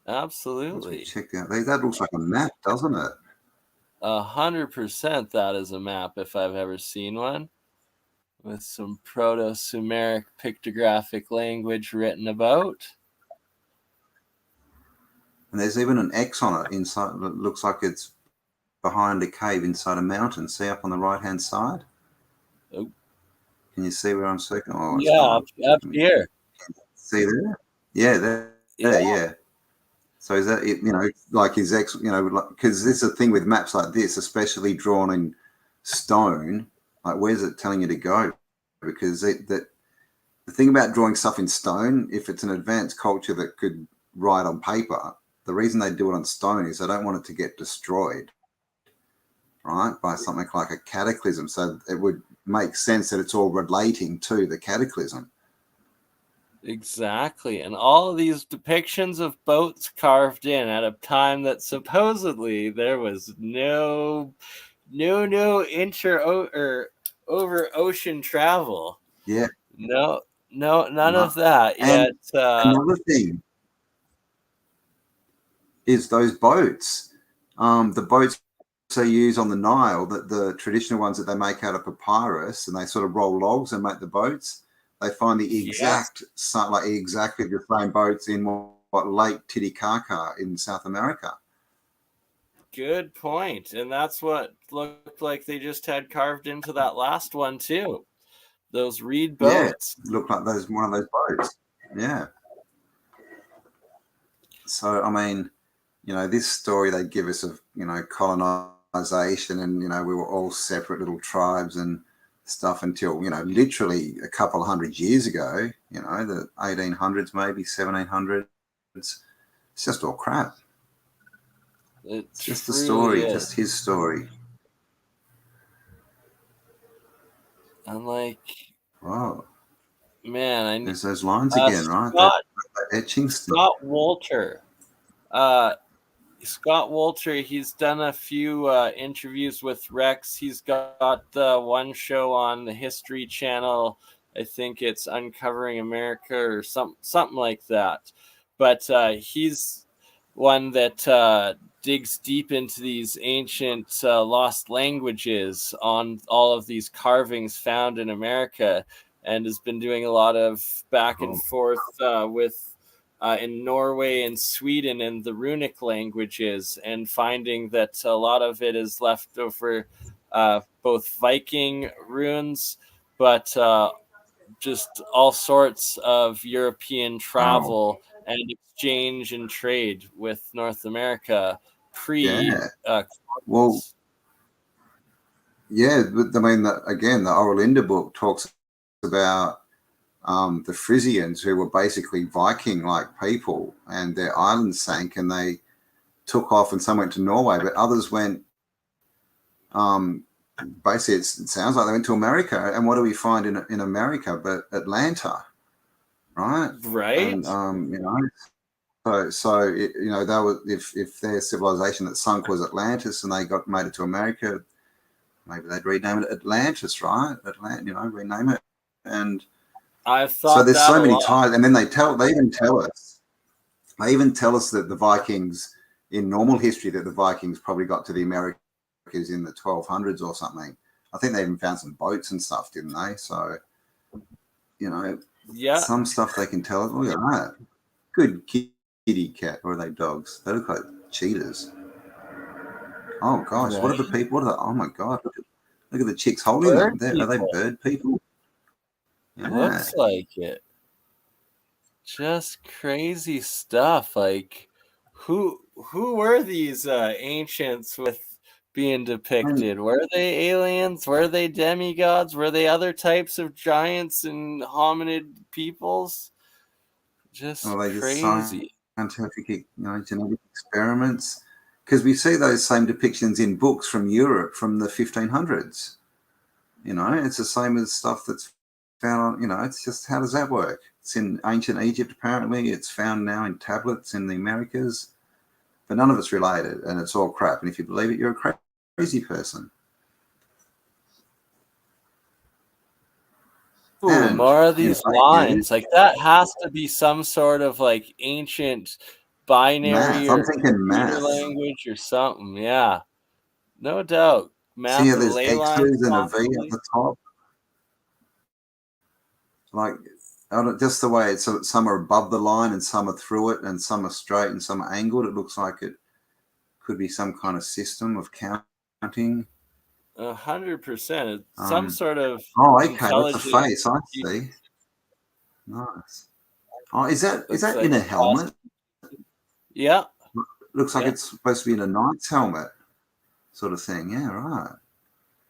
Speaker 2: Absolutely.
Speaker 1: Check out. That looks like a map, doesn't it?
Speaker 2: 100% that is a map if I've ever seen one, with some Proto-Sumeric pictographic language written about.
Speaker 1: And there's even an X on it inside. It looks like it's behind a cave inside a mountain. See up on the right-hand side?
Speaker 2: Oh.
Speaker 1: Can you see where I'm speaking? Oh,
Speaker 2: yeah, up here.
Speaker 1: See there? Yeah, there. Yeah. So is that it? You know, like his X. You know, because there's a thing with maps like this, especially drawn in stone. Like, where's it telling you to go? Because the thing about drawing stuff in stone, if it's an advanced culture that could write on paper, the reason they do it on stone is they don't want it to get destroyed, right, by something like a cataclysm. So it would make sense that it's all relating to the cataclysm.
Speaker 2: Exactly. And all of these depictions of boats carved in at a time that supposedly there was no over ocean travel.
Speaker 1: Yeah.
Speaker 2: None of that.
Speaker 1: And
Speaker 2: yet
Speaker 1: another thing is those boats. The boats they use on the Nile, that the traditional ones that they make out of papyrus, and they sort of roll logs and make the boats. They find the exact, like exactly the same boats in what Lake Titicaca in South America.
Speaker 2: Good point. And that's what looked like they just had carved into that last one too. Those reed boats.
Speaker 1: Yeah, look like one of those boats. Yeah. So, I mean, you know, this story they give us of, you know, colonization and, you know, we were all separate little tribes and stuff until, you know, literally a couple of hundred years ago, you know, the 1800s, maybe 1700s. It's just all crap. It's just the story, just his story.
Speaker 2: I'm like,
Speaker 1: wow,
Speaker 2: man,
Speaker 1: there's those lines again, right? Etching
Speaker 2: Scott Wolter. Scott Wolter, he's done a few interviews with Rex. He's got one show on the History Channel. I think it's Uncovering America or something like that. But he's one that digs deep into these ancient lost languages on all of these carvings found in America, and has been doing a lot of back and forth with in Norway and Sweden and the runic languages, and finding that a lot of it is left over both Viking runes, but just all sorts of European travel and exchange and trade with North America
Speaker 1: well, yeah, but I mean, again, the Orlinda book talks about the Frisians, who were basically Viking-like people, and their islands sank and they took off, and some went to Norway, but others went, basically it sounds like they went to America. And what do we find in America but Atlanta, right?
Speaker 2: Right.
Speaker 1: And, you know, so it, you know, that was, if their civilization that sunk was Atlantis and they made it to America, maybe they'd rename it Atlantis, right? You know, rename it. And
Speaker 2: I've thought
Speaker 1: so there's
Speaker 2: that
Speaker 1: so many
Speaker 2: lot.
Speaker 1: ties, and then they even tell us that the Vikings, in normal history, that the Vikings probably got to the Americas in the 1200s or something. I think they even found some boats and stuff, didn't they? So, you know, some stuff they can tell us. Look at that. Good kitty cat. Or are they dogs? They look like cheetahs. Oh gosh, right. What are the people? Oh my god, look at the chicks holding them. Are they bird people?
Speaker 2: Yeah. Looks like it. Just crazy stuff. Like, who were these ancients with being depicted? Were they aliens? Were they demigods? Were they other types of giants and hominid peoples? Just crazy.
Speaker 1: Scientific, you know, genetic experiments. Because we see those same depictions in books from Europe from the 1500s. You know, it's the same as stuff that's found on, you know, it's just, how does that work? It's in ancient Egypt, apparently. It's found now in tablets in the Americas. But none of it's related, and it's all crap. And if you believe it, you're a crazy person.
Speaker 2: Ooh, and more of these lines. Like, that has to be some sort of, like, ancient binary
Speaker 1: I'm thinking math
Speaker 2: language or something. Yeah. No doubt. Math
Speaker 1: See how
Speaker 2: and
Speaker 1: there's
Speaker 2: ley
Speaker 1: X's
Speaker 2: lines
Speaker 1: and a V
Speaker 2: possibly.
Speaker 1: at the top? Like, just the way it's, some are above the line and some are through it and some are straight and some are angled. It looks like it could be some kind of system of counting.
Speaker 2: 100%. Some sort of
Speaker 1: oh, okay, that's a
Speaker 2: intelligent
Speaker 1: face. I see. Nice. Oh, is that
Speaker 2: looks like
Speaker 1: in a helmet?
Speaker 2: Yeah.
Speaker 1: Looks like
Speaker 2: Yeah.
Speaker 1: it's supposed to be in a knight's helmet, sort of thing. Yeah, right.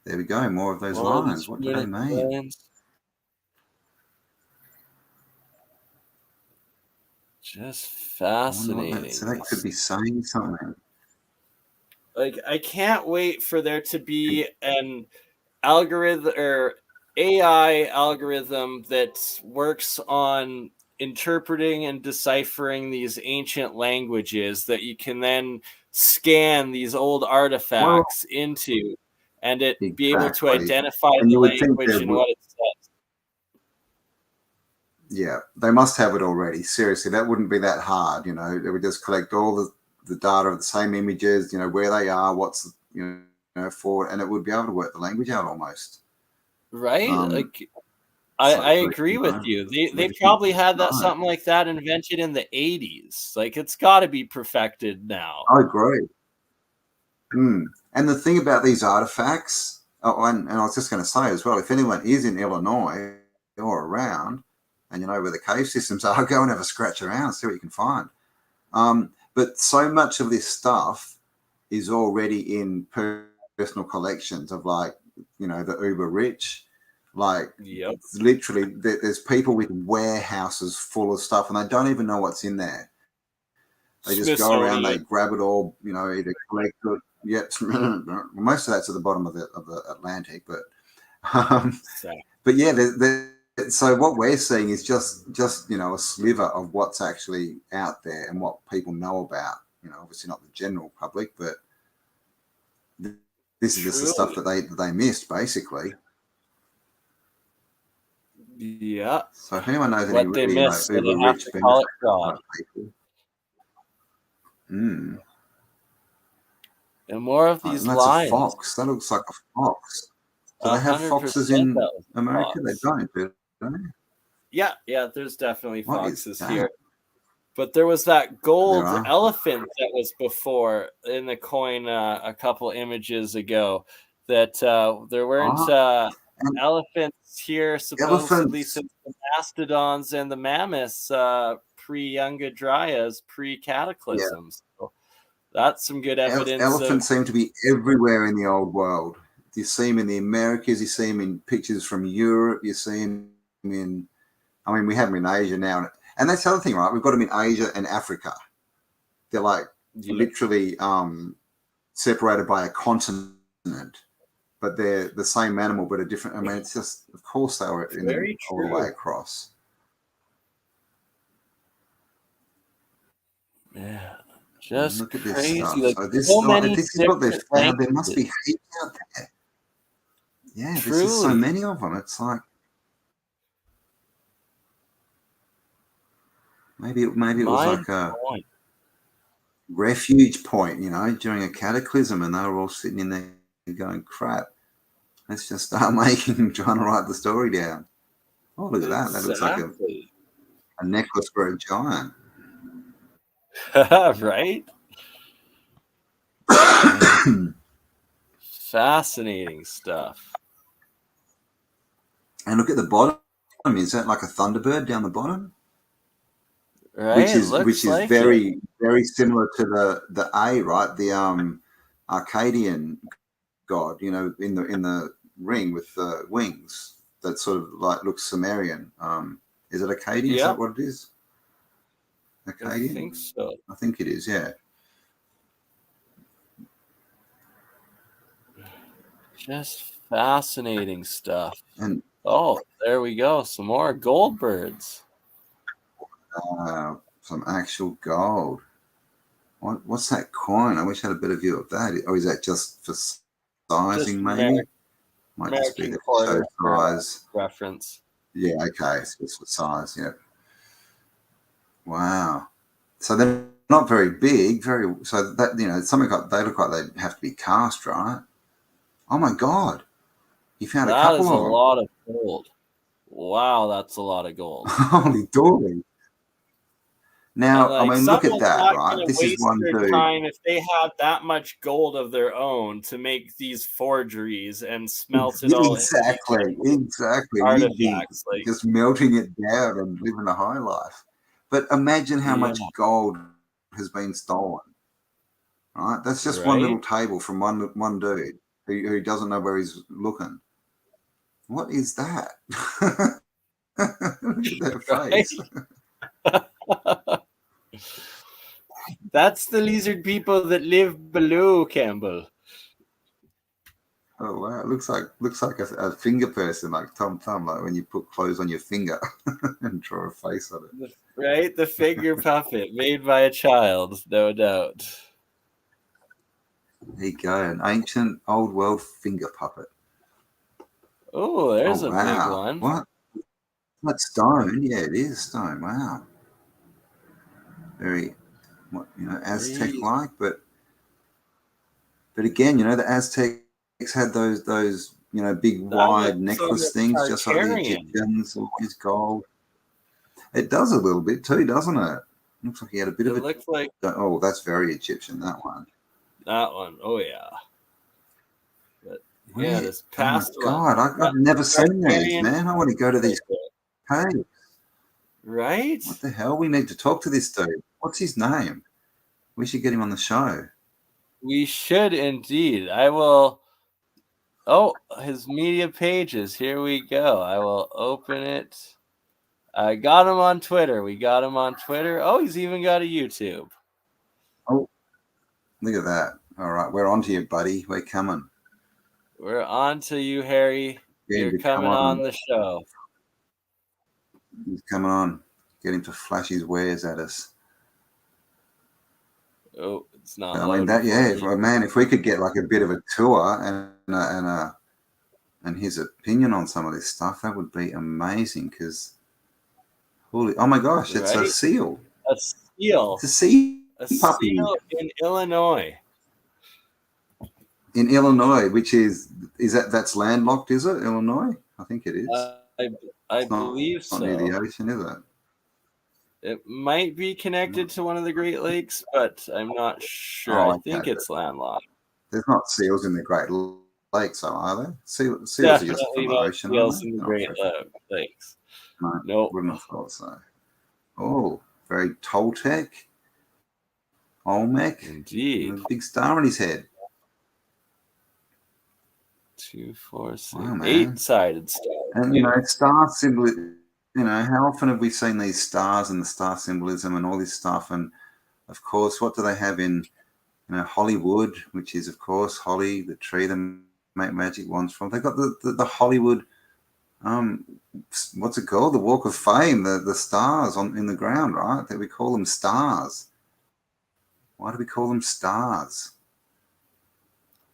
Speaker 1: There we go. More of those
Speaker 2: More of
Speaker 1: lines.
Speaker 2: these
Speaker 1: What do they mean?
Speaker 2: lines. Just
Speaker 1: I wonder what
Speaker 2: fascinating.
Speaker 1: so that could be saying something.
Speaker 2: Like, I can't wait for there to be an algorithm or AI algorithm that works on interpreting and deciphering these ancient languages that you can then scan these old artifacts into, and it be able to
Speaker 1: Exactly.
Speaker 2: identify
Speaker 1: And
Speaker 2: the
Speaker 1: you would think
Speaker 2: language
Speaker 1: they
Speaker 2: and
Speaker 1: would.
Speaker 2: what it says.
Speaker 1: Yeah, they must have it already. Seriously, that wouldn't be that hard. You know, they would just collect all the data of the same images. You know, where they are, what's for, and it would be able to work the language out almost.
Speaker 2: Right? Like,
Speaker 1: so
Speaker 2: I agree with you. They probably had that something like that invented in the 80s. Like, it's got to be perfected now.
Speaker 1: I agree. And the thing about these artifacts, and I was just going to say as well, if anyone is in Illinois or around, and you know where the cave systems are, go and have a scratch around, see what you can find. But so much of this stuff is already in personal collections of, like, you know, the uber rich. Like,
Speaker 2: Yep.
Speaker 1: literally, there's people with warehouses full of stuff, and they don't even know what's in there. They just go around, they grab it all, you know, either collect it. Yep, most of that's at the bottom of the Atlantic, but yeah, so what we're seeing is just you know, a sliver of what's actually out there and what people know about. You know, obviously not the general public, but this is just the stuff that they missed, basically.
Speaker 2: Yeah.
Speaker 1: So if anyone knows
Speaker 2: what
Speaker 1: any
Speaker 2: they
Speaker 1: really
Speaker 2: missed, so
Speaker 1: uber
Speaker 2: they have
Speaker 1: rich
Speaker 2: to call it
Speaker 1: benefactor
Speaker 2: fraud.
Speaker 1: people.
Speaker 2: And more of these
Speaker 1: And that's
Speaker 2: lines.
Speaker 1: a fox. That looks like a fox. Do they have foxes in America? They don't, do they?
Speaker 2: Yeah, there's definitely
Speaker 1: What
Speaker 2: foxes here. But there was that gold elephant that was before in the coin a couple images ago. That there weren't elephants here supposedly since the mastodons and the mammoths pre-Younger Dryas, pre-cataclysms. Yeah. So that's some good evidence.
Speaker 1: Elephants seem to be everywhere in the old world. You see them in the Americas. You see them in pictures from Europe. You see them in, I mean, we have them in Asia now. And that's the other thing, right? We've got them in Asia and Africa. They're like literally separated by a continent, but they're the same animal, but a different. I mean, it's just, of course, they were in them all the way across.
Speaker 2: Yeah, just
Speaker 1: look at
Speaker 2: crazy.
Speaker 1: This stuff.
Speaker 2: Like,
Speaker 1: so this, this is what they've found. There must be heaps out there. Yeah, there's just so many of them. It's like maybe it was like a refuge point, you know, during a cataclysm, and they were all sitting in there going, "Crap, let's just start trying to write the story down." Oh, look at that! That looks like a necklace for a giant.
Speaker 2: Right? Fascinating stuff.
Speaker 1: And look at the bottom. Is that like a thunderbird down the bottom?
Speaker 2: Right.
Speaker 1: Which is like very, very similar to the A, right? The Arcadian god, you know, in the ring with the wings that sort of like looks Sumerian. Is it Akkadian? Is that what it is? Akkadian?
Speaker 2: I think so.
Speaker 1: I think it is, yeah.
Speaker 2: Just fascinating stuff.
Speaker 1: And
Speaker 2: there we go. Some more gold birds.
Speaker 1: Some actual gold. What's that coin? I wish I had a better view of that. Or is that just for sizing, maybe? Might just be the show size
Speaker 2: reference.
Speaker 1: Yeah, okay. It's just for size, yeah. Wow. So then not very big, so that something like they look like they have to be cast, right? Oh my God, you found a couple
Speaker 2: is
Speaker 1: of
Speaker 2: a
Speaker 1: them.
Speaker 2: lot of gold. Wow, that's a lot of gold.
Speaker 1: Holy dooly! Now, I mean, look at that, right? This is one dude.
Speaker 2: Time if they had that much gold of their own to make these forgeries and smelt it all.
Speaker 1: Exactly.
Speaker 2: Artifacts, like
Speaker 1: just melting it down and living a high life. But imagine how much gold has been stolen. Right? That's just one little table from one dude who doesn't know where he's looking. What is that? Look at that face.
Speaker 2: That's the lizard people that live below, Campbell.
Speaker 1: Oh wow! It looks like a finger person, like Tom Thumb, like when you put clothes on your finger and draw a face on it.
Speaker 2: Right, the figure puppet made by a child, no doubt.
Speaker 1: There you go, an ancient old world finger puppet.
Speaker 2: Oh, there's a big one.
Speaker 1: What? That's stone. Yeah, it is stone. Wow. Very, Aztec-like, but again, the Aztecs had those big wide necklace things, just like the Egyptians. All this gold. It does a little bit too, doesn't it? Looks like he had a bit of it.
Speaker 2: Looks like.
Speaker 1: Oh, that's very Egyptian. That one.
Speaker 2: That one. Oh yeah. But yeah, this past
Speaker 1: one. God, I've never seen these, man. I want to go to these caves.
Speaker 2: Right?
Speaker 1: What the hell? We need to talk to this dude. What's his name? We should get him on the show.
Speaker 2: We should indeed. I will. Oh, his media pages. Here we go. I will open it. I got him on Twitter. We got him on Twitter. Oh, he's even got a YouTube.
Speaker 1: Oh, look at that. All right, we're on to you, buddy. We're coming.
Speaker 2: We're on to you, Harry. You're coming on the show.
Speaker 1: He's coming on. Get him to flash his wares at us.
Speaker 2: Oh, it's not.
Speaker 1: I mean man, if we could get like a bit of a tour and his opinion on some of this stuff, that would be amazing. Because oh my gosh, it's a seal.
Speaker 2: A seal.
Speaker 1: It's a seal. Puppy.
Speaker 2: Seal in Illinois.
Speaker 1: In Illinois, which that's landlocked, is it? Illinois? I think it is.
Speaker 2: I believe so.
Speaker 1: Not near the ocean, is it?
Speaker 2: It might be connected to one of the Great Lakes, but I'm not sure. I think it's landlocked.
Speaker 1: There's not seals in the Great Lakes, are there? Seals are just from the ocean.
Speaker 2: Seals in the Great Lakes.
Speaker 1: No,
Speaker 2: nope.
Speaker 1: Wouldn't have thought so. Oh, very Toltec. Olmec.
Speaker 2: Indeed.
Speaker 1: With a big star on his head.
Speaker 2: 2, 4, 6, 8-sided star.
Speaker 1: And star symbol. How often have we seen these stars and the star symbolism and all this stuff? And of course, what do they have in Hollywood, which is of course holly, the tree they make magic wands from? They got the Hollywood. What's it called? The Walk of Fame. The stars in the ground, right? That we call them stars. Why do we call them stars?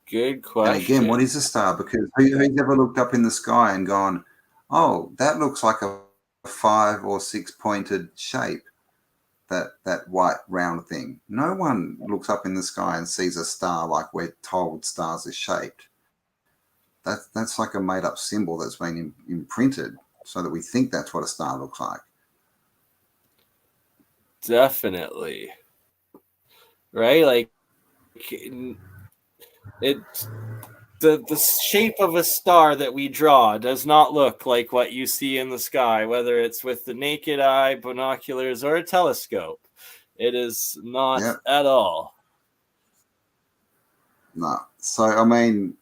Speaker 2: Good question.
Speaker 1: And again, what is a star? Because who's ever looked up in the sky and gone, oh, that looks like a 5 or 6 pointed shape, that white round thing. No one looks up in the sky and sees a star like we're told stars are shaped. That's like a made up symbol that's been imprinted so that we think that's what a star looks like.
Speaker 2: Definitely. Right? Like the shape of a star that we draw does not look like what you see in the sky, whether it's with the naked eye, binoculars, or a telescope. It is not at all.
Speaker 1: No. So, I mean,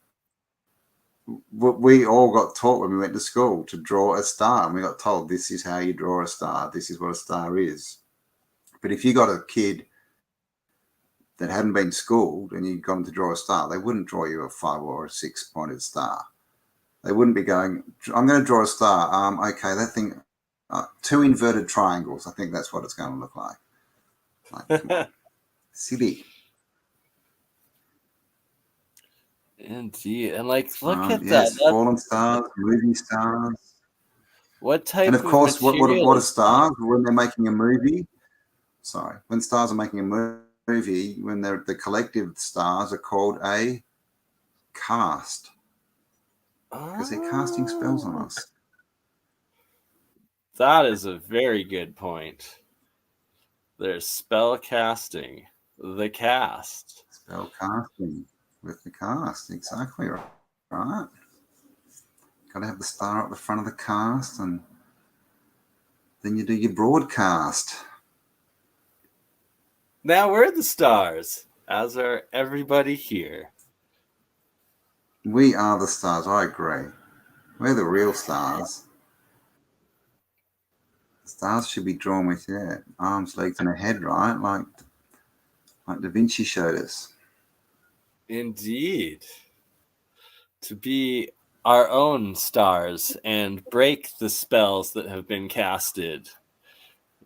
Speaker 1: we all got taught when we went to school to draw a star, and we got told this is how you draw a star. This is what a star is. But if you got a kid that hadn't been schooled and you'd got them to draw a star, they wouldn't draw you a 5 or a 6 pointed star. They wouldn't be going, I'm going to draw a star. Okay, that thing, 2 inverted triangles. I think that's what it's going to look like. Come on. Silly.
Speaker 2: Indeed. And look at
Speaker 1: yes,
Speaker 2: that.
Speaker 1: Fallen stars, movie stars.
Speaker 2: What type
Speaker 1: of course,
Speaker 2: what
Speaker 1: are stars when they're making a movie? when stars are making a movie, when they're the collective stars are called a cast because they're casting spells on us.
Speaker 2: That is a very good point. There's spell casting, the cast.
Speaker 1: Spell casting with the cast, exactly right. Got to have the star at the front of the cast, and then you do your broadcast.
Speaker 2: Now we're the stars, as are everybody here.
Speaker 1: We are the stars. I agree. We're the real stars. Stars should be drawn with arms, legs, and a head, right? Like Da Vinci showed us.
Speaker 2: Indeed. To be our own stars and break the spells that have been casted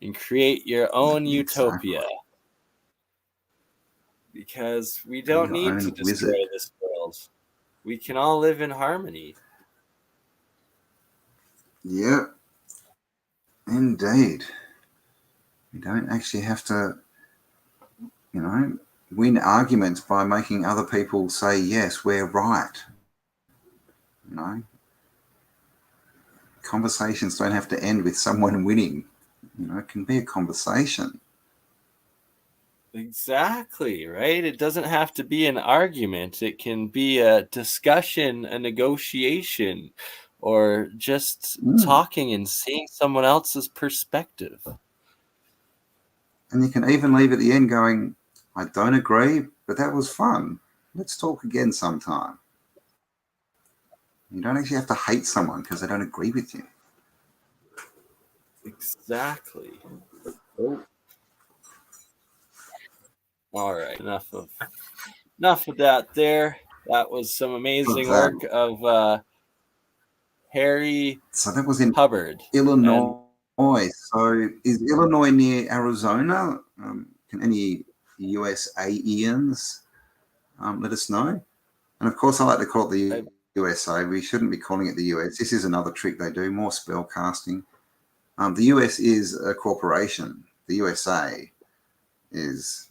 Speaker 2: and create your own utopia. Because we don't need to destroy this world. We can all live in harmony.
Speaker 1: Yeah. Indeed. We don't actually have to, win arguments by making other people say, yes, we're right. Conversations don't have to end with someone winning. It can be a conversation.
Speaker 2: Exactly, right? It doesn't have to be an argument. It can be a discussion, a negotiation, or just talking and seeing someone else's perspective.
Speaker 1: And you can even leave at the end going, I don't agree, but that was fun. Let's talk again sometime. You don't actually have to hate someone because they don't agree with you.
Speaker 2: Exactly. Oh. All right, enough of that there. That was some amazing work of Harry
Speaker 1: that was in
Speaker 2: Hubbard.
Speaker 1: Illinois. So is Illinois near Arizona? Can any USAians let us know? And of course, I like to call it the USA. We shouldn't be calling it the US. This is another trick they do, more spell casting. The US is a corporation. The USA is,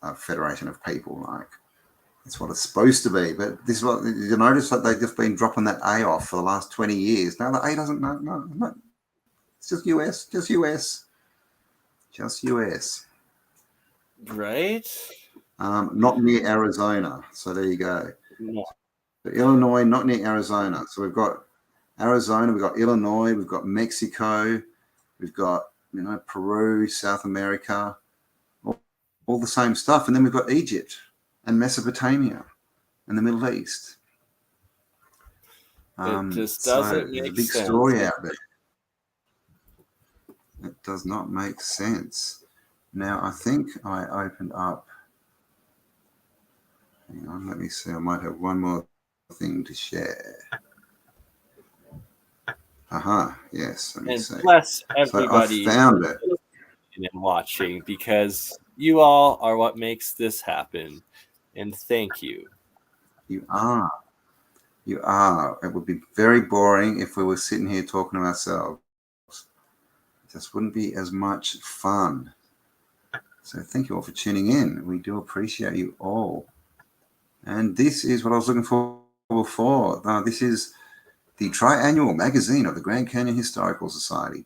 Speaker 1: a federation of people. Like, that's what it's supposed to be. But this is what you notice that they've just been dropping that A off for the last 20 years. Now the A doesn't no. It's just US, just US.
Speaker 2: Right?
Speaker 1: Not near Arizona. So there you go.
Speaker 2: No.
Speaker 1: So Illinois, not near Arizona. So we've got Arizona, we've got Illinois, we've got Mexico, we've got, Peru, South America, all the same stuff. And then we've got Egypt and Mesopotamia and the Middle East.
Speaker 2: It just doesn't make
Speaker 1: there's a big
Speaker 2: sense.
Speaker 1: story out there. It does not make sense. Now, I think I opened up. Hang on, let me see. I might have one more thing to share. Yes. Let me see.
Speaker 2: Bless everybody
Speaker 1: so I found it.
Speaker 2: And watching, because you all are what makes this happen. And thank you.
Speaker 1: You are. It would be very boring if we were sitting here talking to ourselves. It just wouldn't be as much fun. So thank you all for tuning in. We do appreciate you all. And this is what I was looking for before. This is the triannual magazine of the Grand Canyon Historical Society.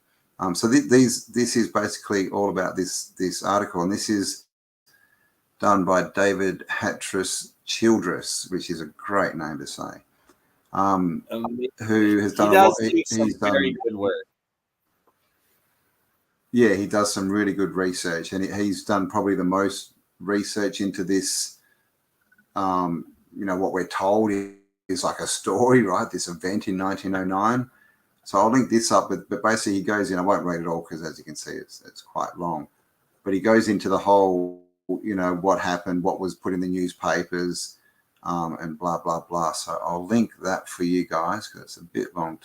Speaker 1: So this is basically all about this article, and this is done by David Hatteras Childress, which is a great name to say. Who has done
Speaker 2: he's done very good work.
Speaker 1: Yeah, he does some really good research, and he's done probably the most research into this. What we're told is like a story, right? This event in 1909. So I'll link this up, but basically he goes in. I won't read it all because, as you can see, it's quite long. But he goes into the whole, what happened, what was put in the newspapers, and blah blah blah. So I'll link that for you guys because it's a bit long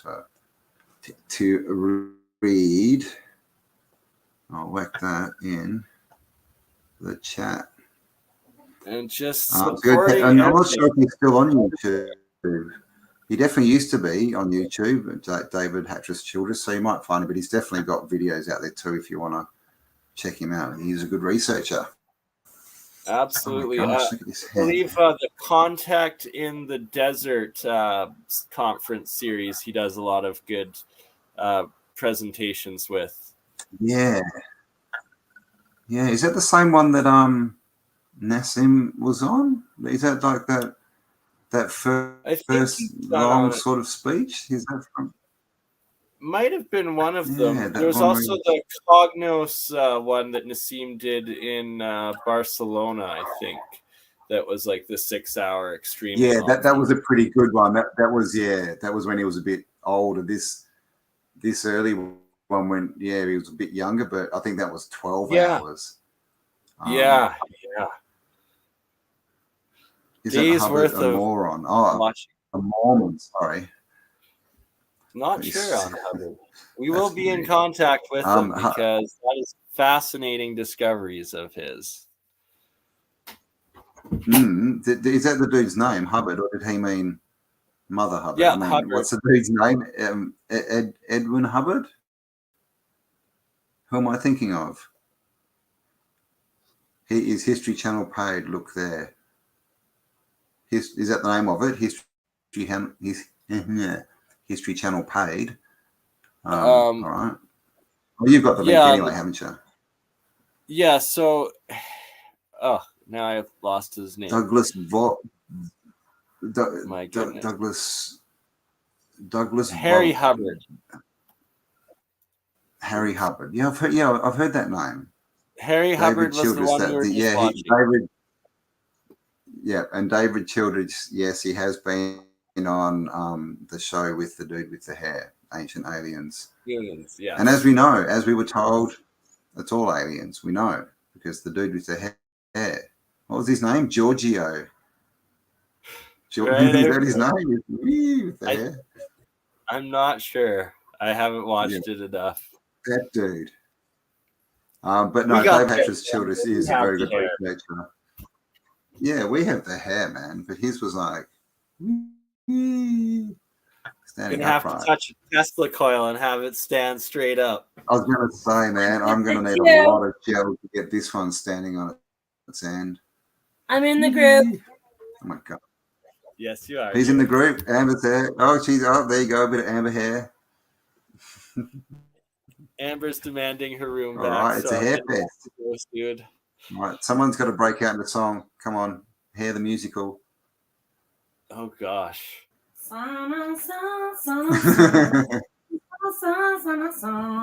Speaker 1: to read. I'll whack that in the chat.
Speaker 2: And just
Speaker 1: supporting. I'm not sure if he's still on YouTube. He definitely used to be on YouTube, David Hatteras Childress, so you might find him, but he's definitely got videos out there too if you want to check him out. He's a good researcher.
Speaker 2: Absolutely.
Speaker 1: Oh my gosh, look at this
Speaker 2: I believe the Contact in the Desert conference series, he does a lot of good presentations with.
Speaker 1: Yeah. Yeah. Is that the same one that Nassim was on? Is that like that first long sort of speech? Is that from?
Speaker 2: Might have been one of them.
Speaker 1: that
Speaker 2: There's
Speaker 1: one
Speaker 2: also the Cognos one that Nassim did in Barcelona, I think. That was like the 6-hour extremely
Speaker 1: Yeah,
Speaker 2: long.
Speaker 1: that was a pretty good one. That was when he was a bit older. This early one when he was a bit younger, but I think that was 12 hours.
Speaker 2: Yeah.
Speaker 1: Is
Speaker 2: Days
Speaker 1: that Hubbard
Speaker 2: worth
Speaker 1: a
Speaker 2: of
Speaker 1: moron? Oh,
Speaker 2: watching.
Speaker 1: a Mormon, sorry.
Speaker 2: Not sure on Hubbard. We will be in contact with him because that is fascinating discoveries of his.
Speaker 1: Is that the dude's name, Hubbard, or did he mean Mother Hubbard?
Speaker 2: Yeah,
Speaker 1: I mean,
Speaker 2: Hubbard.
Speaker 1: what's the dude's name? Edwin Hubbard? Who am I thinking of? He is History Channel paid. Look there. Is that the name of it? History Channel paid. All right. Well, you've got the link anyway, haven't you?
Speaker 2: Yeah. So, now I've lost his name.
Speaker 1: Douglas
Speaker 2: My goodness.
Speaker 1: Douglas
Speaker 2: Harry Hubbard.
Speaker 1: Harry Hubbard. Yeah, I've heard that name.
Speaker 2: Harry Hubbard was the one we were just watching.
Speaker 1: And David Childridge, yes, he has been on the show with the dude with the hair, Ancient Aliens.
Speaker 2: Aliens, yeah.
Speaker 1: And as we know, as we were told, it's all aliens. We know because the dude with the hair. What was his name? Giorgio.
Speaker 2: Right,
Speaker 1: is that his name? With the hair?
Speaker 2: I'm not sure. I haven't watched it enough.
Speaker 1: That dude. But no, David Childridge is a very good researcher. Yeah, we have the hair, man, but his was like standing
Speaker 2: Gonna have to touch a Tesla coil and have it stand straight up.
Speaker 1: I was gonna say, man, I'm gonna need a lot of gel to get this one standing on its end.
Speaker 5: I'm in the group.
Speaker 1: Oh my god.
Speaker 2: Yes, you are.
Speaker 1: He's in the group. Amber's there. Oh, there you go, a bit of Amber hair.
Speaker 2: Amber's demanding her room back.
Speaker 1: All right, it's a hair fest.
Speaker 2: Dude.
Speaker 1: All right, someone's got to break out in the song. Come on, Hair the musical.
Speaker 2: Oh gosh.
Speaker 1: There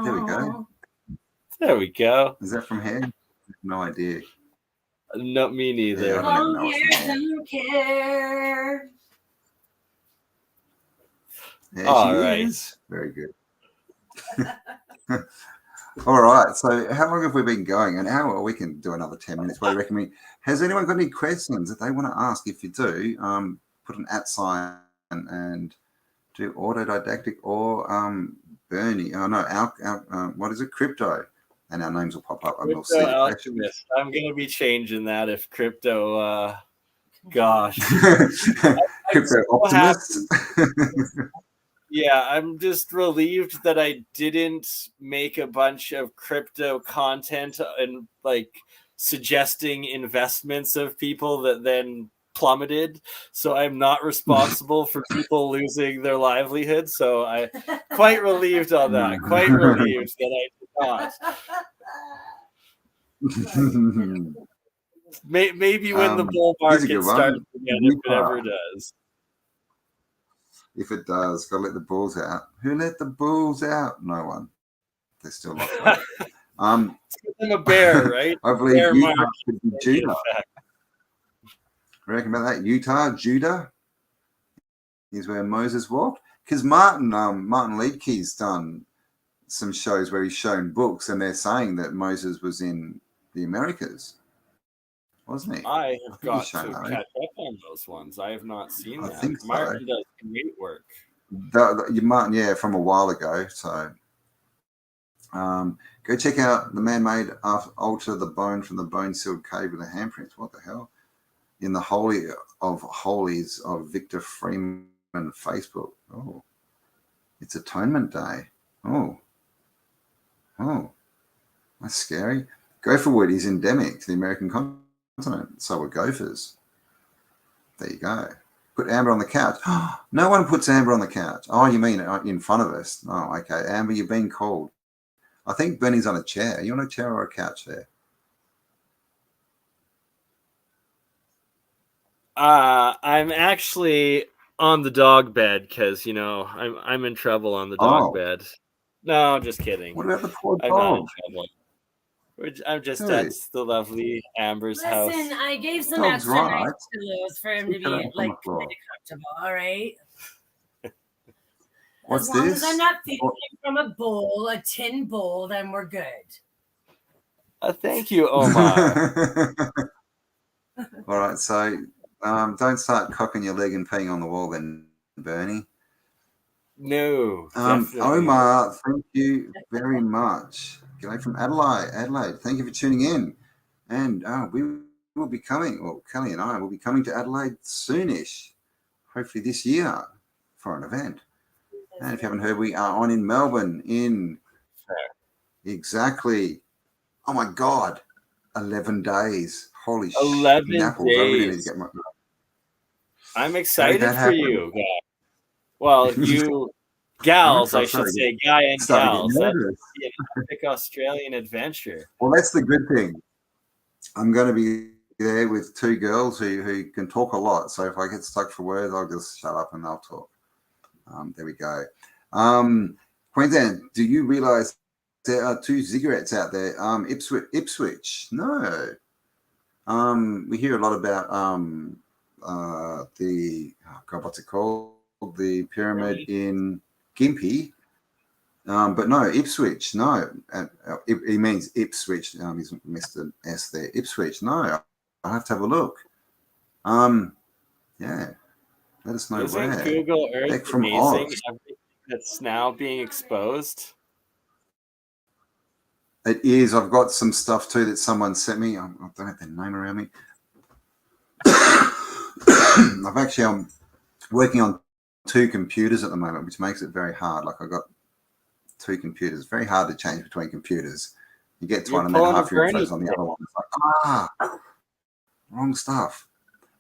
Speaker 1: we go.
Speaker 2: There we go.
Speaker 1: Is that from Hair? No idea.
Speaker 2: No, me neither.
Speaker 1: Yeah,
Speaker 5: Don't care.
Speaker 1: All right. Very good. All right. So how long have we been going? An hour? We can do another 10 minutes. What do you reckon? Has anyone got any questions that they want to ask? If you do, put an @sign and do Autodidactic or Bernie. Oh, no. What is it? Crypto. And our names will pop up. And we'll see the
Speaker 2: Alchemist. I'm going to be changing that if crypto... gosh.
Speaker 1: Crypto optimist.
Speaker 2: Yeah, I'm just relieved that I didn't make a bunch of crypto content and like suggesting investments of people that then plummeted. So I'm not responsible for people losing their livelihood. So I quite relieved on that. Quite relieved that I did not. Maybe when the bull market starts again, if it ever does.
Speaker 1: If it does, gotta let the bulls out. Who let the bulls out? No one. They're still locked up.
Speaker 2: I'm a bear, right?
Speaker 1: I believe Utah could be Judah. Reckon about that? Utah, Judah is where Moses walked. Because Martin Liedtke's done some shows where he's shown books, and they're saying that Moses was in the Americas. Wasn't he?
Speaker 2: I have got to catch up on those ones. I have not seen that. I think so. Martin does great work.
Speaker 1: Martin, from a while ago. So go check out the man-made altar of the bone from the bone-sealed cave with the handprints. What the hell? In the Holy of Holies of Victor Freeman Facebook. Oh, it's Atonement Day. Oh, that's scary. Gopherwood is endemic to the American continent. So are gophers. There you go. Put Amber on the couch. No one puts Amber on the couch. Oh, you mean in front of us? Oh, okay. Amber, you've been called. I think Benny's on a chair. Are you on a chair or a couch there?
Speaker 2: I'm actually on the dog bed because I'm in trouble on the dog bed. No, just kidding.
Speaker 1: What about the poor
Speaker 2: I'm not in
Speaker 1: dog?
Speaker 2: trouble. I'm just
Speaker 1: Dude.
Speaker 2: at the lovely Amber's house.
Speaker 5: Listen, I gave some
Speaker 1: Dog's
Speaker 5: extra
Speaker 1: right.
Speaker 5: nice pillows for him to be like kind of comfortable. All right.
Speaker 1: What's
Speaker 5: as long
Speaker 1: this?
Speaker 5: as I'm not feeding him from a bowl, a tin bowl, then we're good.
Speaker 2: Thank you, Omar.
Speaker 1: All right, so don't start cocking your leg and peeing on the wall then, Bernie.
Speaker 2: No.
Speaker 1: Omar, thank you very much. G'day from Adelaide. Adelaide, thank you for tuning in. And we will be coming, or Kelly and I will be coming to Adelaide soonish, hopefully this year, for an event. And if you haven't heard, we are on in Melbourne in exactly, oh my God, 11 days. Holy
Speaker 2: 11
Speaker 1: days.
Speaker 2: I'm excited for you. Well, you gals, I should say, guy and gals. That's an epic Australian adventure.
Speaker 1: Well, that's the good thing. I'm going to be there with two girls who can talk a lot. So if I get stuck for words, I'll just shut up and they'll talk. There we go. Queensland, do you realize there are two ziggurats out there? Ipswich. No. We hear a lot about what's it called? The pyramid in Gympie. But no, Ipswich, no. He means Ipswich. He's missed an S there. Ipswich, no. I'll have to have a look. Yeah. Let us know where.
Speaker 2: Google Earth
Speaker 1: from
Speaker 2: amazing?
Speaker 1: Oz.
Speaker 2: Everything that's now being exposed.
Speaker 1: It is. I've got some stuff too that someone sent me. I don't have their name around me. I'm working on two computers at the moment, which makes it very hard. Like I've got two computers. Very hard to change between computers. You get to one and then half your info's on the other one. It's like, wrong stuff.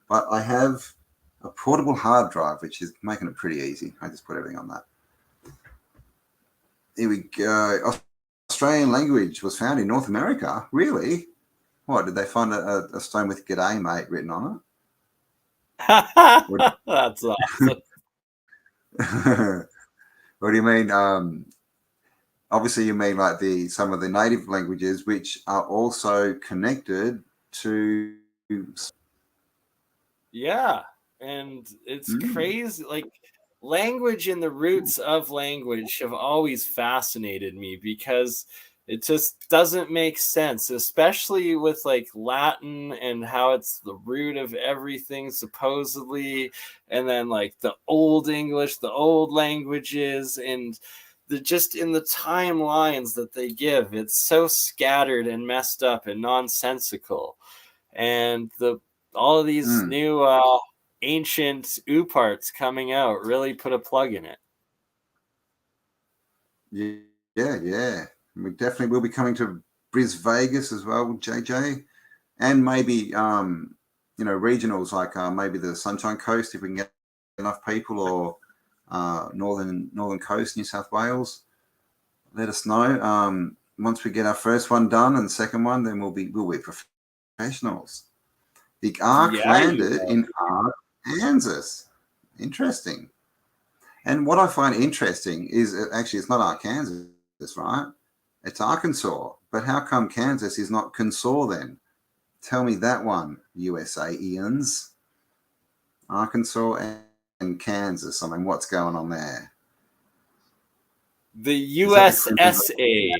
Speaker 1: But I have a portable hard drive, which is making it pretty easy. I just put everything on that. Here we go. Australian language was found in North America. Really? What, did they find a stone with "G'day, mate" written on
Speaker 2: it? That's awesome.
Speaker 1: What do you mean? Obviously, you mean like some of the native languages, which are also connected to.
Speaker 2: Yeah, and it's crazy. Like language and the roots of language have always fascinated me because it just doesn't make sense, especially with like Latin and how it's the root of everything supposedly, and then like the Old English, the old languages, and just in the timelines that they give, it's so scattered and messed up and nonsensical. And all of these new ancient parts coming out really put a plug in it.
Speaker 1: Yeah. We definitely will be coming to Bris Vegas as well, JJ, and maybe regionals like maybe the Sunshine Coast if we can get enough people, or Northern Coast, New South Wales. Let us know. Once we get our first one done and the second one, then we'll be professionals. The Ark landed in Arkansas. Interesting. And what I find interesting is actually it's not Arkansas, right? It's Arkansas. But how come Kansas is not Kansas then? Tell me that one, USAians. Arkansas and Kansas. I mean, what's going on there?
Speaker 2: The USSA.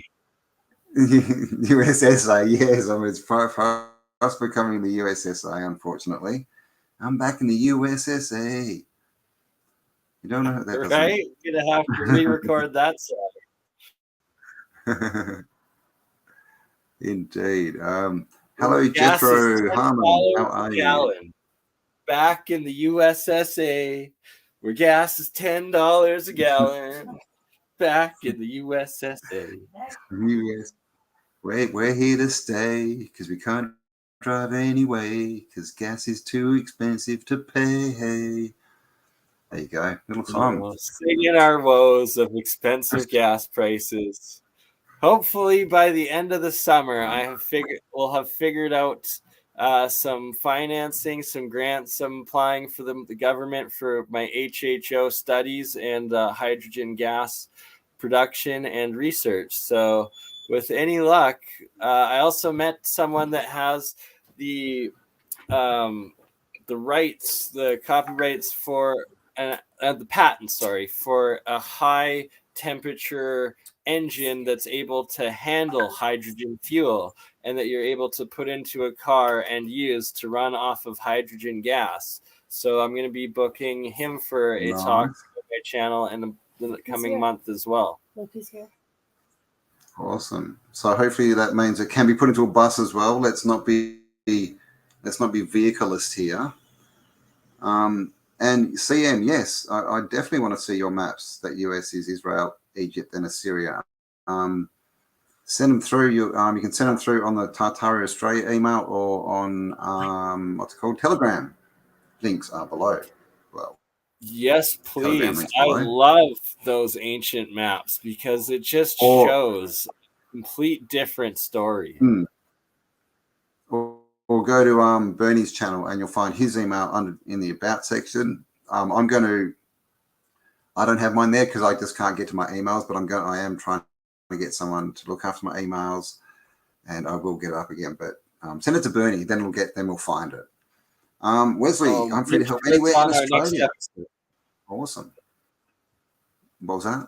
Speaker 1: USSA, yes. I mean, it's fast becoming the USSA, unfortunately. I'm back in the USSA. You don't know that,
Speaker 2: right? You're going to have to re-record that song.
Speaker 1: Indeed. Hello, Jethro Harmon. How are you?
Speaker 2: Back in the USSA, where gas is $10 a gallon. Back in the USSA.
Speaker 1: US. we're here to stay because we can't drive anyway because gas is too expensive to pay. There you go, little song.
Speaker 2: Singing our woes of expensive gas prices. Hopefully, by the end of the summer, we'll have figured out some financing, some grants. I'm applying for the government for my HHO studies and hydrogen gas production and research. So, with any luck, I also met someone that has the rights, the copyrights for the patent, for a high temperature engine that's able to handle hydrogen fuel and that you're able to put into a car and use to run off of hydrogen gas. So I'm going to be booking him for a talk on my channel in the coming month as well.
Speaker 5: Look who's here.
Speaker 1: Awesome. So hopefully that means it can be put into a bus as well. Let's not be vehicleist here. And CM, yes, I definitely want to see your maps that US is Israel, Egypt, and Assyria. Send them through. You can send them through on the Tartaria Australia email or on what's it called, Telegram. Links are below. Well,
Speaker 2: yes, please. I love those ancient maps because it just shows a complete different story.
Speaker 1: Or go to Bernie's channel and you'll find his email in the about section. I don't have mine there because I just can't get to my emails, but I am trying to get someone to look after my emails, and I will get it up again. But send it to Bernie, then we'll find it. Wesley, I'm free to help anywhere in Australia. Awesome. What was that?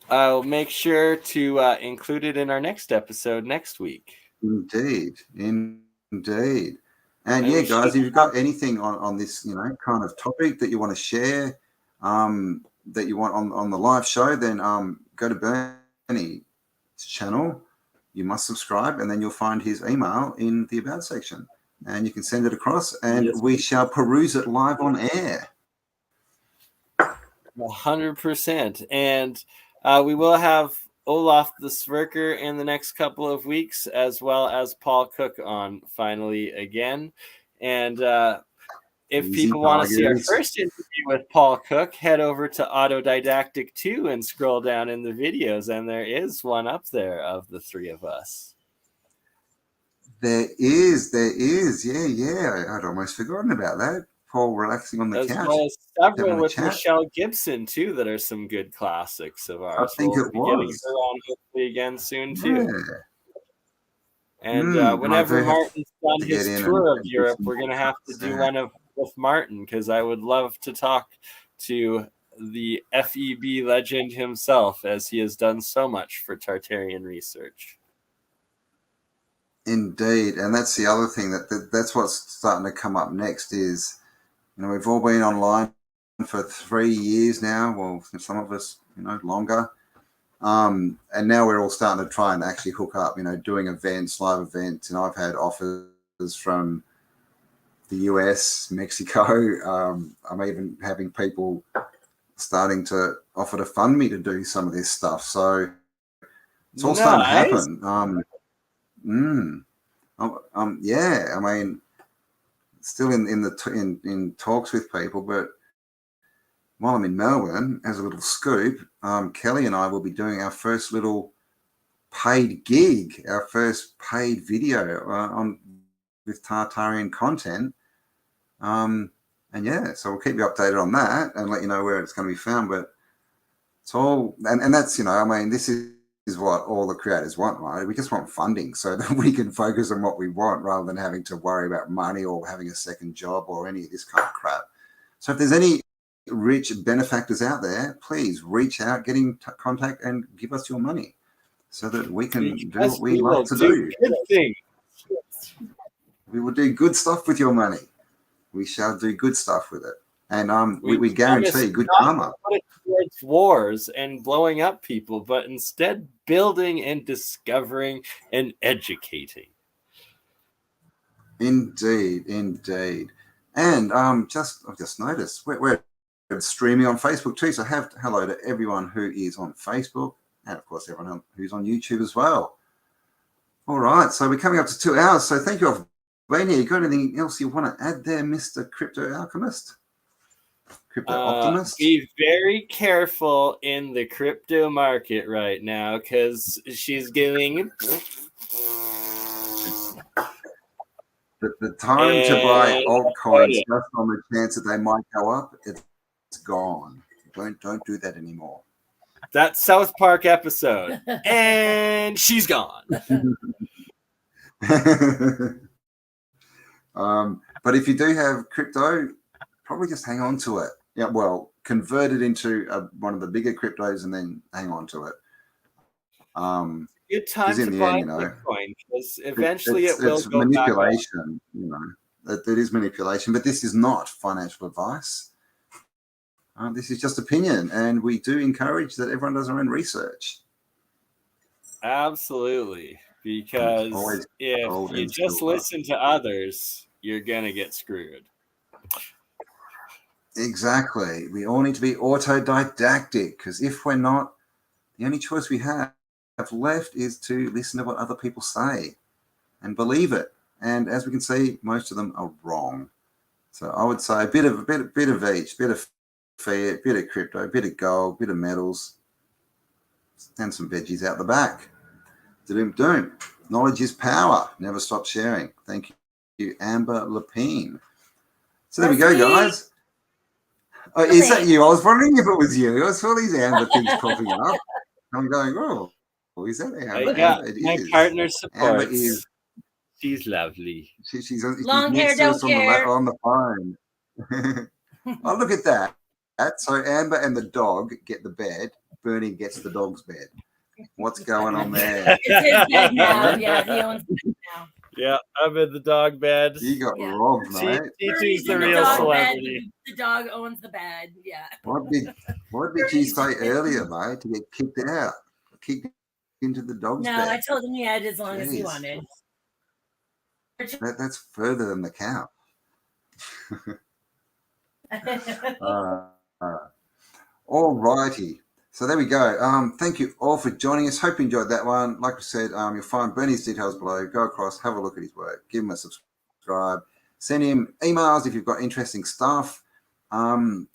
Speaker 2: I'll make sure to include it in our next episode next week.
Speaker 1: Indeed. And yeah, guys, if you've got anything on this, kind of topic that you want to share, that you want on the live show, then go to Bernie's channel. You must subscribe, and then you'll find his email in the about section, and you can send it across, and we shall peruse it live on air.
Speaker 2: 100%, and we will have Olaf the Sverker in the next couple of weeks, as well as Paul Cook on finally again. And if people want to see our first interview with Paul Cook, head over to Autodidactic 2 and scroll down in the videos, and there is one up there of the three of us.
Speaker 1: There is. Yeah. I'd almost forgotten about that. Paul relaxing on the couch.
Speaker 2: As well as several with Michelle Gibson, too, that are some good classics of ours.
Speaker 1: I think it was.
Speaker 2: Getting her on hopefully again soon, too. Yeah. And whenever Martin's done his tour of Europe, we're going to have to do one with Martin, because I would love to talk to the FEB legend himself, as he has done so much for Tartarian research.
Speaker 1: Indeed. And that's the other thing, that's what's starting to come up next is, we've all been online for 3 years now. Well, some of us, longer. And now we're all starting to try and actually hook up, doing events, live events. And I've had offers from the US, Mexico. I'm even having people starting to offer to fund me to do some of this stuff. So it's all starting to happen. Yeah, I mean, still in talks with people, but while I'm in Melbourne, as a little scoop, Kelly and I will be doing our first little paid gig, our first paid video with Tartarian content. And yeah, so we'll keep you updated on that and let you know where it's going to be found. But it's all, and that's, this is what all the creators want, right? We just want funding so that we can focus on what we want rather than having to worry about money or having a second job or any of this kind of crap. So if there's any rich benefactors out there, please reach out, get in contact and give us your money so that we can do what we love to do.
Speaker 2: Good thing.
Speaker 1: We will do good stuff with your money. We shall do good stuff with it. And we guarantee good karma.
Speaker 2: Put it towards wars and blowing up people, but instead building and discovering and educating.
Speaker 1: Indeed. And I've just noticed we're streaming on Facebook too. So hello to everyone who is on Facebook and of course everyone who's on YouTube as well. All right, so we're coming up to 2 hours. So thank you all for being here. You got anything else you want to add there, Mr. Crypto Alchemist? Crypto Optimist?
Speaker 2: Be very careful in the crypto market right now because she's getting.
Speaker 1: The time to buy altcoins just on the chance that they might go up, it's gone. Don't do that anymore.
Speaker 2: That South Park episode. And she's gone.
Speaker 1: But if you do have crypto, probably just hang on to it. Yeah, well, convert it into one of the bigger cryptos and then hang on to it.
Speaker 2: Good time to buy Bitcoin because eventually it will go
Speaker 1: manipulation. That is manipulation, but this is not financial advice. This is just opinion, and we do encourage that everyone does their own research.
Speaker 2: Absolutely, because if you just listen to others, you're gonna get screwed.
Speaker 1: Exactly. We all need to be autodidactic, because if we're not, the only choice we have left is to listen to what other people say and believe it. And as we can see, most of them are wrong. So I would say a bit of each, bit of fiat, bit of crypto, bit of gold, bit of metals, and some veggies out the back. Doom. Knowledge is power. Never stop sharing. Thank you, Amber Lepine. So there we go, guys. Oh, is that you? I was wondering if it was you. I saw these Amber things popping up. I'm going, oh, is that Amber?
Speaker 2: My partner supports. She's lovely.
Speaker 1: She's
Speaker 5: long hair, don't care.
Speaker 1: On the phone. Oh, look at that. So Amber and the dog get the bed. Bernie gets the dog's bed. What's going on there?
Speaker 5: It's his bed now. Yeah, he owns the bed now.
Speaker 2: Yeah, I'm in the dog bed.
Speaker 1: You got robbed, mate.
Speaker 2: She's the real celebrity.
Speaker 5: The dog owns the bed. Yeah.
Speaker 1: What did you say earlier, mate? To get kicked out, kicked into the dog's bed?
Speaker 5: No, I told him he had as long as he wanted.
Speaker 1: That's further than the cow. All righty. So there we go. Thank you all for joining us. Hope you enjoyed that one. Like I said, you'll find Bernie's details below. Go across, have a look at his work, give him a subscribe, send him emails if you've got interesting stuff. I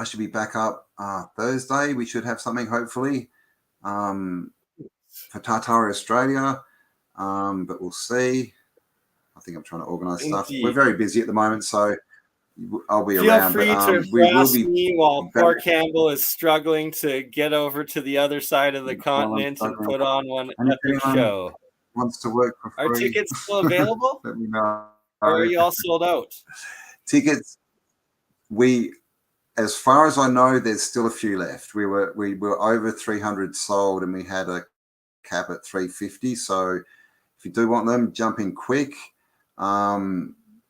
Speaker 1: should be back up Thursday. We should have something, hopefully, for Tartaria Australia. But we'll see. I think I'm trying to organise stuff. We're very busy at the moment, so I'll be around.
Speaker 2: Feel free to harass me while poor Campbell is struggling to get over to the other side of the continent and put on one epic show.
Speaker 1: Wants to work for free.
Speaker 2: Are tickets still available?
Speaker 1: Let me know.
Speaker 2: Or are you all sold out?
Speaker 1: Tickets, as far as I know, there's still a few left. We were over 300 sold, and we had a cap at 350. So if you do want them, jump in quick.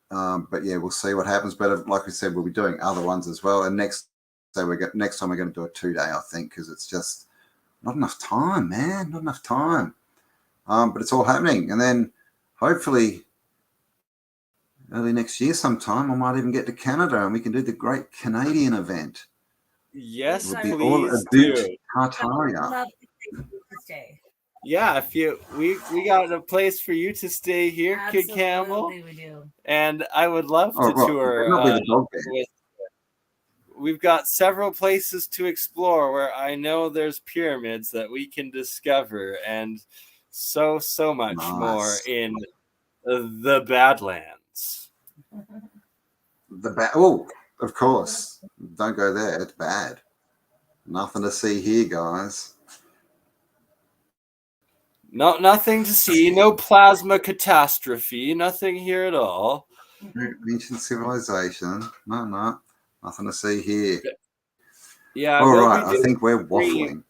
Speaker 1: But yeah, we'll see what happens. But like we said, we'll be doing other ones as well. And next time we're going to do a 2-day, I think, because it's just not enough time, man. Not enough time. But it's all happening. And then hopefully early next year sometime, I might even get to Canada and we can do the great Canadian event.
Speaker 2: Yes,
Speaker 1: please do. Tartaria.
Speaker 2: Yeah, we got a place for you to stay here,
Speaker 5: Absolutely,
Speaker 2: Kid Campbell.
Speaker 5: We do.
Speaker 2: And I would love to tour. We've got several places to explore where I know there's pyramids that we can discover, and so much more in the Badlands.
Speaker 1: Of course. Don't go there. It's bad. Nothing to see here, guys.
Speaker 2: Nothing to see. No plasma catastrophe. Nothing here at all.
Speaker 1: Ancient civilization. No. Nothing to see here.
Speaker 2: Yeah.
Speaker 1: All right. I think we're waffling.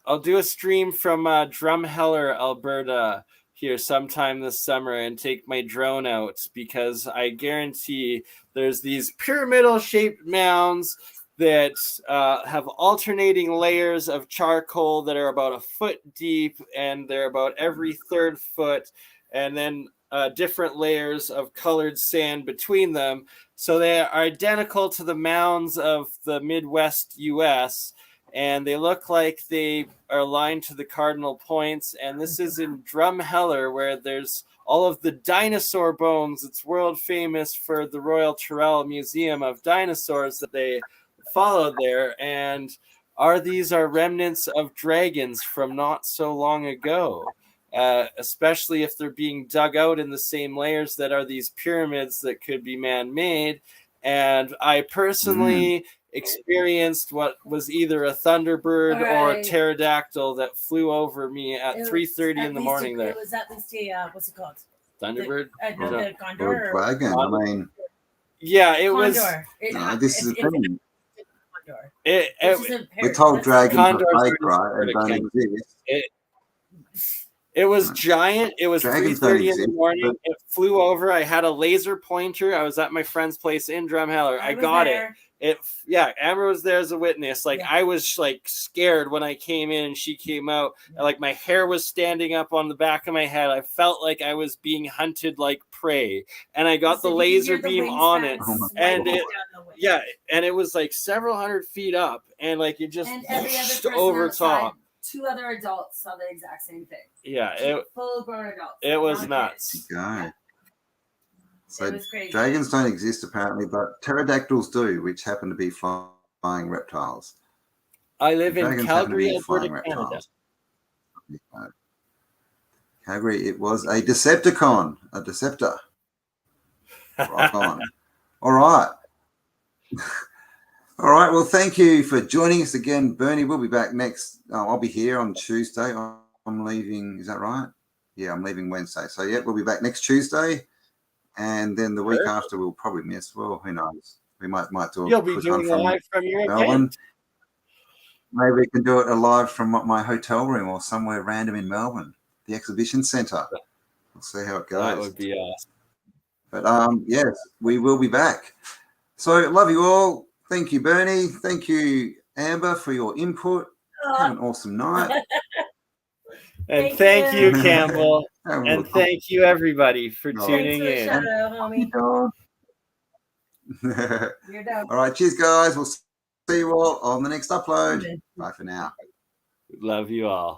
Speaker 2: I'll do a stream from Drumheller, Alberta here sometime this summer and take my drone out because I guarantee there's these pyramidal shaped mounds that have alternating layers of charcoal that are about a foot deep, and they're about every 3rd foot, and then different layers of colored sand between them. So they are identical to the mounds of the Midwest U.S., and they look like they are aligned to the cardinal points. And this is in Drumheller, where there's all of the dinosaur bones. It's world famous for the Royal Tyrrell Museum of Dinosaurs that they followed there. And these are remnants of dragons from not so long ago, especially if they're being dug out in the same layers that are these pyramids that could be man-made. And I personally experienced what was either a thunderbird or a pterodactyl that flew over me at 3:30 in the morning. There,
Speaker 5: it was at least a what's it called?
Speaker 2: Thunderbird.
Speaker 5: The condor.
Speaker 1: Or a dragon. I mean,
Speaker 2: yeah, it was.
Speaker 1: No, this is a thing. We're told dragons are fake, right? And don't exist.
Speaker 2: It was giant. It was
Speaker 1: Dragons
Speaker 2: 3:30 in the
Speaker 1: exist,
Speaker 2: morning. It flew over. I had a laser pointer. I was at my friend's place in Drumheller. I got it. Amber was there as a witness. Like, I was like scared when I came in and she came out. And, like, my hair was standing up on the back of my head. I felt like I was being hunted like prey. And I got the laser beam on it. And it was like several hundred feet up, and like it just over top.
Speaker 5: 2 other adults saw the exact same thing.
Speaker 2: Yeah,
Speaker 5: full-grown adults.
Speaker 2: It was nuts.
Speaker 1: So
Speaker 5: it was crazy.
Speaker 1: Dragons don't exist apparently, but pterodactyls do, which happen to be flying reptiles.
Speaker 2: I live in
Speaker 1: Dragons
Speaker 2: Calgary, Alberta, Canada.
Speaker 1: Calgary, it was a Decepticon, a Deceptor. Rock on. All right. All right. Well, thank you for joining us again, Bernie. We'll be back next. I'll be here on Tuesday. I'm leaving. Is that right? Yeah, I'm leaving Wednesday. So, yeah, we'll be back next Tuesday. And then the week after, we'll probably miss. Well, who knows? We might do a
Speaker 2: You'll be doing live from your
Speaker 1: Melbourne.
Speaker 2: event.
Speaker 1: Maybe we can do it live from my hotel room or somewhere random in Melbourne, the exhibition centre. We'll see how it goes.
Speaker 2: That would be awesome.
Speaker 1: But yes, we will be back. So love you all. Thank you, Bernie. Thank you, Amber, for your input. Have an awesome night.
Speaker 2: And thank you, Campbell. And thank you, everybody, for tuning in.
Speaker 5: Shout out, homie. You're down.
Speaker 1: All right, cheers, guys. We'll see you all on the next upload. Bye for now.
Speaker 2: Love you all.